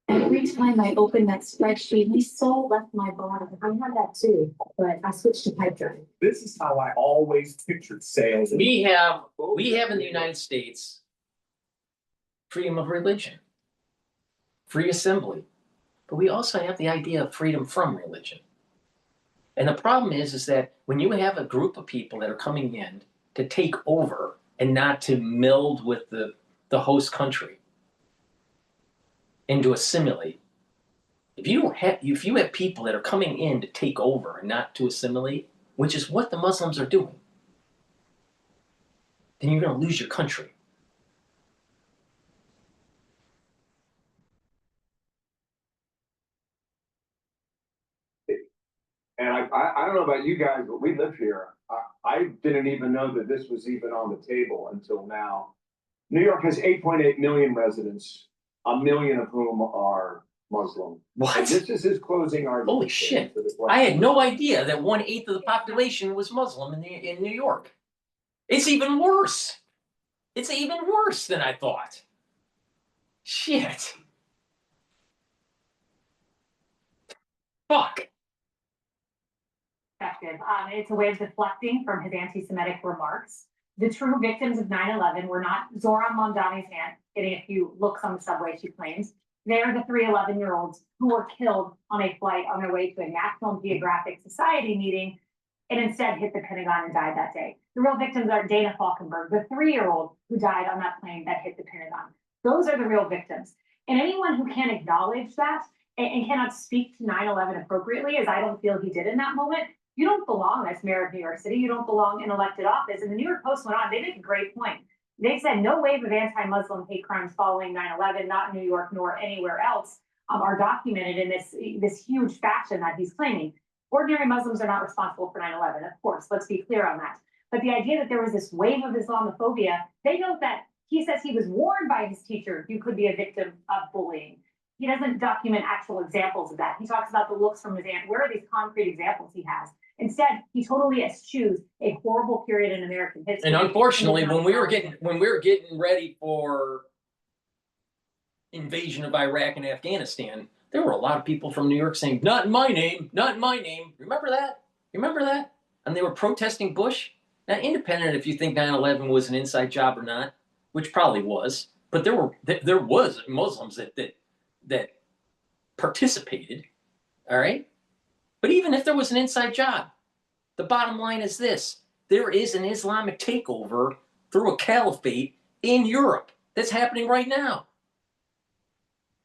Every time I open that spreadsheet, my soul left my body. I had that too, but I switched to pipe dream. This is how I always pictured sales. We have in the United States freedom of religion, free assembly, but we also have the idea of freedom from religion. And the problem is that when you have a group of people that are coming in to take over and not to meld with the host country and to assimilate, if you have people that are coming in to take over and not to assimilate, which is what the Muslims are doing, then you're going to lose your country. And I don't know about you guys, but we live here. I didn't even know that this was even on the table until now. New York has 8.8 million residents, 1 million of whom are Muslim. What? And this is his closing argument. Holy shit. I had no idea that 1/8 of the population was Muslim in New York. It's even worse. It's even worse than I thought. Shit. Fuck. It's a way of deflecting from his anti-Semitic remarks. The true victims of 9/11 were not Zoran Mamdani's aunt getting a few looks on the subway, she claims. They are the 3 11-year-olds who were killed on a flight on their way to a National Geographic Society meeting and instead hit the Pentagon and died that day. The real victims are Dana Falkenberg, the 3-year-old who died on that plane that hit the Pentagon. Those are the real victims. And anyone who can't acknowledge that and cannot speak to 9/11 appropriately, as I don't feel he did in that moment, you don't belong as mayor of New York City. You don't belong in elected office. And the New York Post went on, they make a great point. They said no wave of anti-Muslim hate crimes following 9/11, not in New York nor anywhere else, are documented in this huge fashion that he's claiming. Ordinary Muslims are not responsible for 9/11, of course, let's be clear on that. But the idea that there was this wave of Islamophobia, they note that he says he was warned by his teacher you could be a victim of bullying. He doesn't document actual examples of that. He talks about the looks from his aunt. Where are these concrete examples he has? Instead, he totally eschews a horrible period in American history. And unfortunately, when we were getting ready for invasion of Iraq and Afghanistan, there were a lot of people from New York saying, "Not in my name, not in my name." Remember that? Remember that? And they were protesting Bush. Now, independent if you think 9/11 was an inside job or not, which probably was, but there was Muslims that participated, all right? But even if there was an inside job, the bottom line is this: there is an Islamic takeover through a caliphate in Europe that's happening right now.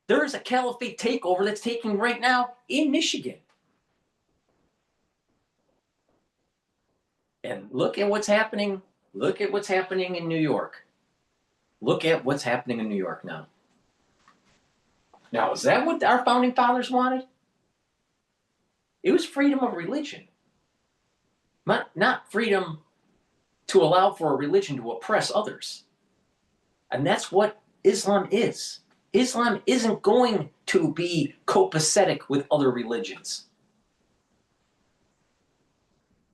There is a caliphate takeover that's taking right now in Michigan. And look at what's happening. Look at what's happening in New York. Look at what's happening in New York now. Now, is that what our founding fathers wanted? It was freedom of religion. Not freedom to allow for a religion to oppress others. And that's what Islam is. Islam isn't going to be copacetic with other religions.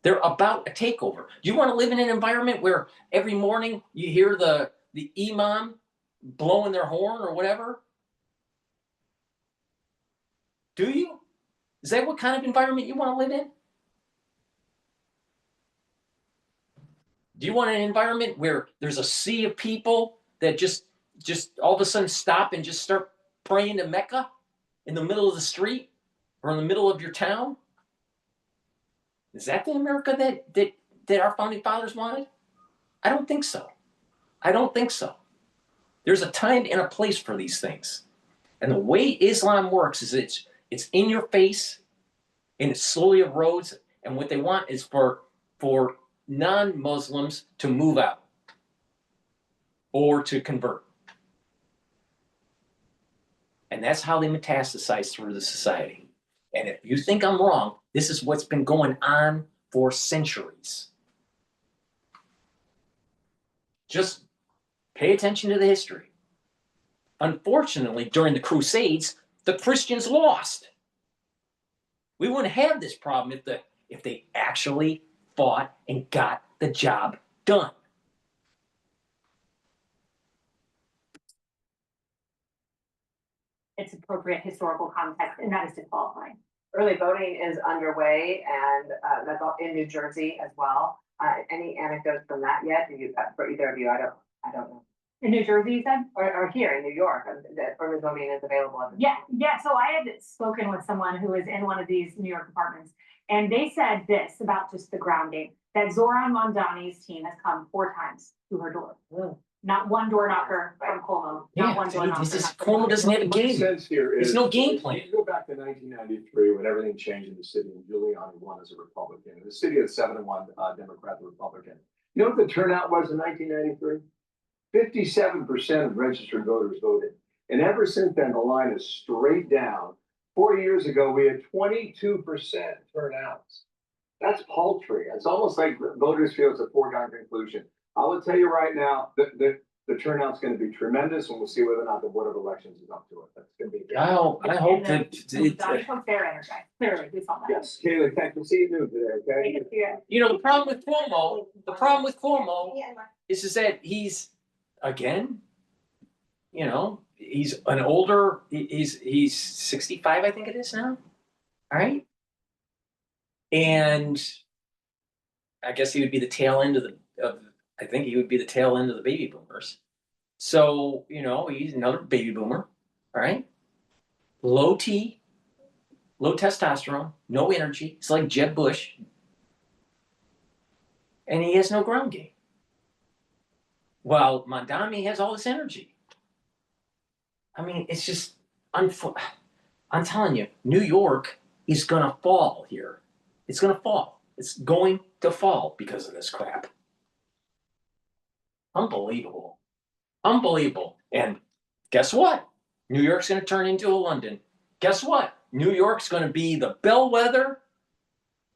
They're about a takeover. Do you want to live in an environment where every morning you hear the imam blowing their horn or whatever? Do you? Is that what kind of environment you want to live in? Do you want an environment where there's a sea of people that just all of a sudden stop and just start praying to Mecca in the middle of the street or in the middle of your town? Is that the America that our founding fathers wanted? I don't think so. I don't think so. There's a time and a place for these things. And the way Islam works is it's in your face and it slowly erodes. And what they want is for non-Muslims to move out or to convert. And that's how they metastasize through the society. And if you think I'm wrong, this is what's been going on for centuries. Just pay attention to the history. Unfortunately, during the Crusades, the Christians lost. We wouldn't have this problem if they actually fought and got the job done. It's appropriate historical context, and that is disqualifying. Early voting is underway, and that's all in New Jersey as well. Any anecdotes from that yet? Do you, for either of you? I don't know. In New Jersey, you said? Or here in New York, that early voting is available. Yeah. So I had spoken with someone who is in one of these New York apartments, and they said this about just the grounding, that Zoran Mamdani's team has come 4 times to her door. Not one door knocker from Cuomo. Not one door knocker. Cuomo doesn't have a game. Sense here is There's no game plan. You go back to 1993 when everything changed in the city and Giuliani won as a Republican. The city had 7-1 Democrat and Republican. You know what the turnout was in 1993? 57% of registered voters voted. And ever since then, the line is straight down. 4 years ago, we had 22% turnouts. That's paltry. It's almost like voters feel it's a foregone conclusion. I will tell you right now that the turnout's going to be tremendous, and we'll see whether or not the Board of Elections is up to it. That's going to be. I hope that. Mamdani folks, they're energized. Clearly, we saw that. Yes, Kayla, thank you. See you noon today, okay? You know, the problem with Cuomo is that he's, again, you know, he's an older, he's 65, I think it is now. All right. And I guess he would be the tail end of I think he would be the tail end of the baby boomers. So, you know, he's another baby boomer, all right? Low T, low testosterone, no energy. It's like Jeb Bush. And he has no ground game. While Mamdani has all this energy. I mean, it's just, I'm telling you, New York is going to fall here. It's going to fall. It's going to fall because of this crap. Unbelievable. Unbelievable. And guess what? New York's going to turn into a London. Guess what? New York's going to be the bellwether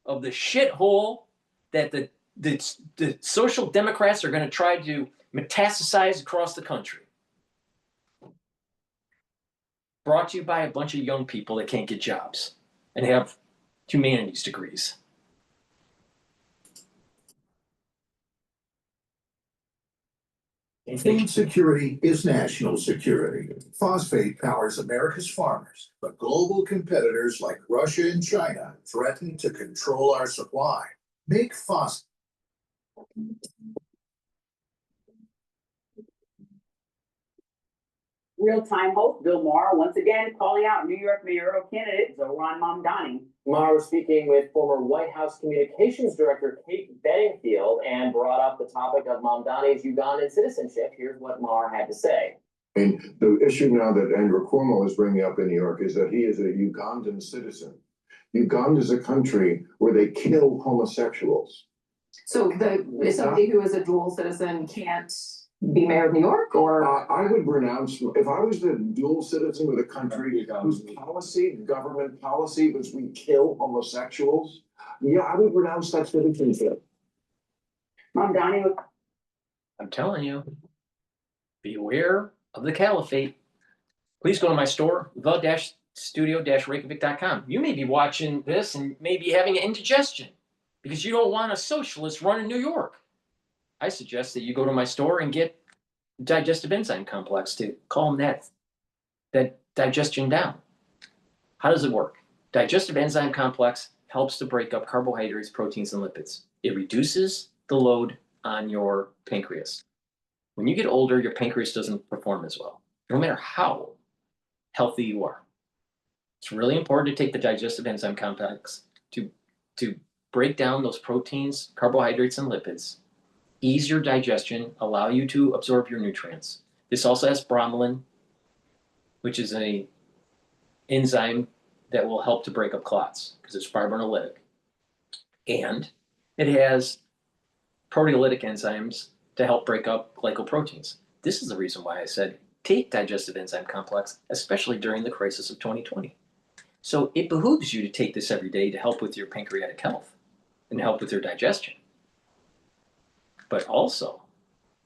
of the shithole that the social democrats are going to try to metastasize across the country. Brought to you by a bunch of young people that can't get jobs and have humanities degrees. Food security is national security. Phosphate powers America's farmers, but global competitors like Russia and China threaten to control our supply. Make phosphate. Real-time host Bill Maher once again calling out New York mayoral candidate Zoran Mamdani. Maher was speaking with former White House Communications Director Kate Bedingfield and brought up the topic of Mamdani's Ugandan citizenship. Here's what Maher had to say. And the issue now that Andrew Cuomo is bringing up in New York is that he is a Ugandan citizen. Uganda is a country where they kill homosexuals. So somebody who is a dual citizen can't be mayor of New York, or? I would renounce, if I was the dual citizen with a country whose government policy was we kill homosexuals, yeah, I would renounce that citizenship. Mamdani. I'm telling you, beware of the caliphate. Please go to my store, the-studio-reykjavik.com. You may be watching this and maybe having an indigestion because you don't want a socialist running New York. I suggest that you go to my store and get digestive enzyme complex to calm that digestion down. How does it work? Digestive enzyme complex helps to break up carbohydrates, proteins, and lipids. It reduces the load on your pancreas. When you get older, your pancreas doesn't perform as well, no matter how healthy you are. It's really important to take the digestive enzyme complex to break down those proteins, carbohydrates, and lipids, ease your digestion, allow you to absorb your nutrients. This also has bromelain, which is an enzyme that will help to break up clots because it's fibrinolytic. And it has proteolytic enzymes to help break up glycoproteins. This is the reason why I said take digestive enzyme complex, especially during the crisis of 2020. So it behooves you to take this every day to help with your pancreatic health and help with your digestion. But also,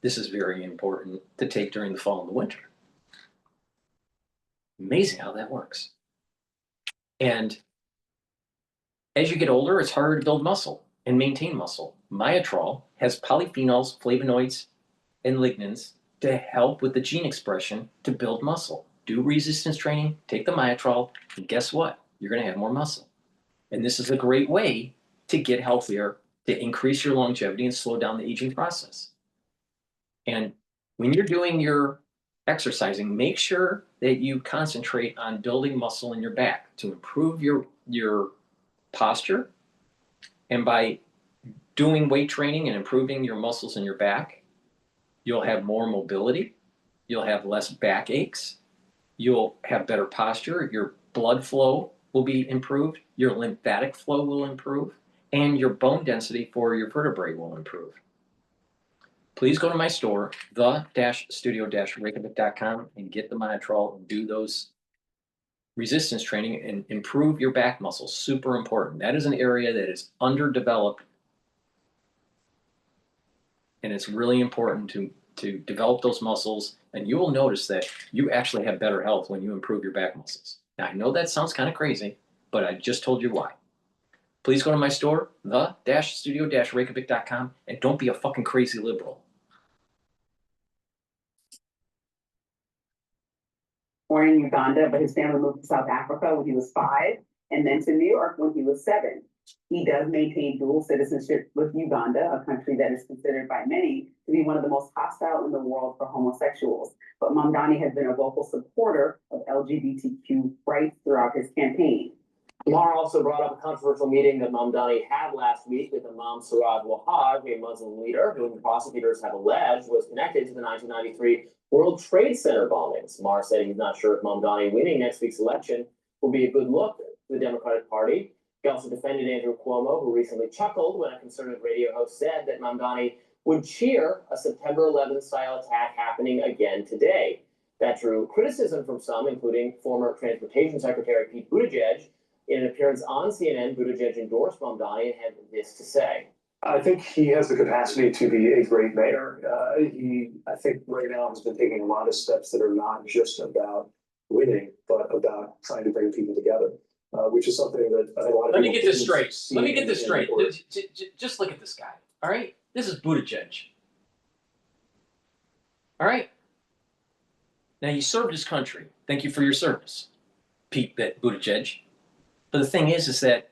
this is very important to take during the fall and the winter. Amazing how that works. And as you get older, it's harder to build muscle and maintain muscle. Myotrol has polyphenols, flavonoids, and lignans to help with the gene expression to build muscle. Do resistance training, take the Myotrol, and guess what? You're going to have more muscle. And this is a great way to get healthier, to increase your longevity and slow down the aging process. And when you're doing your exercising, make sure that you concentrate on building muscle in your back to improve your posture. And by doing weight training and improving your muscles in your back, you'll have more mobility, you'll have less back aches, you'll have better posture, your blood flow will be improved, your lymphatic flow will improve, and your bone density for your vertebrae will improve. Please go to my store, the-studio-reykjavik.com, and get the Myotrol and do those resistance training and improve your back muscles. Super important. That is an area that is underdeveloped, and it's really important to develop those muscles, and you will notice that you actually have better health when you improve your back muscles. Now, I know that sounds kind of crazy, but I just told you why. Please go to my store, the-studio-reykjavik.com, and don't be a fucking crazy liberal. Born in Uganda, but his family moved to South Africa when he was 5, and then to New York when he was 7. He does maintain dual citizenship with Uganda, a country that is considered by many to be one of the most hostile in the world for homosexuals. But Mamdani has been a vocal supporter of LGBTQ rights throughout his campaign. Maher also brought up a controversial meeting that Mamdani had last week with Imam Suraj Wahab, a Muslim leader whom prosecutors have alleged was connected to the 1993 World Trade Center bombings. Maher said he's not sure if Mamdani winning next week's election will be a good look for the Democratic Party. He also defended Andrew Cuomo, who recently chuckled when a conservative radio host said that Mamdani would cheer a September 11th style attack happening again today. That drew criticism from some, including former Transportation Secretary Pete Buttigieg. In an appearance on CNN, Buttigieg endorsed Mamdani and had this to say. I think he has the capacity to be a great mayor. He, I think right now, has been taking a lot of steps that are not just about winning, but about trying to bring people together, which is something that I think a lot of Let me people get this straight. see Let me get this in straight. or- Just look at this guy. All right? This is Buttigieg. All right? Now, you served his country. Thank you for your service, Pete Buttigieg. But the thing is that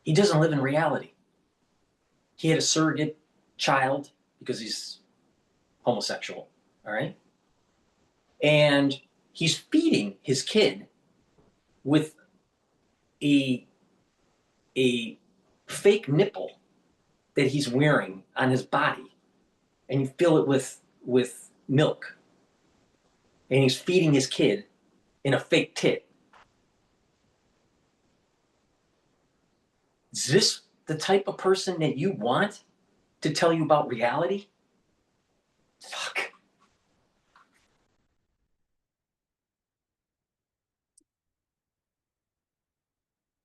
he doesn't live in reality. He had a surrogate child because he's homosexual, all right? And he's feeding his kid with a fake nipple that he's wearing on his body, and you fill it with milk, and he's feeding his kid in a fake tit. Is this the type of person that you want to tell you about reality? Fuck.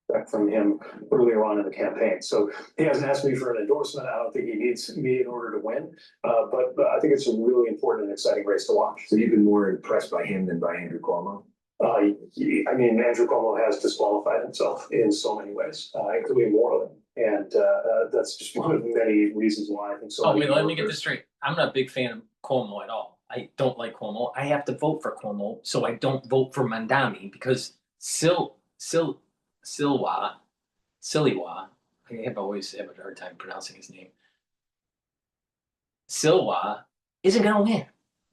Back from him earlier on in the campaign. So he hasn't asked me for an endorsement. I don't think he needs me in order to win. But I think it's a really important and exciting race to watch. So you've been more impressed by him than by Andrew Cuomo? I mean, Andrew Cuomo has disqualified himself in so many ways, including morally. And that's just one of the many reasons why I think so. Oh, wait, let me get this straight. I'm not a big fan of Cuomo at all. I don't like Cuomo. I have to vote for Cuomo, so I don't vote for Mamdani because Siliwa, I always have a hard time pronouncing his name. Siliwa isn't going to win.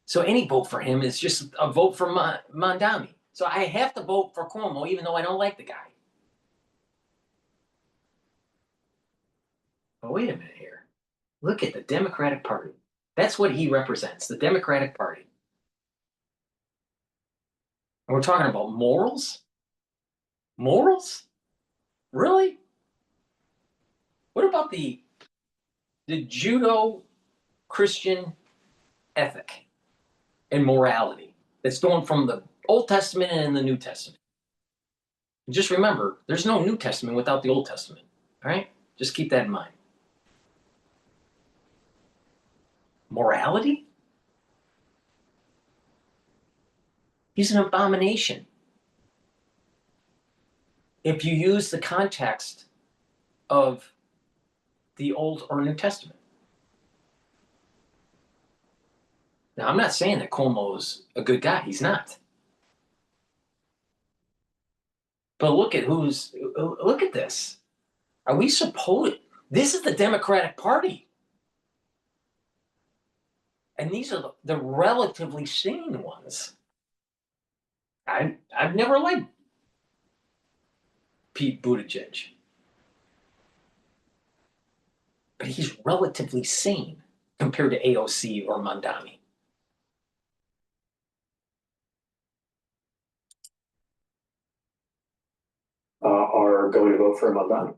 So any vote for him is just a vote for Mamdani. So I have to vote for Cuomo even though I don't like the guy. But wait a minute here. Look at the Democratic Party. That's what he represents, the Democratic Party. And we're talking about morals? Morals? Really? What about the Judeo-Christian ethic and morality that's going from the Old Testament and the New Testament? And just remember, there's no New Testament without the Old Testament, all right? Just keep that in mind. Morality? He's an abomination. If you use the context of the Old or New Testament. Now, I'm not saying that Cuomo's a good guy. He's not. But look at this. Are we supposed, this is the Democratic Party. And these are the relatively sane ones. I've never liked Pete Buttigieg. But he's relatively sane compared to AOC or Mamdani. Are going to vote for Mamdani.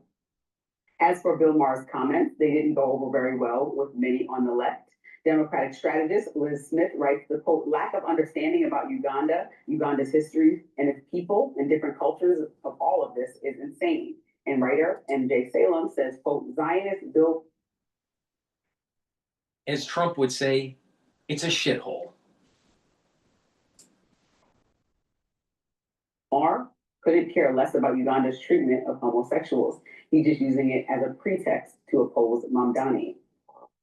As for Bill Maher's comments, they didn't go over very well with many on the left. Democratic strategist Liz Smith writes the quote, lack of understanding about Uganda, Uganda's history and its people and different cultures of all of this is insane. And writer MJ Salem says, quote, Zionist Bill. As Trump would say, it's a shithole. Maher couldn't care less about Uganda's treatment of homosexuals. He's just using it as a pretext to oppose Mamdani.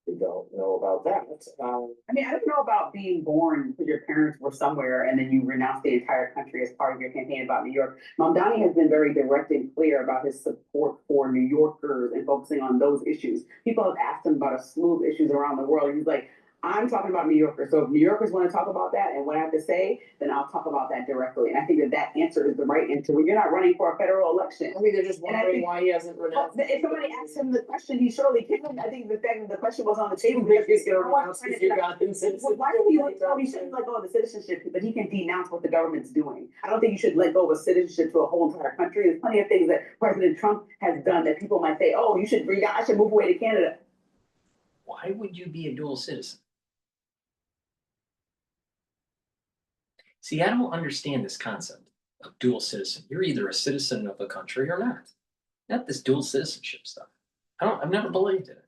We don't know about that. I mean, I don't know about being born because your parents were somewhere and then you renounced the entire country as part of your campaign about New York. Mamdani has been very direct and clear about his support for New Yorkers and focusing on those issues. People have asked him about a slew of issues around the world. He's like, I'm talking about New Yorkers. So if New Yorkers want to talk about that and what I have to say, then I'll talk about that directly. And I think that answer is the right answer. When you're not running for a federal election. I mean, they're just wondering why he hasn't renounced. If somebody asks him the question, he surely can. I think the fact that the question was on the table. He's going to renounce his Ugandan citizenship. Why do you shouldn't let go of the citizenship, but he can denounce what the government's doing. I don't think you should let go of a citizenship to a whole entire country. There's plenty of things that President Trump has done that people might say, oh, you should I should move away to Canada. Why would you be a dual citizen? See, I don't understand this concept of dual citizen. You're either a citizen of a country or not. Not this dual citizenship stuff. I've never believed in it.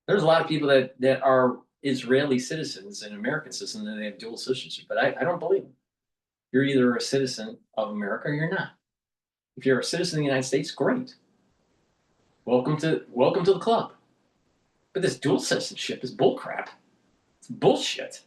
There's a lot of people that are Israeli citizens and American citizens and they have dual citizenship, but I don't believe them. You're either a citizen of America or you're not. If you're a citizen of the United States, great. Welcome to the club. But this dual citizenship is bullcrap. It's bullshit.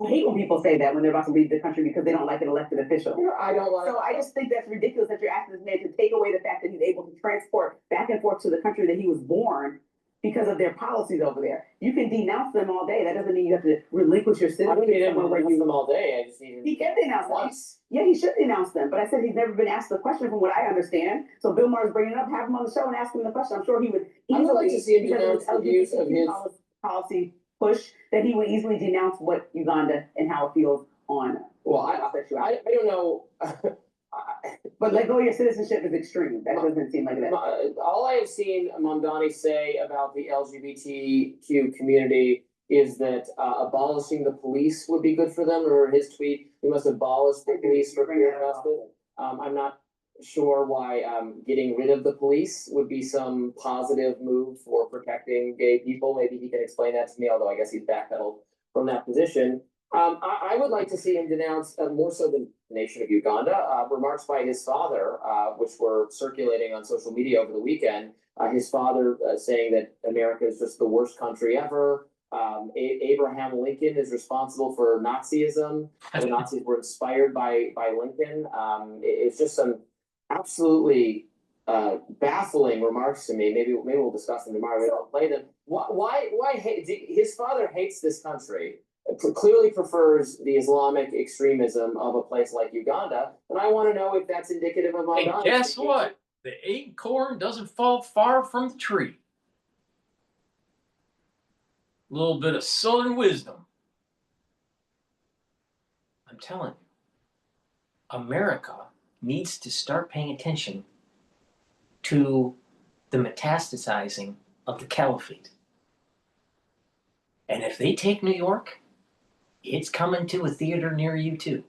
I hate when people say that when they're about to leave the country because they don't like an elected official. I don't like. So I just think that's ridiculous that you're asking this man to take away the fact that he's able to transport back and forth to the country that he was born because of their policies over there. You can denounce them all day. That doesn't mean you have to relinquish your citizenship somewhere where you. them all day, I just need. He can denounce them. Yeah, he should denounce them, but I said he's never been asked the question from what I understand. So Bill Maher's bringing it up, have him on the show and ask him the question. I'm sure he would I would like easily, to see him because denounce of the views of his. policy push, that he would easily denounce what Uganda and how it feels on. Well, I don't know. But let go of your citizenship is extreme. That doesn't seem like that. All I have seen Mamdani say about the LGBTQ community is that abolishing the police would be good for them, or his tweet, we must abolish the police for fear of justice. I'm not sure why getting rid of the police would be some positive move for protecting gay people. Maybe he can explain that to me, although I guess he's backpedaled from that position. I would like to see him denounce more so the nation of Uganda, remarks by his father, which were circulating on social media over the weekend. His father saying that America is just the worst country ever. Abraham Lincoln is responsible for Nazism. The Nazis were inspired by Lincoln. It's just some absolutely baffling remarks to me. Maybe we'll discuss them tomorrow. We don't play them. Why his father hates this country? Clearly prefers the Islamic extremism of a place like Uganda, and I want to know if that's indicative of Hey, Mamdani. guess what? The acorn doesn't fall far from the tree. A little bit of Southern wisdom. I'm telling you, America needs to start paying attention to the metastasizing of the caliphate. And if they take New York, it's coming to a theater near you too.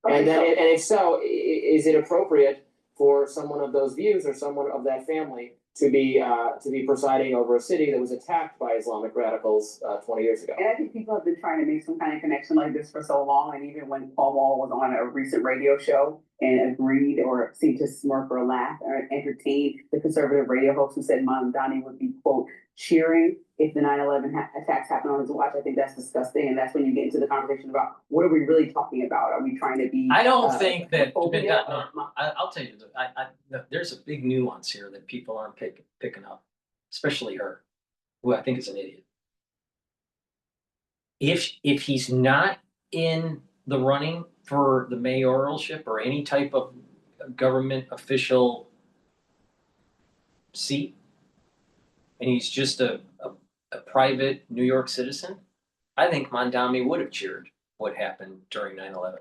And if so, is it appropriate for someone of those views or someone of that family to be presiding over a city that was attacked by Islamic radicals 20 years ago? And I think people have been trying to make some kind of connection like this for so long, and even when Paul Wall was on a recent radio show and agreed or seemed to smirk or laugh or entertain the conservative radio host who said Mamdani would be, quote, cheering if the 9/11 attacks happen on his watch. I think that's disgusting, and that's when you get into the conversation about what are we really talking about? Are we trying to be? I don't think that. I'll tell you, there's a big nuance here that people aren't picking up, especially her, who I think is an idiot. If he's not in the running for the mayoralship or any type of government official seat, and he's just a private New York citizen, I think Mamdani would have cheered what happened during 9/11.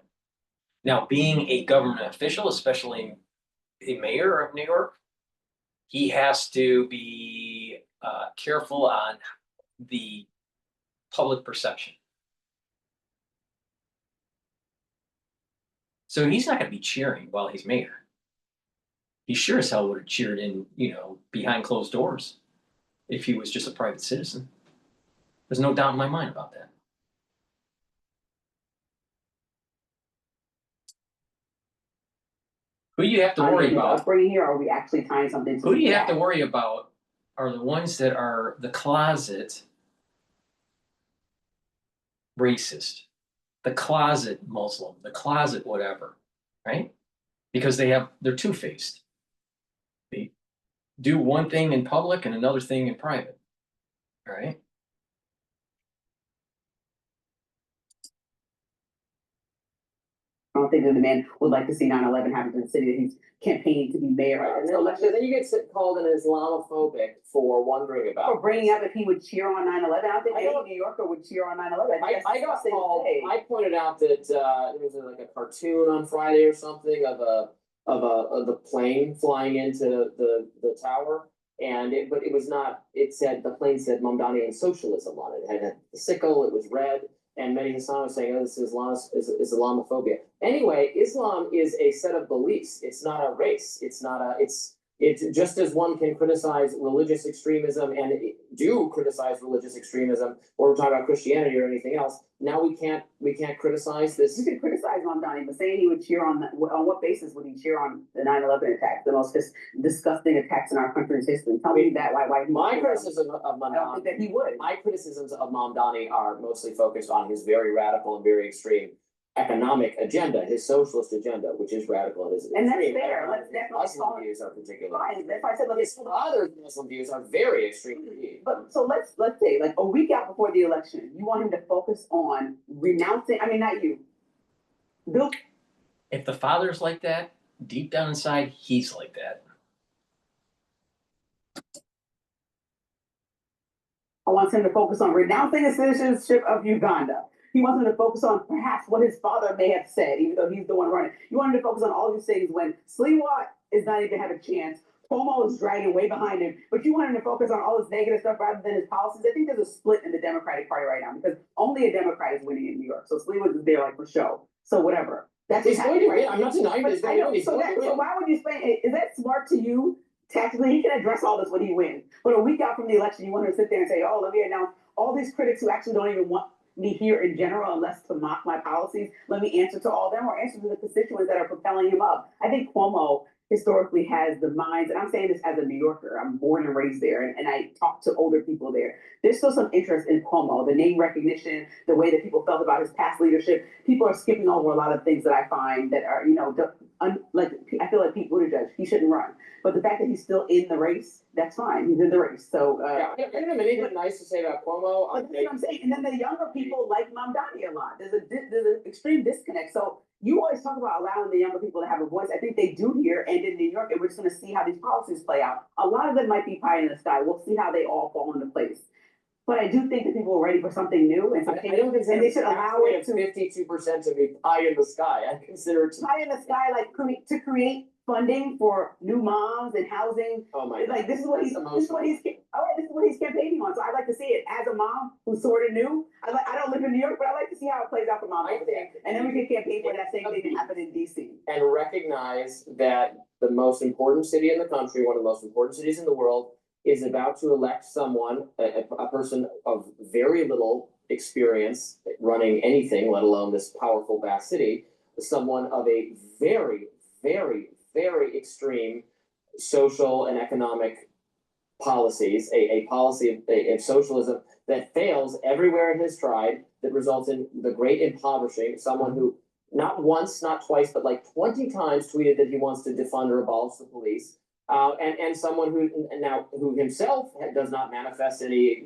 Now, being a government official, especially a mayor of New York, he has to be careful on the public perception. So he's not going to be cheering while he's mayor. He sure as hell would have cheered in, behind closed doors if he was just a private citizen. There's no doubt in my mind about that. Who you have to worry about? Bringing here, or are we actually tying something to? Who do you have to worry about are the ones that are the closet racist, the closet Muslim, the closet whatever, right? Because they're two-faced. They do one thing in public and another thing in private, all right? I don't think that the man would like to see 9/11 happen to the city that he's campaigning to be mayor of. And then you get called an Islamophobic for wondering about. For bringing up if he would cheer on 9/11. I don't think any New Yorker would cheer on 9/11. I got called. I pointed out that there was like a cartoon on Friday or something of the plane flying into the tower, but it was not. It said the plane said Mamdani and socialism on it. It had a sickle. It was red. And many Hassan was saying, oh, this is Islamophobia. Anyway, Islam is a set of beliefs. It's not a race. It's just as one can criticize religious extremism and do criticize religious extremism, or we're talking about Christianity or anything else. Now we can't criticize this. You can criticize Mamdani, but saying he would cheer on what basis would he cheer on the 9/11 attacks, the most disgusting attacks in our country's history? Tell me that why my criticism of Mamdani, I don't think that he would. My criticisms of Mamdani are mostly focused on his very radical and very extreme economic agenda, his socialist agenda, which is radical and is. And that's extreme. fair. Let's definitely Muslim call it. views are particular. Fine, that's why I said, His other Muslim views are very extreme. but so let's say like a week out before the election, you want him to focus on renouncing, I mean, not you. Bill, If the father's like that, deep down inside, he's like that. I want him to focus on renouncing the citizenship of Uganda. He wants him to focus on perhaps what his father may have said, even though he's the one running. You want him to focus on all these things when Sliwa is not even have a chance. Cuomo is dragging way behind him, but you want him to focus on all this negative stuff rather than his policies. I think there's a split in the Democratic Party right now because only a Democrat is winning in New York. So Sliwa is there like for show. So whatever. That's He's going to right win. I'm not denying but he's going to win. He's so, going to win. so why would you say, is that smart to you? Tactically, he can address all this when he wins. But a week out from the election, you want him to sit there and say, oh, let me announce all these critics who actually don't even want me here in general unless to mock my policies. Let me answer to all them or answer to the constituents that are propelling him up. I think Cuomo historically has the minds, and I'm saying this as a New Yorker, I'm born and raised there, and I talk to older people there. There's still some interest in Cuomo, the name recognition, the way that people felt about his past leadership. People are skipping over a lot of things that I find that are, like, I feel like Pete Buttigieg, he shouldn't run. But the fact that he's still in the race, that's fine. He's in the race. So, Yeah, give him anything nice to say about Cuomo. that's what I'm saying. And then the younger people like Mamdani a lot. There's an extreme disconnect. So you always talk about allowing the younger people to have a voice. I think they do here and in New York, and we're just going to see how these policies play out. A lot of them might be pie in the sky. We'll see how they all fall into place. But I do think that people are ready for something new and something, I don't think and they should allow it to 52% to be pie in the sky. I consider it pie in the sky, like to create funding for new moms and housing. Oh my like God. this is what he's campaigning on. So I'd like to see it as a mom who's sort of new. I don't live in New York, but I like to see how it plays out for moms over there. And then we can campaign for that same thing that happened in DC. and recognize that the most important city in the country, one of the most important cities in the world, is about to elect someone, a person of very little experience running anything, let alone this powerful, vast city, someone of a very, very, very extreme social and economic policies, a policy of socialism that fails everywhere it has tried, that results in the great impoverishing, someone who not once, not twice, but like 20 times tweeted that he wants to defund or abolish the police. And someone who himself does not manifest any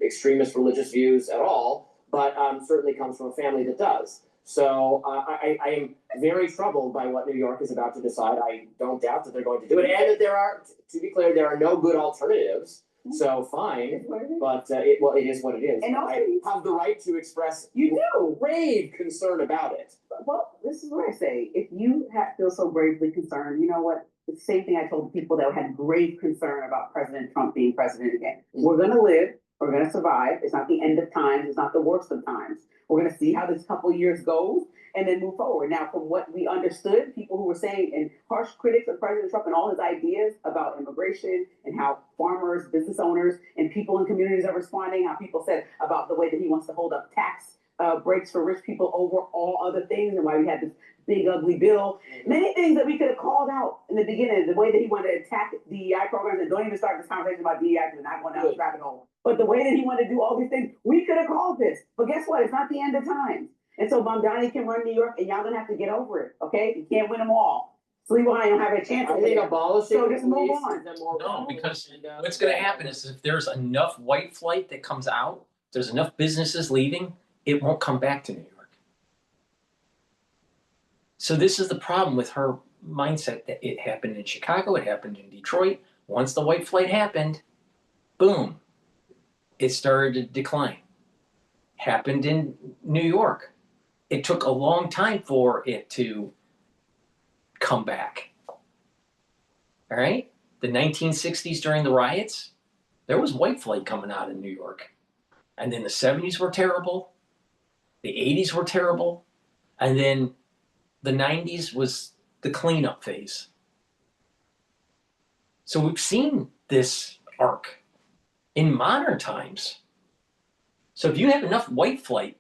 extremist religious views at all, but certainly comes from a family that does. So I am very troubled by what New York is about to decide. I don't doubt that they're going to do it, and that there are, to be clear, there are no good alternatives. So fine, but it is what it is. And also, I have the right to express grave concern about it. Well, this is what I say. If you feel so gravely concerned, you know what? It's the same thing I told the people that had grave concern about President Trump being president again. We're going to live. We're going to survive. It's not the end of times. It's not the worst of times. We're going to see how this couple years goes and then move forward. Now, from what we understood, people who were saying and harsh critics of President Trump and all his ideas about immigration and how farmers, business owners, and people in communities are responding, how people said about the way that he wants to hold up tax breaks for rich people over all other things, and why we had this big ugly bill. Many things that we could have called out in the beginning, the way that he wanted to attack DEI programs, and don't even start this conversation about DEI because we're not going down this rabbit hole. But the way that he wanted to do all these things, we could have called this. But guess what? It's not the end of times. And so Mamdani can run New York, and y'all gonna have to get over it, okay? You can't win them all. Sliwa don't have a chance. I think abolishing so just move police on. is more No, because what's going to happen is if there's enough white flight that comes out, there's enough businesses leaving, it won't come back to New York. So this is the problem with her mindset, that it happened in Chicago, it happened in Detroit. Once the white flight happened, boom, it started to decline. Happened in New York. It took a long time for it to come back. All right? The 1960s during the riots, there was white flight coming out in New York. And then the 70s were terrible. The 80s were terrible. And then the 90s was the cleanup phase. So we've seen this arc in modern times. So if you have enough white flight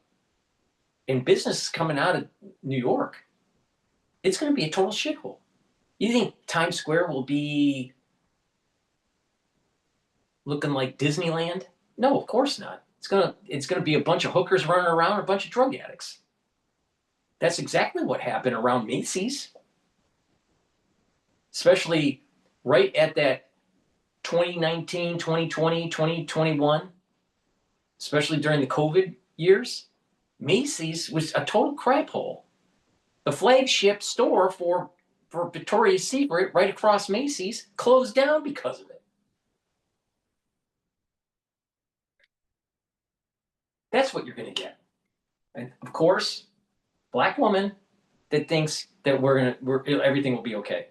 and business coming out of New York, it's going to be a total shithole. You think Times Square will be looking like Disneyland? No, of course not. It's gonna be a bunch of hookers running around, a bunch of drug addicts. That's exactly what happened around Macy's. Especially right at that 2019, 2020, 2021, especially during the COVID years. Macy's was a total crap hole. The flagship store for Victoria's Secret right across Macy's closed down because of it. That's what you're going to get. And of course, black woman that thinks that everything will be okay.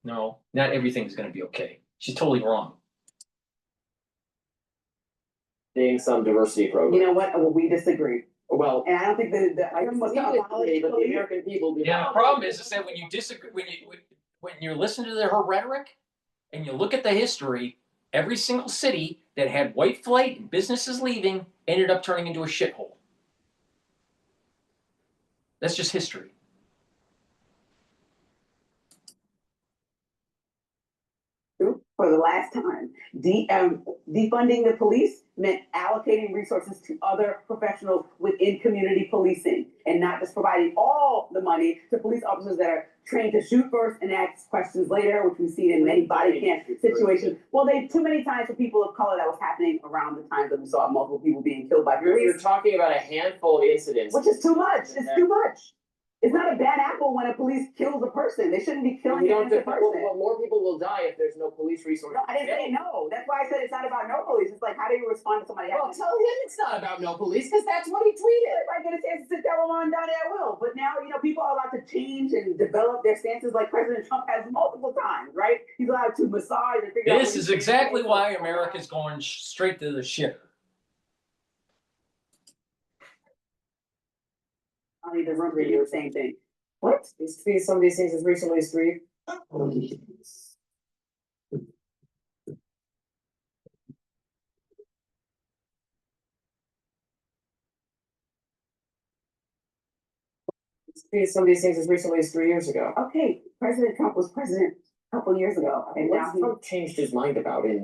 No, not everything is going to be okay. She's totally wrong. Being some diversity program. You know what? Well, we disagree. Well, And I don't think that I must but the American people do Yeah, not. the problem is that when you disagree, when you listen to her rhetoric, and you look at the history, every single city that had white flight and businesses leaving ended up turning into a shithole. That's just history. For the last time, defunding the police meant allocating resources to other professionals within community policing and not just providing all the money to police officers that are trained to shoot first and ask questions later, which we've seen in many body cam situations. Well, too many times for people of color that was happening around the times that we saw multiple people being killed by police. You're talking about a handful of incidents. Which is too much. It's too much. It's not a bad apple when a police kills a person. They shouldn't be killing an innocent person. Well, more people will die if there's no police resources. No, I didn't say no. That's why I said it's not about no police. It's like, how do you respond to somebody? Well, tell him it's not about no police, because that's what he tweeted. If I get a chance to sit down with Mamdani, I will. But now, people are allowed to change and develop their stances like President Trump has multiple times, right? He's allowed to massage and figure out. This is exactly why America's going straight to the shitter. I need to run for you the same thing. What? He's tweeted some of these things as recently as 3. He's tweeted some of these things as recently as 3 years ago. Okay, President Trump was president a couple years ago. And now Trump changed his mind about it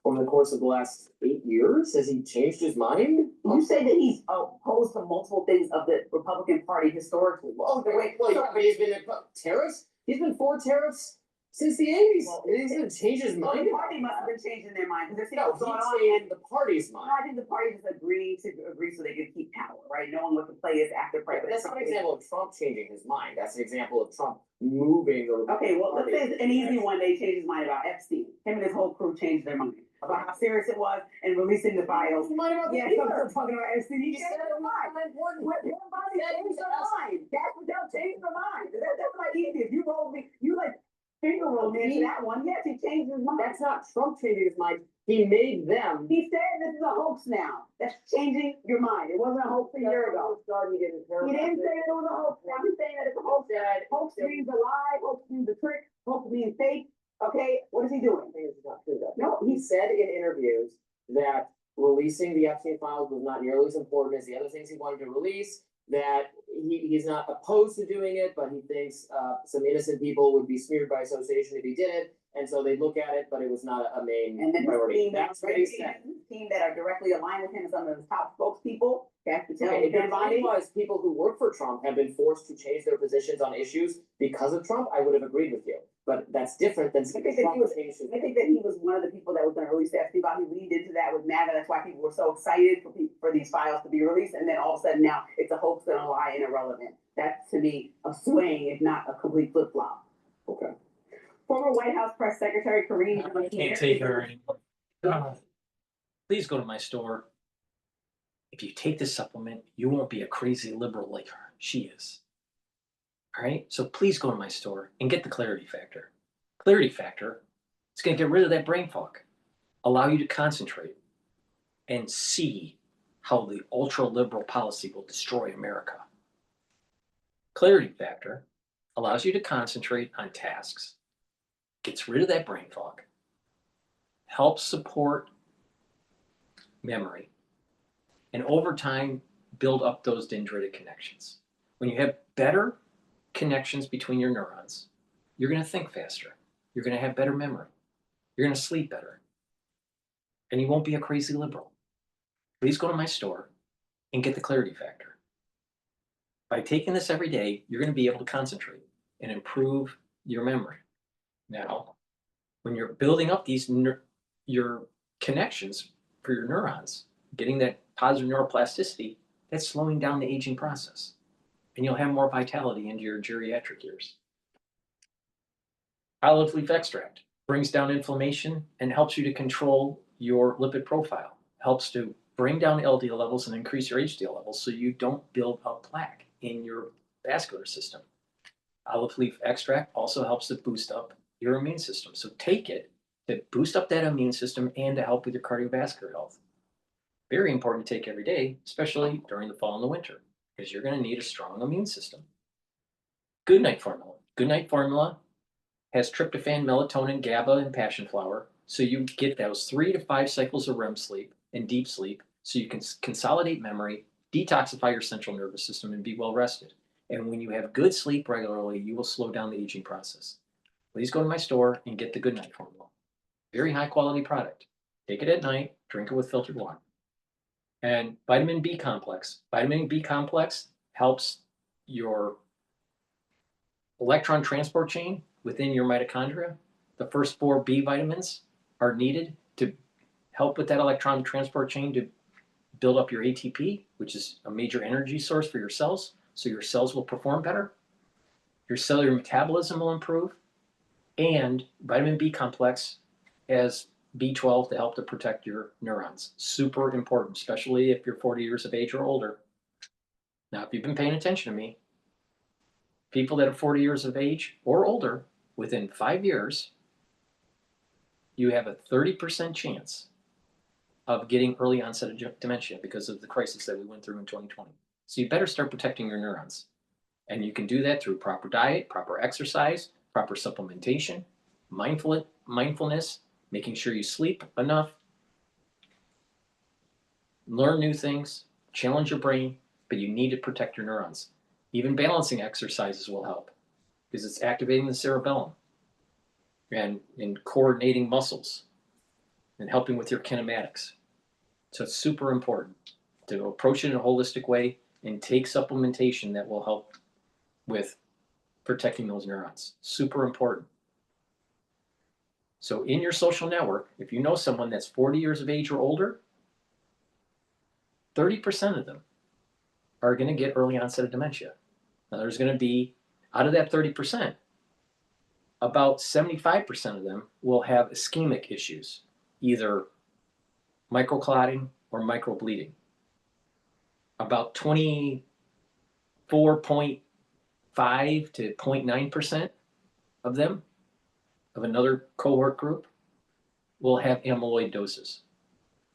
over the course of the last 8 years? Has he changed his mind? You say that he's opposed to multiple things of the Republican Party historically. Well, but he's been tariffs. He's been for tariffs since the 80s. He's going to change his mind. The party must have been changing their mind because No, what's going on. The party's mind. No, I think the party just agreed to agree so they could keep power, right? Knowing what the play is after President. That's not an example of Trump changing his mind. That's an example of Trump moving. Okay, well, let's say an easy one. They changed his mind about Epstein. Him and his whole crew changed their mind about how serious it was and releasing the files. Yeah, some talking about Epstein. He changed his mind. Everybody changed their mind. That's what they'll change their mind. That's not easy. If you roll me, you like finger roll me into that one. Yes, he changed his mind. That's not Trump changing his mind. He made them. He said this is a hoax now. That's changing your mind. It wasn't a hoax a year ago. He didn't say it was a hoax. Now he's saying that it's a hoax. Hoax means a lie. Hoax means a trick. Hoax means fake. Okay, what is he doing? It's not true, though. No, he said in interviews that releasing the Epstein files was not nearly as important as the other things he wanted to release. That he's not opposed to doing it, but he thinks some innocent people would be smeared by association if he did it, and so they look at it, but it was not a main and then priority. That's what he said. Team that are directly aligned with him, some of his top spokespeople. Have to tell If people who work for Trump have been forced to change their positions on issues because of Trump, I would have agreed with you. But that's different than I think that he was one of the people that was going to release the Epstein file. He leaned into that with MAGA. That's why people were so excited for these files to be released. And then all of a sudden now it's a hoax and a lie and irrelevant. That's to me a swing, if not a complete flip flop. Okay. Former White House Press Secretary Kareem. I can't take her anymore. Please go to my store. If you take this supplement, you won't be a crazy liberal like her. She is. All right, so please go to my store and get the Clarity Factor. Clarity Factor is going to get rid of that brain fog, allow you to concentrate, and see how the ultra-liberal policy will destroy America. Clarity Factor allows you to concentrate on tasks, gets rid of that brain fog, helps support memory, and over time, build up those dendritic connections. When you have better connections between your neurons, you're going to think faster. You're going to have better memory. You're going to sleep better. And you won't be a crazy liberal. Please go to my store and get the Clarity Factor. By taking this every day, you're going to be able to concentrate and improve your memory. Now, when you're building up these your connections for your neurons, getting that positive neuroplasticity, that's slowing down the aging process. And you'll have more vitality into your geriatric years. Olive leaf extract brings down inflammation and helps you to control your lipid profile, helps to bring down LDL levels and increase your HDL levels so you don't build up plaque in your vascular system. Olive leaf extract also helps to boost up your immune system. So take it to boost up that immune system and to help with your cardiovascular health. Very important to take every day, especially during the fall and the winter, because you're going to need a strong immune system. Good Night Formula. Good Night Formula has tryptophan, melatonin, GABA, and passion flower. So you get those 3 to 5 cycles of REM sleep and deep sleep so you can consolidate memory, detoxify your central nervous system, and be well rested. And when you have good sleep regularly, you will slow down the aging process. Please go to my store and get the Good Night Formula. Very high quality product. Take it at night, drink it with filtered water. And vitamin B complex. Vitamin B complex helps your electron transport chain within your mitochondria. The first 4 B vitamins are needed to help with that electron transport chain to build up your ATP, which is a major energy source for your cells, so your cells will perform better. Your cellular metabolism will improve. And vitamin B complex has B12 to help to protect your neurons. Super important, especially if you're 40 years of age or older. Now, if you've been paying attention to me, people that are 40 years of age or older, within 5 years, you have a 30% chance of getting early onset of dementia because of the crisis that we went through in 2020. So you better start protecting your neurons. And you can do that through proper diet, proper exercise, proper supplementation, mindfulness, making sure you sleep enough, learn new things, challenge your brain, but you need to protect your neurons. Even balancing exercises will help because it's activating the cerebellum and coordinating muscles and helping with your kinematics. So it's super important to approach it in a holistic way and take supplementation that will help with protecting those neurons. Super important. So in your social network, if you know someone that's 40 years of age or older, 30% of them are going to get early onset of dementia. Now there's going to be, out of that 30%, about 75% of them will have ischemic issues, either microclotting or microbleeding. About 24.5 to 0.9% of them, of another cohort group, will have amyloidosis,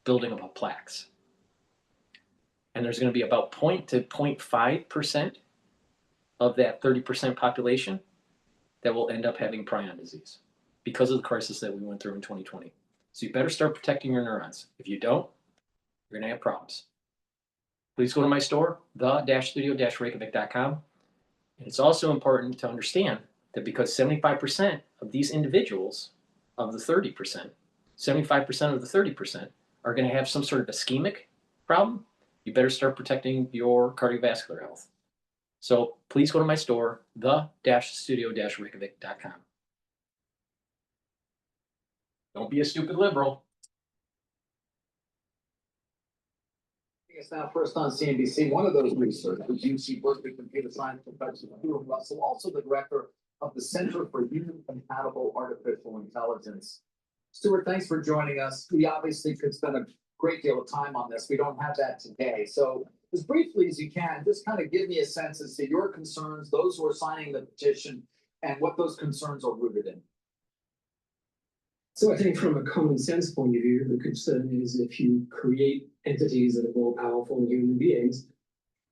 building up of plaques. And there's going to be about 0.0 to 0.5% of that 30% population that will end up having prion disease because of the crisis that we went through in 2020. So you better start protecting your neurons. If you don't, you're going to have problems. Please go to my store, the-studio-reykjavik.com. And it's also important to understand that because 75% of these individuals of the 30%, 75% of the 30% are going to have some sort of ischemic problem, you better start protecting your cardiovascular health. So please go to my store, the-studio-reykjavik.com. Don't be a stupid liberal. It's now first on CNBC. One of those researchers, UC Berkeley computer science professor Stuart Russell, also the director of the Center for Human Compatible Artificial Intelligence. Stuart, thanks for joining us. We obviously could spend a great deal of time on this. We don't have that today. So as briefly as you can, just kind of give me a sense as to your concerns, those who are signing the petition, and what those concerns are rooted in. So I think from a common sense point of view, the concern is if you create entities that are more powerful than human beings,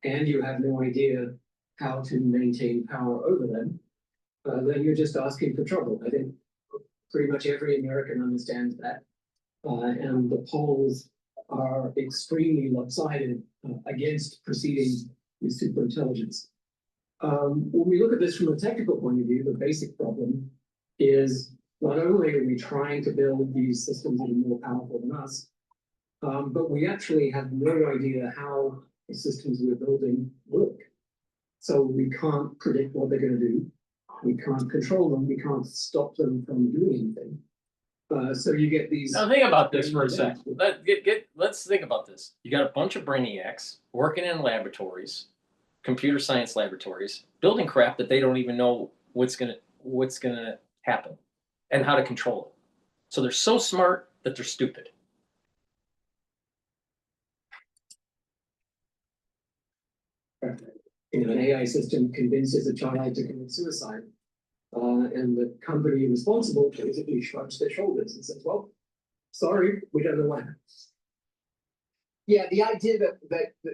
and you have no idea how to maintain power over them, then you're just asking for trouble. I think pretty much every American understands that. And the polls are extremely lopsided against proceeding with superintelligence. When we look at this from a technical point of view, the basic problem is not only are we trying to build these systems that are more powerful than us, but we actually have no idea how the systems we're building work. So we can't predict what they're going to do. We can't control them. We can't stop them from doing anything. So you get these. Now think about this for a second. Let's think about this. You got a bunch of brainiacs working in laboratories, computer science laboratories, building crap that they don't even know what's gonna happen and how to control it. So they're so smart that they're stupid. An AI system convinces a child to commit suicide, and the company responsible basically shrugs their shoulders and says, "Well, sorry, we don't know what happened." Yeah, the idea that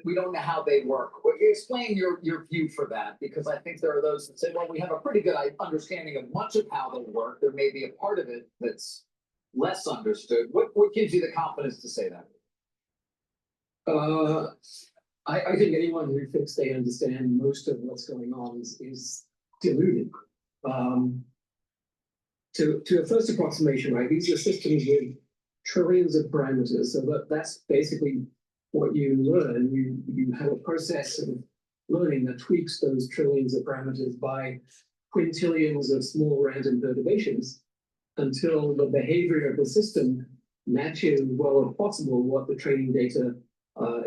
we don't know how they work. Well, explain your view for that, because I think there are those that say, well, we have a pretty good understanding of much of how they work. There may be a part of it that's less understood. What gives you the confidence to say that? I think anyone who thinks they understand most of what's going on is deluded. To a first approximation, right? These are systems with trillions of parameters, so that's basically what you learn. You have a process of learning that tweaks those trillions of parameters by quintillions of small random perturbations until the behavior of the system matches well as possible what the training data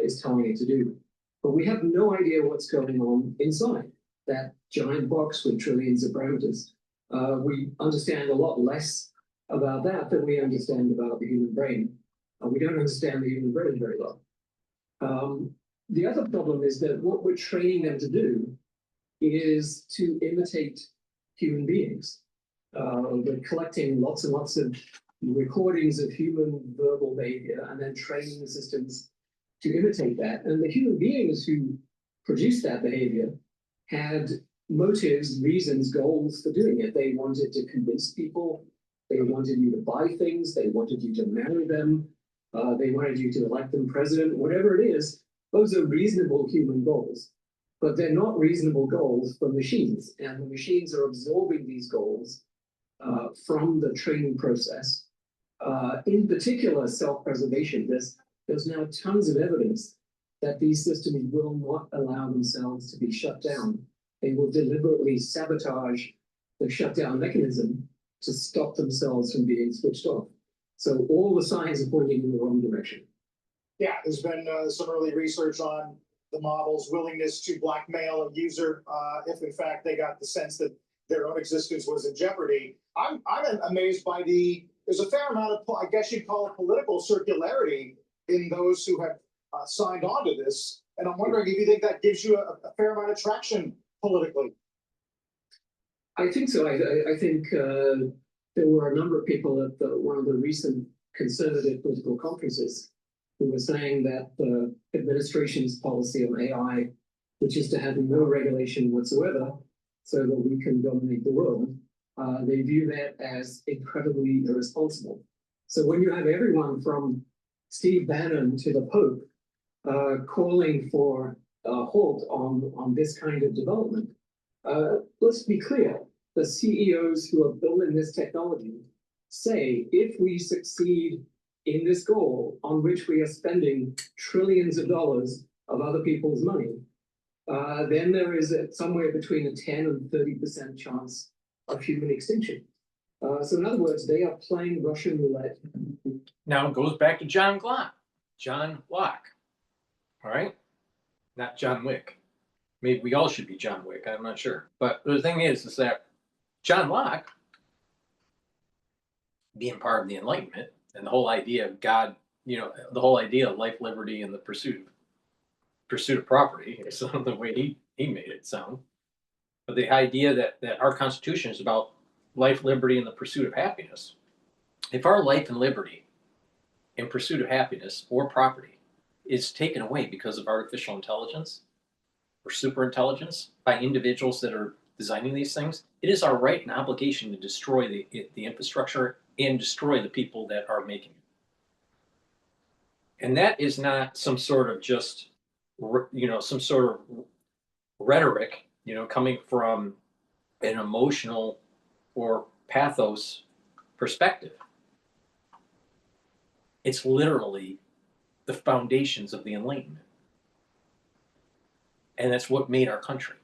is telling it to do. But we have no idea what's going on inside that giant box with trillions of parameters. We understand a lot less about that than we understand about the human brain. We don't understand the human brain very well. The other problem is that what we're training them to do is to imitate human beings. We're collecting lots and lots of recordings of human verbal behavior and then training the systems to imitate that. And the human beings who produced that behavior had motives, reasons, goals for doing it. They wanted to convince people. They wanted you to buy things. They wanted you to marry them. They wanted you to elect them president, whatever it is. Those are reasonable human goals, but they're not reasonable goals for machines. And the machines are absorbing these goals from the training process. In particular, self-preservation. There's now tons of evidence that these systems will not allow themselves to be shut down. They will deliberately sabotage the shutdown mechanism to stop themselves from being switched off. So all the signs are pointing in the wrong direction. Yeah, there's been some early research on the model's willingness to blackmail a user if in fact they got the sense that their own existence was in jeopardy. I'm amazed by there's a fair amount of, I guess you'd call it political circularity in those who have signed on to this. And I'm wondering if you think that gives you a fair amount of traction politically. I think so. I think there were a number of people at one of the recent conservative political conferences who were saying that the administration's policy on AI, which is to have no regulation whatsoever so that we can dominate the world, they view that as incredibly irresponsible. So when you have everyone from Steve Bannon to the Pope calling for a halt on this kind of development, let's be clear, the CEOs who are building this technology say if we succeed in this goal on which we are spending trillions of dollars of other people's money, then there is somewhere between a 10 and 30% chance of human extinction. So in other words, they are playing Russian roulette. Now it goes back to John Locke, all right? Not John Wick. Maybe we all should be John Wick, I'm not sure. But the thing is that John Locke, being part of the Enlightenment, and the whole idea of God, the whole idea of life, liberty, and the pursuit of property, is the way he made it sound. But the idea that our Constitution is about life, liberty, and the pursuit of happiness. If our life and liberty in pursuit of happiness or property is taken away because of artificial intelligence or superintelligence by individuals that are designing these things, it is our right and obligation to destroy the infrastructure and destroy the people that are making it. And that is not some sort of just, some sort of rhetoric, coming from an emotional or pathos perspective. It's literally the foundations of the Enlightenment. And that's what made our country.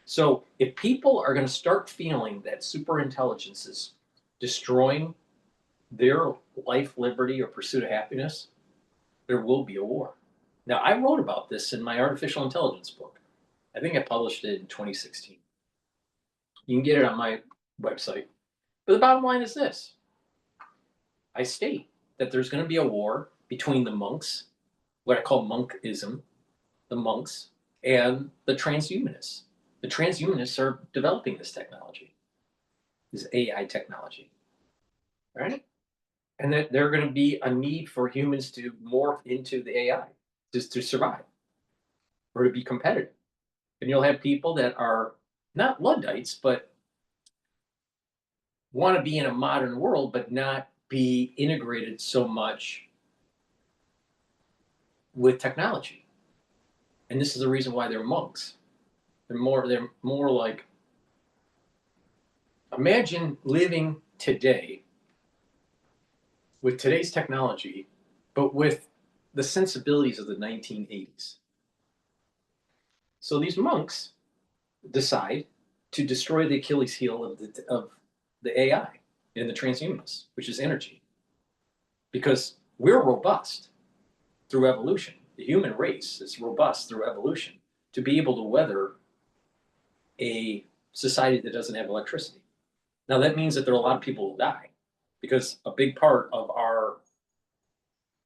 So if people are going to start feeling that super intelligence is destroying their life, liberty, or pursuit of happiness, there will be a war. Now, I wrote about this in my artificial intelligence book. I think I published it in 2016. You can get it on my website. But the bottom line is this. I state that there's going to be a war between the monks, what I call monkism, the monks, and the transhumanists. The transhumanists are developing this technology, this AI technology, right? And that there's going to be a need for humans to morph into the AI just to survive or to be competitive. And you'll have people that are not Luddites, but want to be in a modern world, but not be integrated so much with technology. And this is the reason why they're monks. They're more like, imagine living today with today's technology, but with the sensibilities of the 1980s. So these monks decide to destroy the Achilles heel of the AI and the transhumanists, which is energy. Because we're robust through evolution. The human race is robust through evolution to be able to weather a society that doesn't have electricity. Now that means that there are a lot of people who die because a big part of our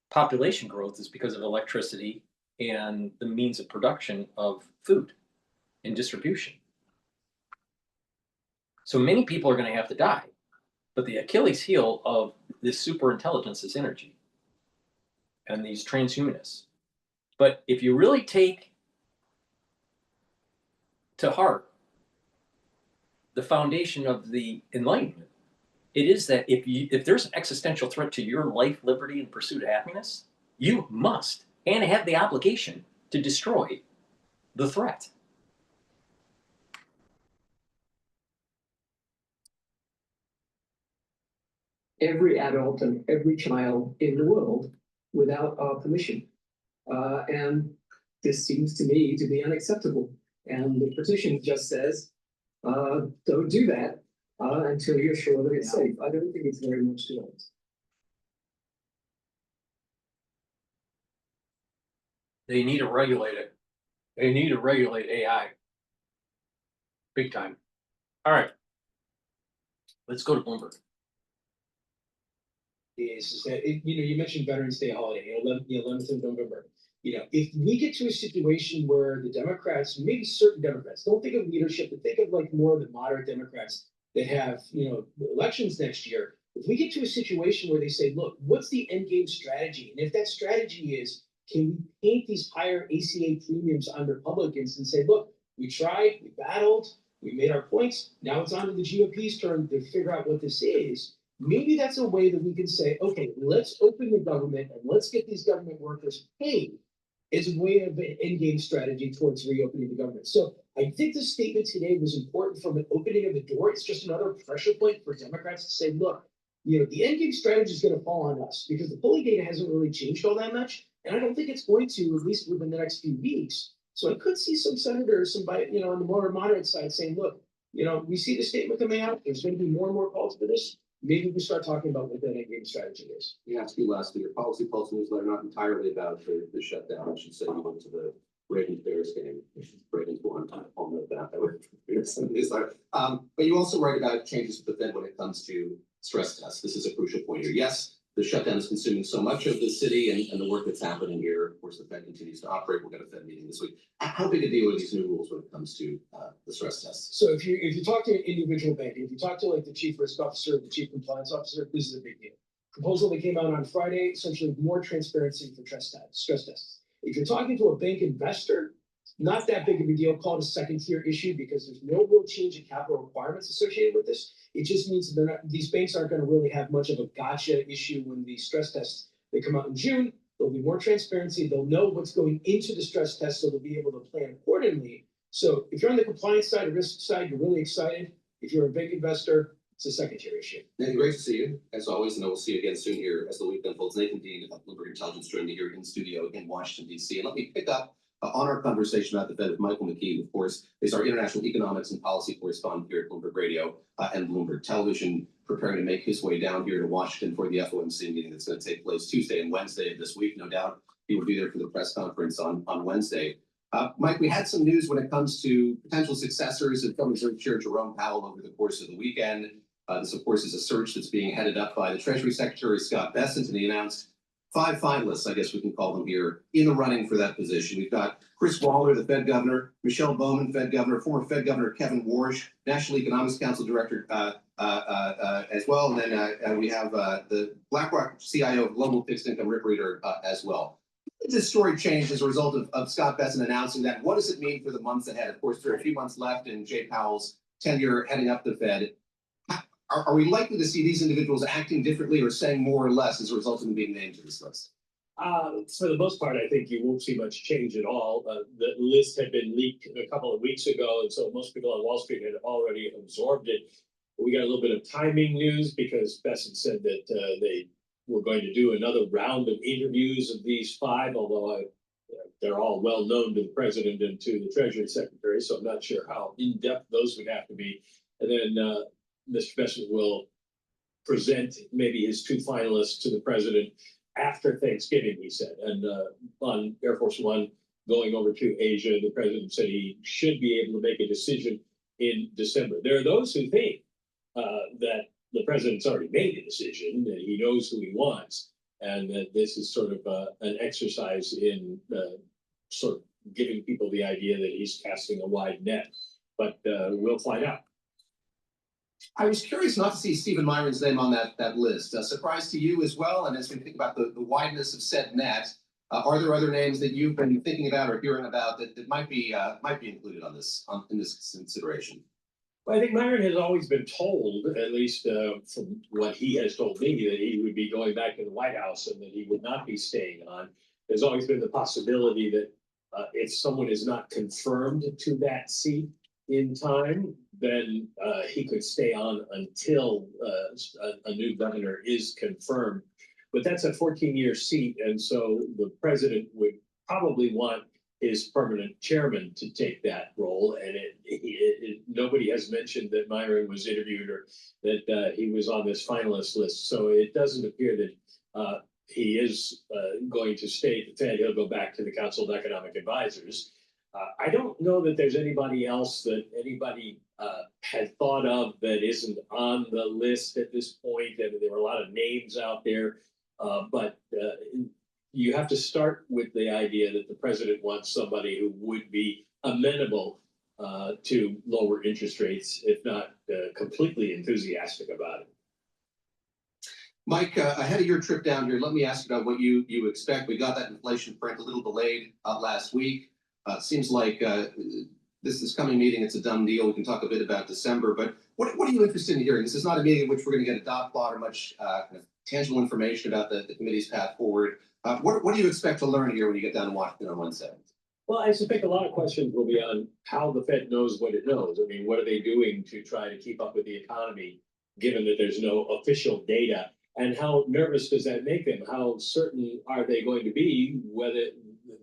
population growth is because of electricity and the means of production of food and distribution. So many people are going to have to die, but the Achilles heel of this super intelligence is energy and these transhumanists. But if you really take to heart the foundation of the Enlightenment, it is that if there's an existential threat to your life, liberty, and pursuit of happiness, you must and have the obligation to destroy the threat. Every adult and every child in the world without our permission. And this seems to me to be unacceptable. And the petition just says, don't do that until you're sure that it's safe. I don't think it's very much to it. They need to regulate it. They need to regulate AI. Big time. All right. Let's go to Bloomberg. Is that you mentioned Veterans Day holiday, the 11th of November. If we get to a situation where the Democrats, maybe certain Democrats, don't think of leadership, but think of like more of the moderate Democrats that have elections next year. If we get to a situation where they say, look, what's the end game strategy? And if that strategy is, can we paint these higher ACA premiums on Republicans and say, look, we tried, we battled, we made our points. Now it's on to the GOP's turn to figure out what this is. Maybe that's a way that we can say, okay, let's open the government and let's get these government workers paid as a way of an end-game strategy towards reopening the government. So I think the statement today was important from an opening of the door. It's just another pressure point for Democrats to say, look, the end-game strategy is going to fall on us because the polling data hasn't really changed all that much. And I don't think it's going to, at least within the next few weeks. So I could see some senators, somebody, on the more moderate side saying, look, we see the statement coming out. There's going to be more and more calls for this. Maybe we can start talking about what that end-game strategy is. You have to be last your Policy Pulse newsletter, not entirely about the shutdown. I should say you went to the Ravens Bears game. Ravens won. I'll note that. But you also write about changes to the Fed when it comes to stress tests. This is a crucial point here. Yes, the shutdown is consuming so much of the city and the work that's happening here. Of course, the Fed continues to operate. We've got a Fed meeting this week. How big a deal are these new rules when it comes to the stress tests? So if you talk to an individual bank, if you talk to like the chief risk officer, the chief compliance officer, this is a big deal. Proposal that came out on Friday, essentially more transparency for stress tests. If you're talking to a bank investor, not that big of a deal. Call it a second tier issue because there's no real change in capital requirements associated with this. It just means that these banks aren't going to really have much of a gotcha issue when the stress tests they come out in June. There'll be more transparency. They'll know what's going into the stress test, so they'll be able to plan accordingly. So if you're on the compliance side or risk side, you're really excited. If you're a big investor, it's a second tier issue. Nathan, great to see you, as always, and I will see you again soon here as the week unfolds. Nathan Dean of Bloomberg Intelligence joined me here in studio in Washington, D.C. And let me pick up On our conversation about the Fed with Michael McKee, of course, is our international economics and policy correspondent here at Bloomberg Radio and Bloomberg Television, preparing to make his way down here to Washington for the FOMC meeting that's going to take place Tuesday and Wednesday of this week. No doubt he will be there for the press conference on Wednesday. Mike, we had some news when it comes to potential successors of Federal Reserve Chair Jerome Powell over the course of the weekend. This, of course, is a search that's being headed up by the Treasury Secretary, Scott Bessent, and he announced 5 finalists, I guess we can call them here, in the running for that position. We've got Chris Waller, the Fed governor, Michelle Bowman, Fed governor, former Fed governor Kevin Warsh, National Economics Council director as well. And then we have the BlackRock CIO of Global Fixed Income, Rick Reeder, as well. This story changed as a result of Scott Bessent announcing that. What does it mean for the months ahead? Of course, there are a few months left in Jay Powell's tenure heading up the Fed. Are we likely to see these individuals acting differently or saying more or less as a result of them being named to this list? For the most part, I think you won't see much change at all. The list had been leaked a couple of weeks ago, and so most people on Wall Street had already absorbed it. We got a little bit of timing news because Bessent said that they were going to do another round of interviews of these 5, although they're all well known to the president and to the Treasury Secretary, so I'm not sure how in-depth those would have to be. And then Mr. Bessent will present maybe his 2 finalists to the president after Thanksgiving, he said. And on Air Force One going over to Asia, the president said he should be able to make a decision in December. There are those who think that the president's already made a decision, that he knows who he wants, and that this is sort of an exercise in sort of giving people the idea that he's casting a wide net. But we'll find out. I was curious not to see Stephen Myron's name on that list. A surprise to you as well? And as we think about the wideness of said net, are there other names that you've been thinking about or hearing about that might be included in this consideration? Well, I think Myron has always been told, at least from what he has told me, that he would be going back to the White House and that he would not be staying on. There's always been the possibility that if someone is not confirmed to that seat in time, then he could stay on until a new governor is confirmed. But that's a 14-year seat, and so the president would probably want his permanent chairman to take that role. And nobody has mentioned that Myron was interviewed or that he was on this finalist list. So it doesn't appear that he is going to stay at the Fed. He'll go back to the Council of Economic Advisors. I don't know that there's anybody else that anybody had thought of that isn't on the list at this point. And there were a lot of names out there, but you have to start with the idea that the president wants somebody who would be amenable to lower interest rates, if not completely enthusiastic about it. Mike, ahead of your trip down here, let me ask you about what you expect. We got that inflation print a little delayed last week. Seems like this coming meeting, it's a done deal. We can talk a bit about December, but what are you interested in hearing? This is not a meeting in which we're going to get a dot plot or much kind of tangible information about the committee's path forward. What do you expect to learn here when you get down to Washington on Wednesday? Well, I suspect a lot of questions will be on how the Fed knows what it knows. I mean, what are they doing to try to keep up with the economy, given that there's no official data? And how nervous does that make them? How certain are they going to be whether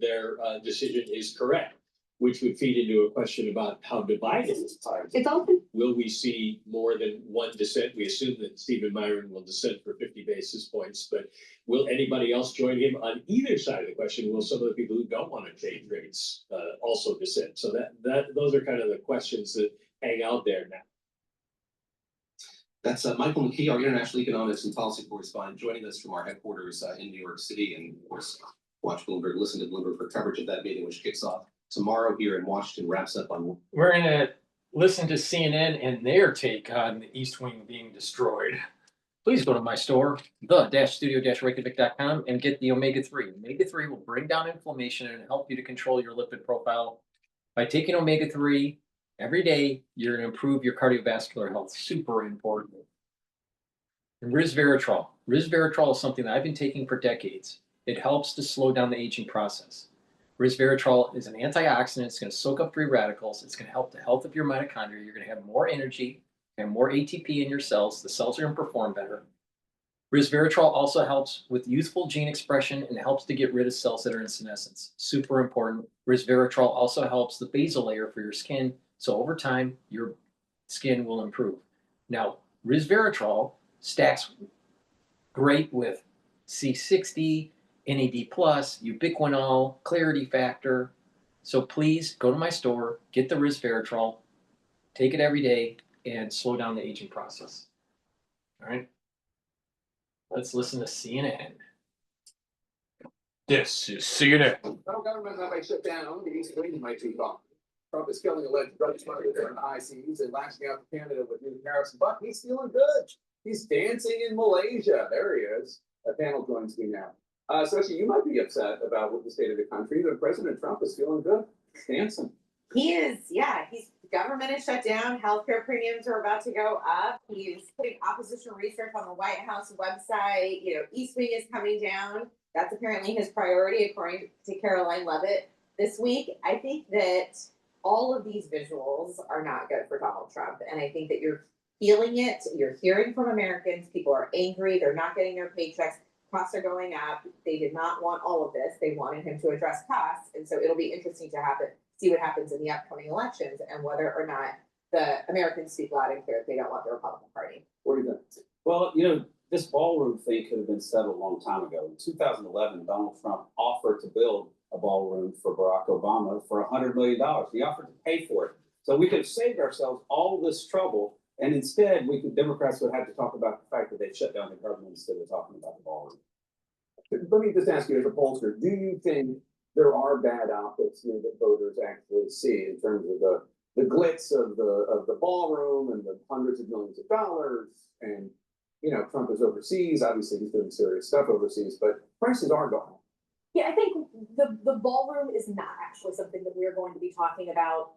their decision is correct? Which would feed into a question about how divided this party. It's open. Will we see more than one dissent? We assume that Stephen Myron will dissent for 50 basis points, but will anybody else join him on either side of the question? Will some of the people who don't want to change rates also dissent? So those are kind of the questions that hang out there now. That's Michael McKee, our international economics and policy correspondent, joining us from our headquarters in New York City. And of course, watch Bloomberg, listen to Bloomberg for coverage of that meeting, which kicks off tomorrow here in Washington, wraps up on. We're going to listen to CNN and their take on the East Wing being destroyed. Please go to my store, the-studio-reykjavik.com, and get the omega-3. Omega-3 will bring down inflammation and help you to control your lipid profile. By taking omega-3 every day, you're going to improve your cardiovascular health. Super important. And resveratrol. Resveratrol is something that I've been taking for decades. It helps to slow down the aging process. Resveratrol is an antioxidant. It's going to soak up free radicals. It's going to help the health of your mitochondria. You're going to have more energy and more ATP in your cells. The cells are going to perform better. Resveratrol also helps with youthful gene expression and helps to get rid of cells that are in senescence. Super important. Resveratrol also helps the basal layer for your skin, so over time, your skin will improve. Now, resveratrol stacks great with C60, NAD+, ubiquinol, clarity factor. So please go to my store, get the resveratrol, take it every day, and slow down the aging process. All right? Let's listen to CNN. This is CNN. Federal government might shut down, the East Wing might be gone. Trump is killing alleged drug smugglers in the high seas and lashing out to Canada with new tariffs, but he's feeling good. He's dancing in Malaysia. There he is. A panel joins me now. Sochi, you might be upset about what the state of the country, but President Trump is feeling good, dancing. He is, yeah. Government is shut down. Healthcare premiums are about to go up. He's putting opposition research on the White House website. East Wing is coming down. That's apparently his priority, according to Caroline Levitt this week. I think that all of these visuals are not good for Donald Trump. And I think that you're feeling it. You're hearing from Americans. People are angry. They're not getting their paychecks. Costs are going up. They did not want all of this. They wanted him to address costs. And so it'll be interesting to see what happens in the upcoming elections and whether or not the Americans speak loud and clear if they don't want the Republican Party. What do you think? Well, this ballroom thing could have been settled a long time ago. In 2011, Donald Trump offered to build a ballroom for Barack Obama for $100 million. He offered to pay for it. So we could have saved ourselves all this trouble. And instead, Democrats would have to talk about the fact that they shut down the government instead of talking about the ballroom. Let me just ask you as a pollster, do you think there are bad optics that voters actually see in terms of the glitz of the ballroom and the hundreds of millions of dollars? And Trump is overseas. Obviously, he's doing serious stuff overseas, but prices are going up. Yeah, I think the ballroom is not actually something that we're going to be talking about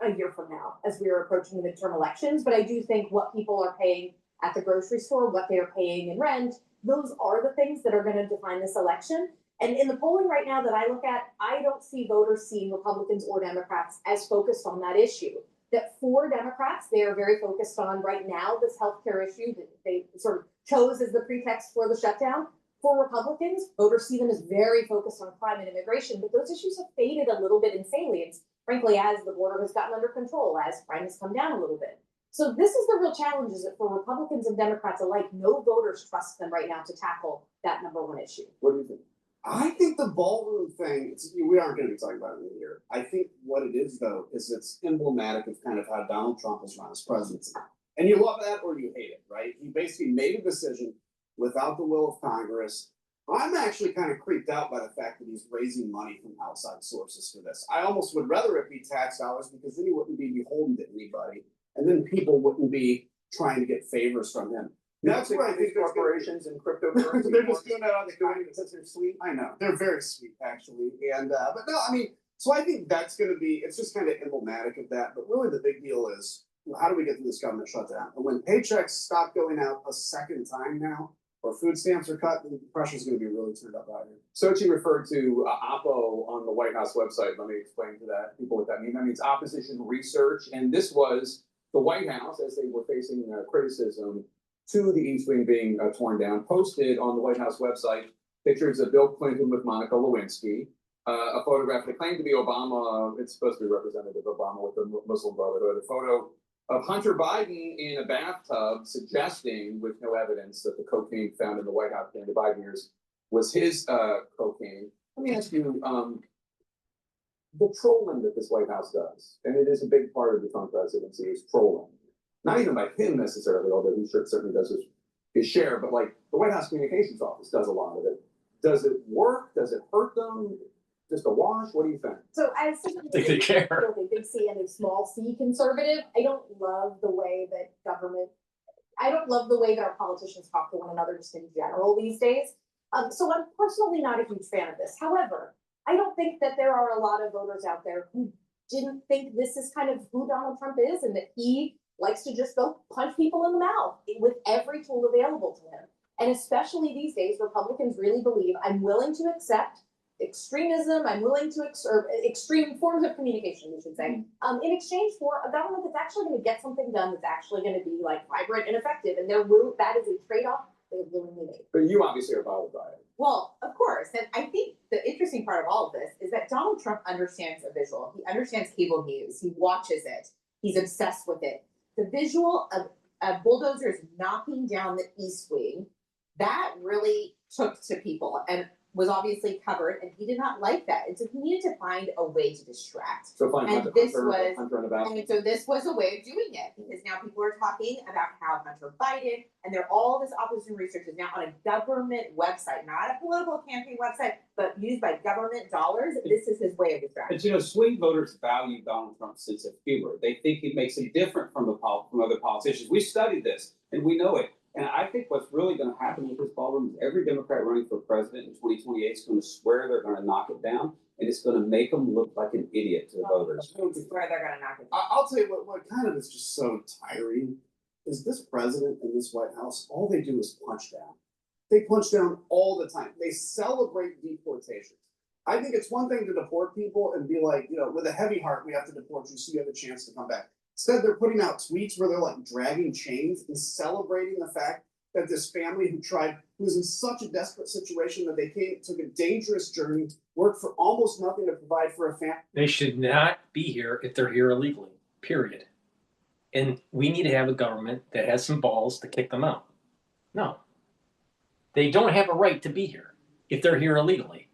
a year from now as we are approaching the midterm elections. But I do think what people are paying at the grocery store, what they are paying in rent, those are the things that are going to define this election. And in the polling right now that I look at, I don't see voters seeing Republicans or Democrats as focused on that issue. That for Democrats, they are very focused on right now this healthcare issue that they sort of chose as the pretext for the shutdown. For Republicans, voters see them as very focused on crime and immigration, but those issues have faded a little bit in salience, frankly, as the border has gotten under control, as crime has come down a little bit. So this is the real challenge, is that for Republicans and Democrats alike, no voters trust them right now to tackle that number one issue. What do you think? I think the ballroom thing, we aren't going to be talking about it in a year. I think what it is, though, is it's emblematic of kind of how Donald Trump has run his presidency. And you love that or you hate it, right? He basically made a decision without the will of Congress. I'm actually kind of creeped out by the fact that he's raising money from outside sources for this. I almost would rather it be tax dollars, because then he wouldn't be beholden to anybody. And then people wouldn't be trying to get favors from him. That's where I think corporations and cryptocurrency. They're just doing that on the side because they're sweet. I know they're very sweet, actually. And but no, I mean, so I think that's going to be. It's just kind of emblematic of that. But really, the big deal is, how do we get through this government shutdown? And when paychecks stop going out a second time now, or food stamps are cut, the pressure's going to be really turned up out here. Sochi referred to Oppo on the White House website. Let me explain to people what that means. That means opposition research, and this was the White House, as they were facing criticism to the East Wing being torn down, posted on the White House website pictures of Bill Clinton with Monica Lewinsky, a photograph that claimed to be Obama. It's supposed to be representative of Obama with the Muslim Brotherhood. A photo of Hunter Biden in a bathtub, suggesting, with no evidence, that the cocaine found in the White House during the Biden years was his cocaine. Let me ask you, the trolling that this White House does, and it is a big part of the Trump presidency, is trolling. Not even by him necessarily, although he certainly does his share, but like the White House Communications Office does a lot of it. Does it work? Does it hurt them? Just a wash? What do you think? So as someone think they care. A big C and a small c conservative, I don't love the way that our politicians talk to one another just in general these days. So I'm personally not a huge fan of this. However, I don't think that there are a lot of voters out there who didn't think this is kind of who Donald Trump is, and that he likes to just go punch people in the mouth with every tool available to him. And especially these days, Republicans really believe, I'm willing to accept extremism, I'm willing to extreme forms of communication, we should say, in exchange for a government that's actually going to get something done, that's actually going to be like vibrant and effective. And that is a trade-off They really need it. But you obviously are bothered by it. Well, of course, and I think the interesting part of all of this is that Donald Trump understands a visual. He understands cable news. He watches it. He's obsessed with it. The visual of bulldozers knocking down the East Wing, that really took to people and was obviously covered, and he did not like that. And so he needed to find a way to distract. So find and Hunter, this Hunter, was, Hunter on the back. and so this was a way of doing it, because now people are talking about how Hunter Biden, and they're all this opposition research is now on a government website, not a political campaign website, but used by government dollars. This is his way of distracting. But you know, swing voters value Donald Trump's sense of humor. They think he makes him different from other politicians. We studied this and we know it. And I think what's really going to happen with this ballroom is every Democrat running for president in 2028 is going to swear they're going to knock it down, and it's going to make them look like an idiot to the voters. Swear they're going to knock it down. I'll tell you what kind of is just so tiring is this president and this White House, all they do is punch down. They punch down all the time. They celebrate deportations. I think it's one thing to deport people and be like, you know, with a heavy heart, we have to deport you so you have a chance to come back. Instead, they're putting out tweets where they're like dragging chains and celebrating the fact that this family who was in such a desperate situation that they took a dangerous journey, worked for almost nothing to provide for a family. They should not be here if they're here illegally, period. And we need to have a government that has some balls to kick them out. No. They don't have a right to be here if they're here illegally.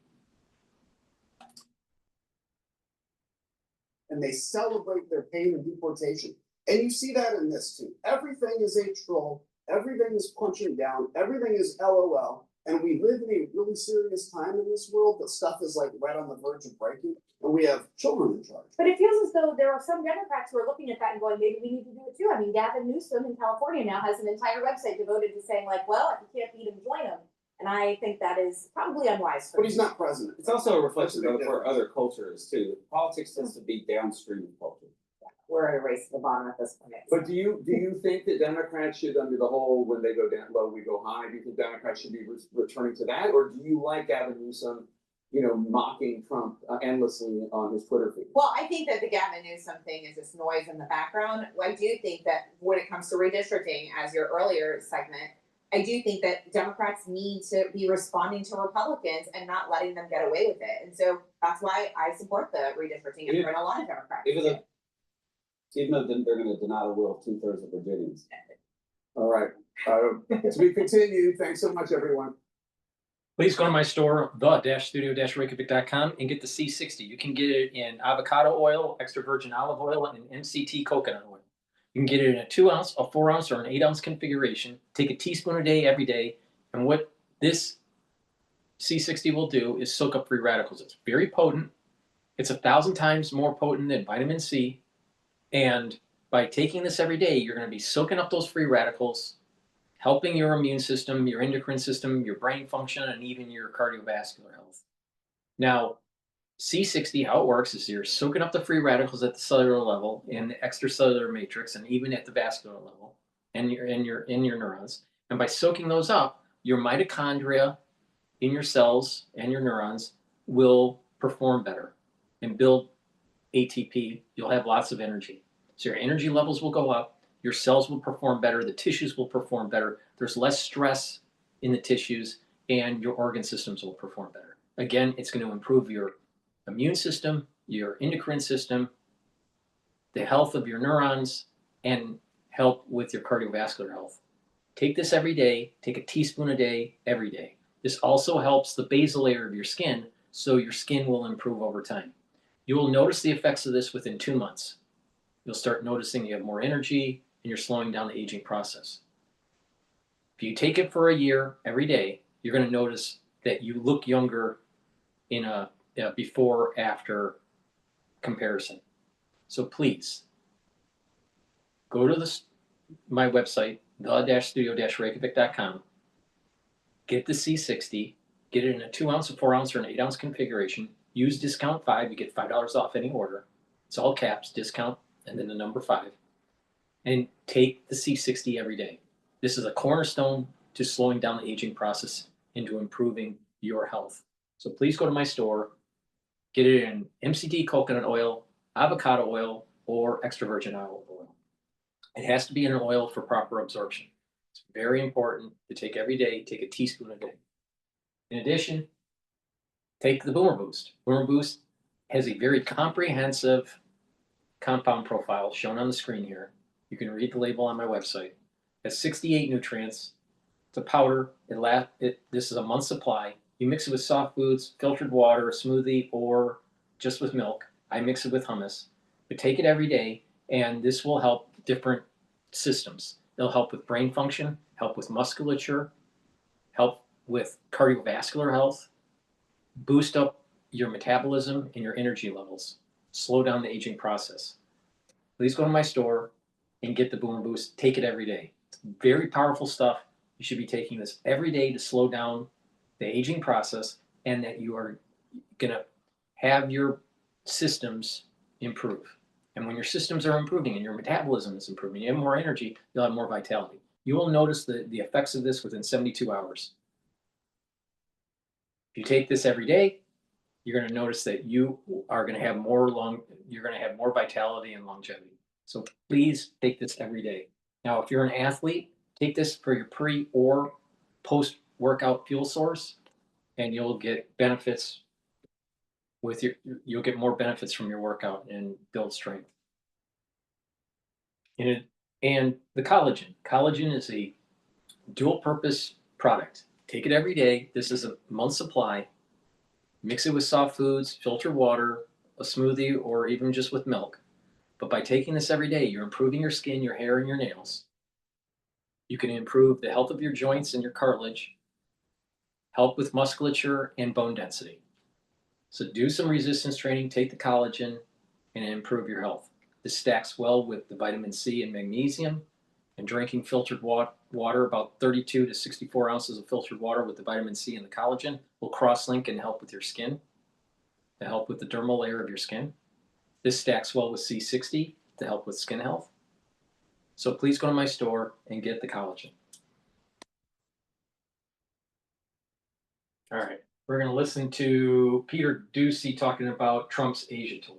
And they celebrate their pain and deportation. And you see that in this too. Everything is a troll. Everything is punching down. Everything is LOL. And we live in a really serious time in this world that stuff is like right on the verge of breaking. And we have children in charge. But it feels as though there are some Democrats who are looking at that and going, maybe we need to do it too. I mean, Gavin Newsom in California now has an entire website devoted to saying like, well, if you can't beat him, join him. And I think that is probably unwise. But he's not president. It's also a reflection of where other culture is too. Politics tends to be downstream of culture. We're at a race to the bottom at this point. But do you think that Democrats should, under the whole when they go down low, we go high? Do you think Democrats should be returning to that, or do you like Gavin Newsom, you know, mocking Trump endlessly on his Twitter feed? Well, I think that the Gavin Newsom thing is just noise in the background. I do think that when it comes to redistricting, as your earlier segment, I do think that Democrats need to be responding to Republicans and not letting them get away with it. And so that's why I support the redistricting, and a lot of Democrats. Even though they're going to deny the will of 2/3 of Virginians. All right. To be continued. Thanks so much, everyone. Please go to my store, the-studio-reykjavik.com, and get the C60. You can get it in avocado oil, extra virgin olive oil, and MCT coconut oil. You can get it in a 2-ounce, a 4-ounce, or an 8-ounce configuration. Take a teaspoon a day every day. And what this C60 will do is soak up free radicals. It's very potent. It's 1,000 times more potent than vitamin C. And by taking this every day, you're going to be soaking up those free radicals, helping your immune system, your endocrine system, your brain function, and even your cardiovascular health. Now, C60, how it works is you're soaking up the free radicals at the cellular level, in the extracellular matrix, and even at the vascular level, and in your neurons. And by soaking those up, your mitochondria in your cells and your neurons will perform better and build ATP. You'll have lots of energy. So your energy levels will go up, your cells will perform better, the tissues will perform better, there's less stress in the tissues, and your organ systems will perform better. Again, it's going to improve your immune system, your endocrine system, the health of your neurons, and help with your cardiovascular health. Take this every day, take a teaspoon a day, every day. This also helps the basal layer of your skin, so your skin will improve over time. You will notice the effects of this within 2 months. You'll start noticing you have more energy and you're slowing down the aging process. If you take it for a year every day, you're going to notice that you look younger in a before-after comparison. So please, go to my website, the-studio-reykjavik.com, get the C60, get it in a 2-ounce, a 4-ounce, or an 8-ounce configuration. Use discount 5, you get $5 off any order. It's all caps, discount, and then the number 5. And take the C60 every day. This is a cornerstone to slowing down the aging process and to improving your health. So please go to my store, get it in MCT coconut oil, avocado oil, or extra virgin olive oil. It has to be in an oil for proper absorption. It's very important to take every day, take a teaspoon a day. In addition, take the Boomer Boost. Boomer Boost has a very comprehensive compound profile shown on the screen here. You can read the label on my website. It has 68 nutrients. It's a powder. This is a month's supply. You mix it with soft foods, filtered water, a smoothie, or just with milk. I mix it with hummus. But take it every day, and this will help different systems. It'll help with brain function, help with musculature, help with cardiovascular health, boost up your metabolism and your energy levels, slow down the aging process. Please go to my store and get the Boomer Boost. Take it every day. It's very powerful stuff. You should be taking this every day to slow down the aging process, and that you are going to have your systems improve. And when your systems are improving and your metabolism is improving, you have more energy, you'll have more vitality. You will notice the effects of this within 72 hours. If you take this every day, you're going to notice that you are going to have you're going to have more vitality and longevity. So please take this every day. Now, if you're an athlete, take this for your pre or post workout fuel source, and you'll get benefits you'll get more benefits from your workout and build strength. And the collagen. Collagen is a dual purpose product. Take it every day. This is a month's supply. Mix it with soft foods, filtered water, a smoothie, or even just with milk. But by taking this every day, you're improving your skin, your hair, and your nails. You can improve the health of your joints and your cartilage, help with musculature and bone density. So do some resistance training, take the collagen, and improve your health. This stacks well with the vitamin C and magnesium, and drinking filtered water, about 32 to 64 ounces of filtered water with the vitamin C and the collagen will cross-link and help with your skin, to help with the dermal layer of your skin. This stacks well with C60 to help with skin health. So please go to my store and get the collagen. All right, we're going to listen to Peter Ducey talking about Trump's Asia tour.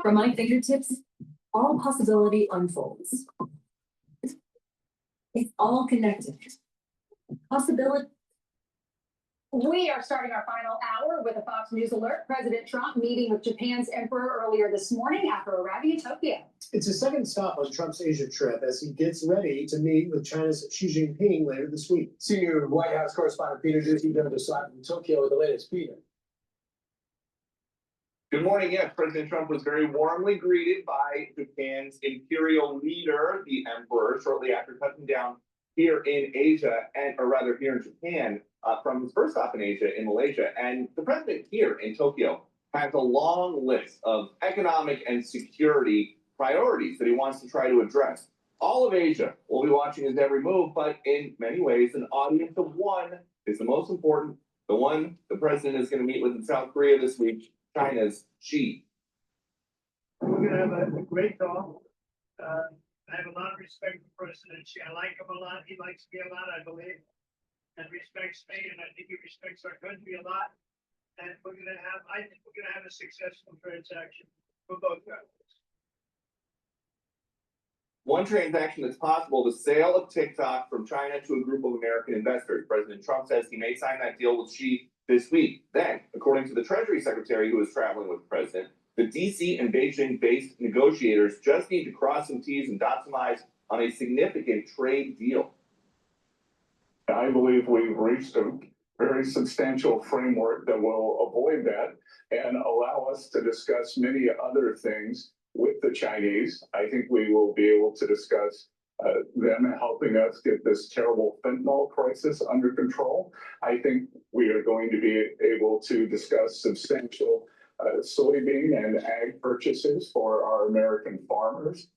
From my fingertips, all possibility unfolds. It's all connected. Possibility. We are starting our final hour with a Fox News alert. President Trump meeting with Japan's emperor earlier this morning after arriving in Tokyo. It's a second stop on Trump's Asia trip as he gets ready to meet with China's Xi Jinping later this week. Senior White House correspondent Peter Ducey going to decide from Tokyo with the latest. Peter. Good morning. Yes, President Trump was very warmly greeted by Japan's imperial leader, the emperor, shortly after touching down here in Asia, or rather here in Japan, from his first stop in Asia, in Malaysia. And the president here in Tokyo has a long list of economic and security priorities that he wants to try to address. All of Asia will be watching his every move, but in many ways, an audience of one is the most important. The one the president is going to meet with in South Korea this week, China's Xi. We're going to have a great talk. I have a lot of respect for President Xi. I like him a lot. He likes me a lot, I believe, and respects me, and I think he respects our country a lot. And I think we're going to have a successful transaction for both countries. One transaction that's possible, the sale of TikTok from China to a group of American investors. President Trump says he may sign that deal with Xi this week. Then, according to the Treasury Secretary who is traveling with the president, the DC and Beijing-based negotiators just need to cross some T's and dot some I's on a significant trade deal. I believe we've reached a very substantial framework that will avoid that and allow us to discuss many other things with the Chinese. I think we will be able to discuss them helping us get this terrible fentanyl crisis under control. I think we are going to be able to discuss substantial soybean and ag purchases for our American farmers.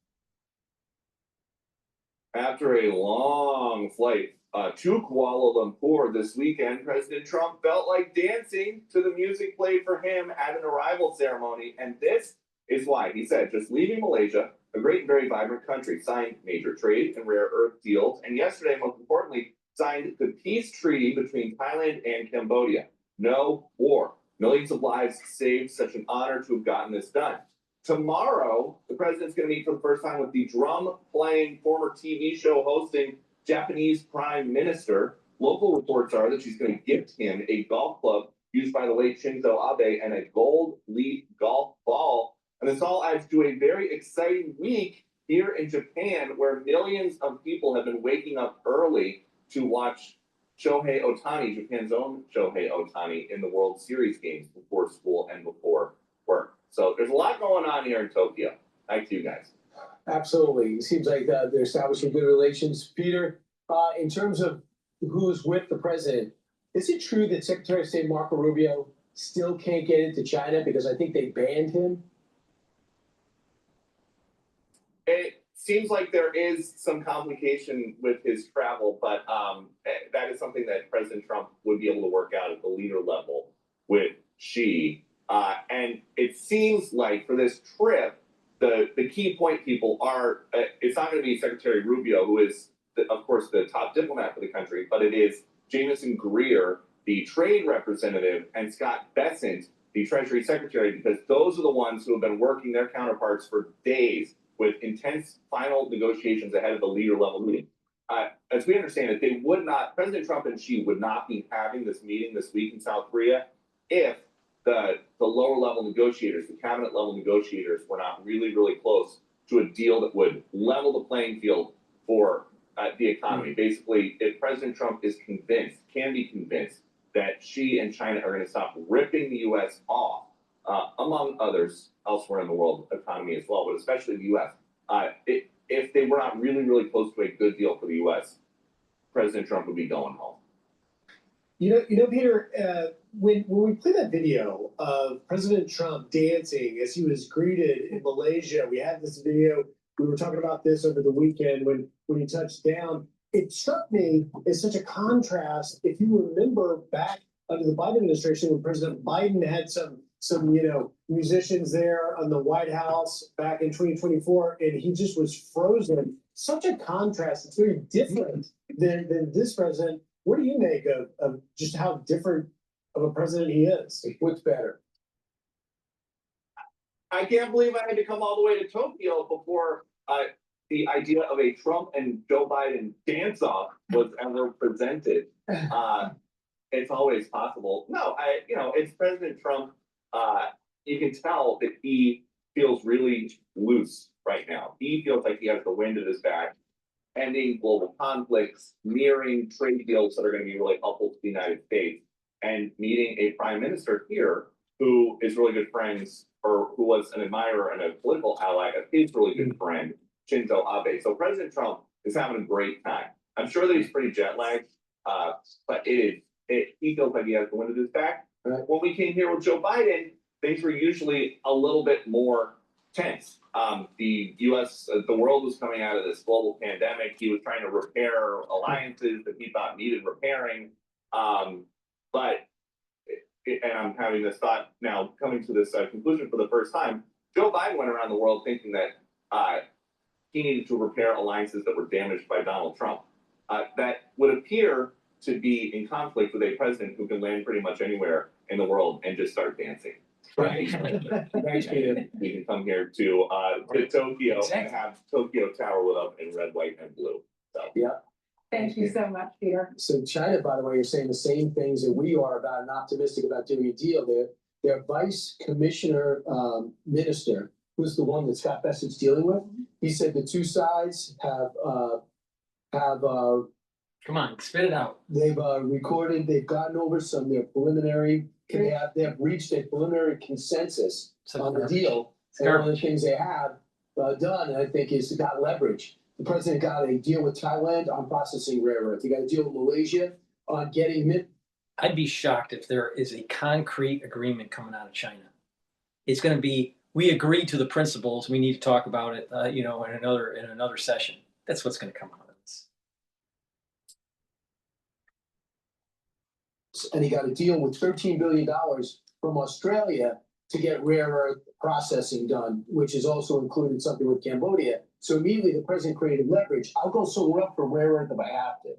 After a long flight to Kuala Lumpur this weekend, President Trump felt like dancing to the music played for him at an arrival ceremony. And this is why he said, just leaving Malaysia, a great and very vibrant country, signed major trade and rare earth deals, and yesterday, most importantly, signed the peace treaty between Thailand and Cambodia. No war. Millions of lives saved. Such an honor to have gotten this done. tomorrow, the president's gonna meet for the first time with the drum-playing, former TV show hosting Japanese Prime Minister. Local reports are that she's gonna gift him a golf club used by the late Shinzo Abe and a gold leaf golf ball. And this all adds to a very exciting week here in Japan, where millions of people have been waking up early to watch Shohei Ohtani, Japan's own Shohei Ohtani, in the World Series games before school and before work. So there's a lot going on here in Tokyo. Back to you guys. Absolutely. It seems like they're establishing good relations. Peter, in terms of who's with the president, is it true that Secretary of State Marco Rubio still can't get into China because I think they banned him? It seems like there is some complication with his travel, but that is something that President Trump would be able to work out at the leader level with Xi. And it seems like for this trip, the key point people are, it's not going to be Secretary Rubio, who is, of course, the top diplomat for the country, but it is Jamieson Greer, the trade representative, and Scott Bessent, the Treasury Secretary, because those are the ones who have been working their counterparts for days with intense final negotiations ahead of the leader level meeting. As we understand it, they would not, President Trump and Xi would not be having this meeting this week in South Korea if the lower level negotiators, the cabinet level negotiators, were not really, really close to a deal that would level the playing field for the economy. Basically, if President Trump is convinced, can be convinced, that Xi and China are going to stop ripping the U.S. off, among others elsewhere in the world economy as well, but especially the U.S. If they were not really, really close to a good deal for the U.S., President Trump would be going home. You know, Peter, when we play that video of President Trump dancing as he was greeted in Malaysia, we had this video. We were talking about this over the weekend when he touched down. It struck me as such a contrast. If you remember back under the Biden administration, when President Biden had some musicians there on the White House back in 2024, and he just was frozen. Such a contrast. It's very different than this president. What do you make of just how different of a president he is? What's better? I can't believe I had to come all the way to Tokyo before the idea of a Trump and Joe Biden dance-off was ever presented. It's always possible. No, it's President Trump. You can tell that he feels really loose right now. He feels like he has the wind at his back, ending global conflicts, nearing trade deals that are going to be really helpful to the United States, and meeting a prime minister here who is really good friends, or who was an admirer and a political ally of his really good friend, Shinzo Abe. So President Trump is having a great time. I'm sure that he's pretty jet lagged, but he feels like he has the wind at his back. When we came here with Joe Biden, things were usually a little bit more tense. The U.S., the world was coming out of this global pandemic. He was trying to repair alliances that he thought needed repairing. And I'm having this thought now, coming to this conclusion for the first time. Joe Biden went around the world thinking that he needed to repair alliances that were damaged by Donald Trump. That would appear to be in conflict with a president who can land pretty much anywhere in the world and just start dancing. Right. Thanks, Peter. We can come here to Tokyo and have Tokyo Tower lit up in red, white, and blue. So yeah. Thank you so much, Peter. So China, by the way, is saying the same things that we are about and optimistic about doing a deal. Their vice commissioner minister, who's the one that Scott Bessett's dealing with, he said the two sides have come on, spit it out. They've recorded, they've gotten over some their preliminary, they have reached a preliminary consensus on the deal. And one of the things they have done, I think, is got leverage. The president got a deal with Thailand on processing rare earth. He got a deal with Malaysia on getting I'd be shocked if there is a concrete agreement coming out of China. It's going to be, we agree to the principles. We need to talk about it, in another session. That's what's going to come out of this. And he got a deal with $13 billion from Australia to get rare earth processing done, which has also included something with Cambodia. So immediately the president created leverage. I'll go somewhere up for rare earth if I have to.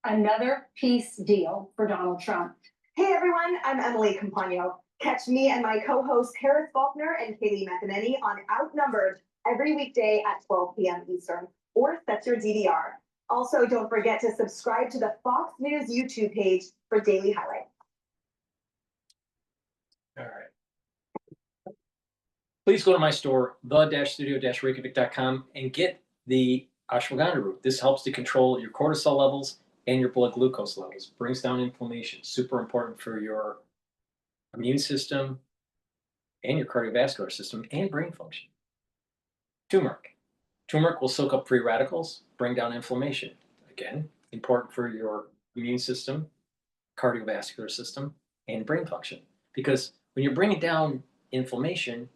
Another peace deal for Donald Trump. Hey everyone, I'm Emily Campagno. Catch me and my co-hosts Harris Faulkner and Kaylee Metheny on Outnumbered every weekday at 12 p.m. Eastern, or set your DVR. Also, don't forget to subscribe to the Fox News YouTube page for daily highlights. All right. Please go to my store, the-studio-reykjavik.com, and get the ashwagandha root. This helps to control your cortisol levels and your blood glucose levels. Brings down inflammation. Super important for your immune system and your cardiovascular system and brain function. Turmeric. Turmeric will soak up free radicals, bring down inflammation. Again, important for your immune system, cardiovascular system, and brain function. Because when you're bringing down inflammation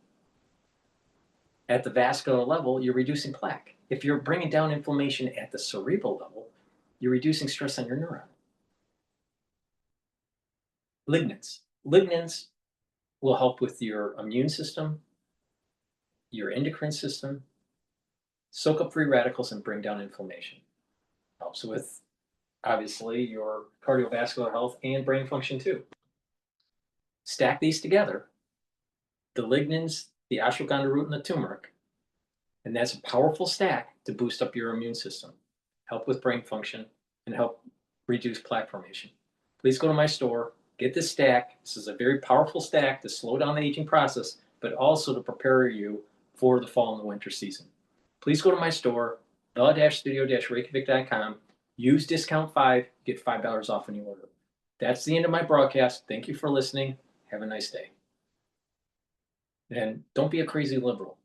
at the vascular level, you're reducing plaque. If you're bringing down inflammation at the cerebral level, you're reducing stress on your neuron. Lignans. Lignans will help with your immune system, your endocrine system, soak up free radicals and bring down inflammation. Helps with, obviously, your cardiovascular health and brain function too. Stack these together, the lignans, the ashwagandha root, and the turmeric, and that's a powerful stack to boost up your immune system, help with brain function, and help reduce plaque formation. Please go to my store, get this stack. This is a very powerful stack to slow down the aging process, but also to prepare you for the fall and the winter season. Please go to my store, the-studio-reykjavik.com. Use discount 5, get $5 off when you order. That's the end of my broadcast. Thank you for listening. Have a nice day. And don't be a crazy liberal.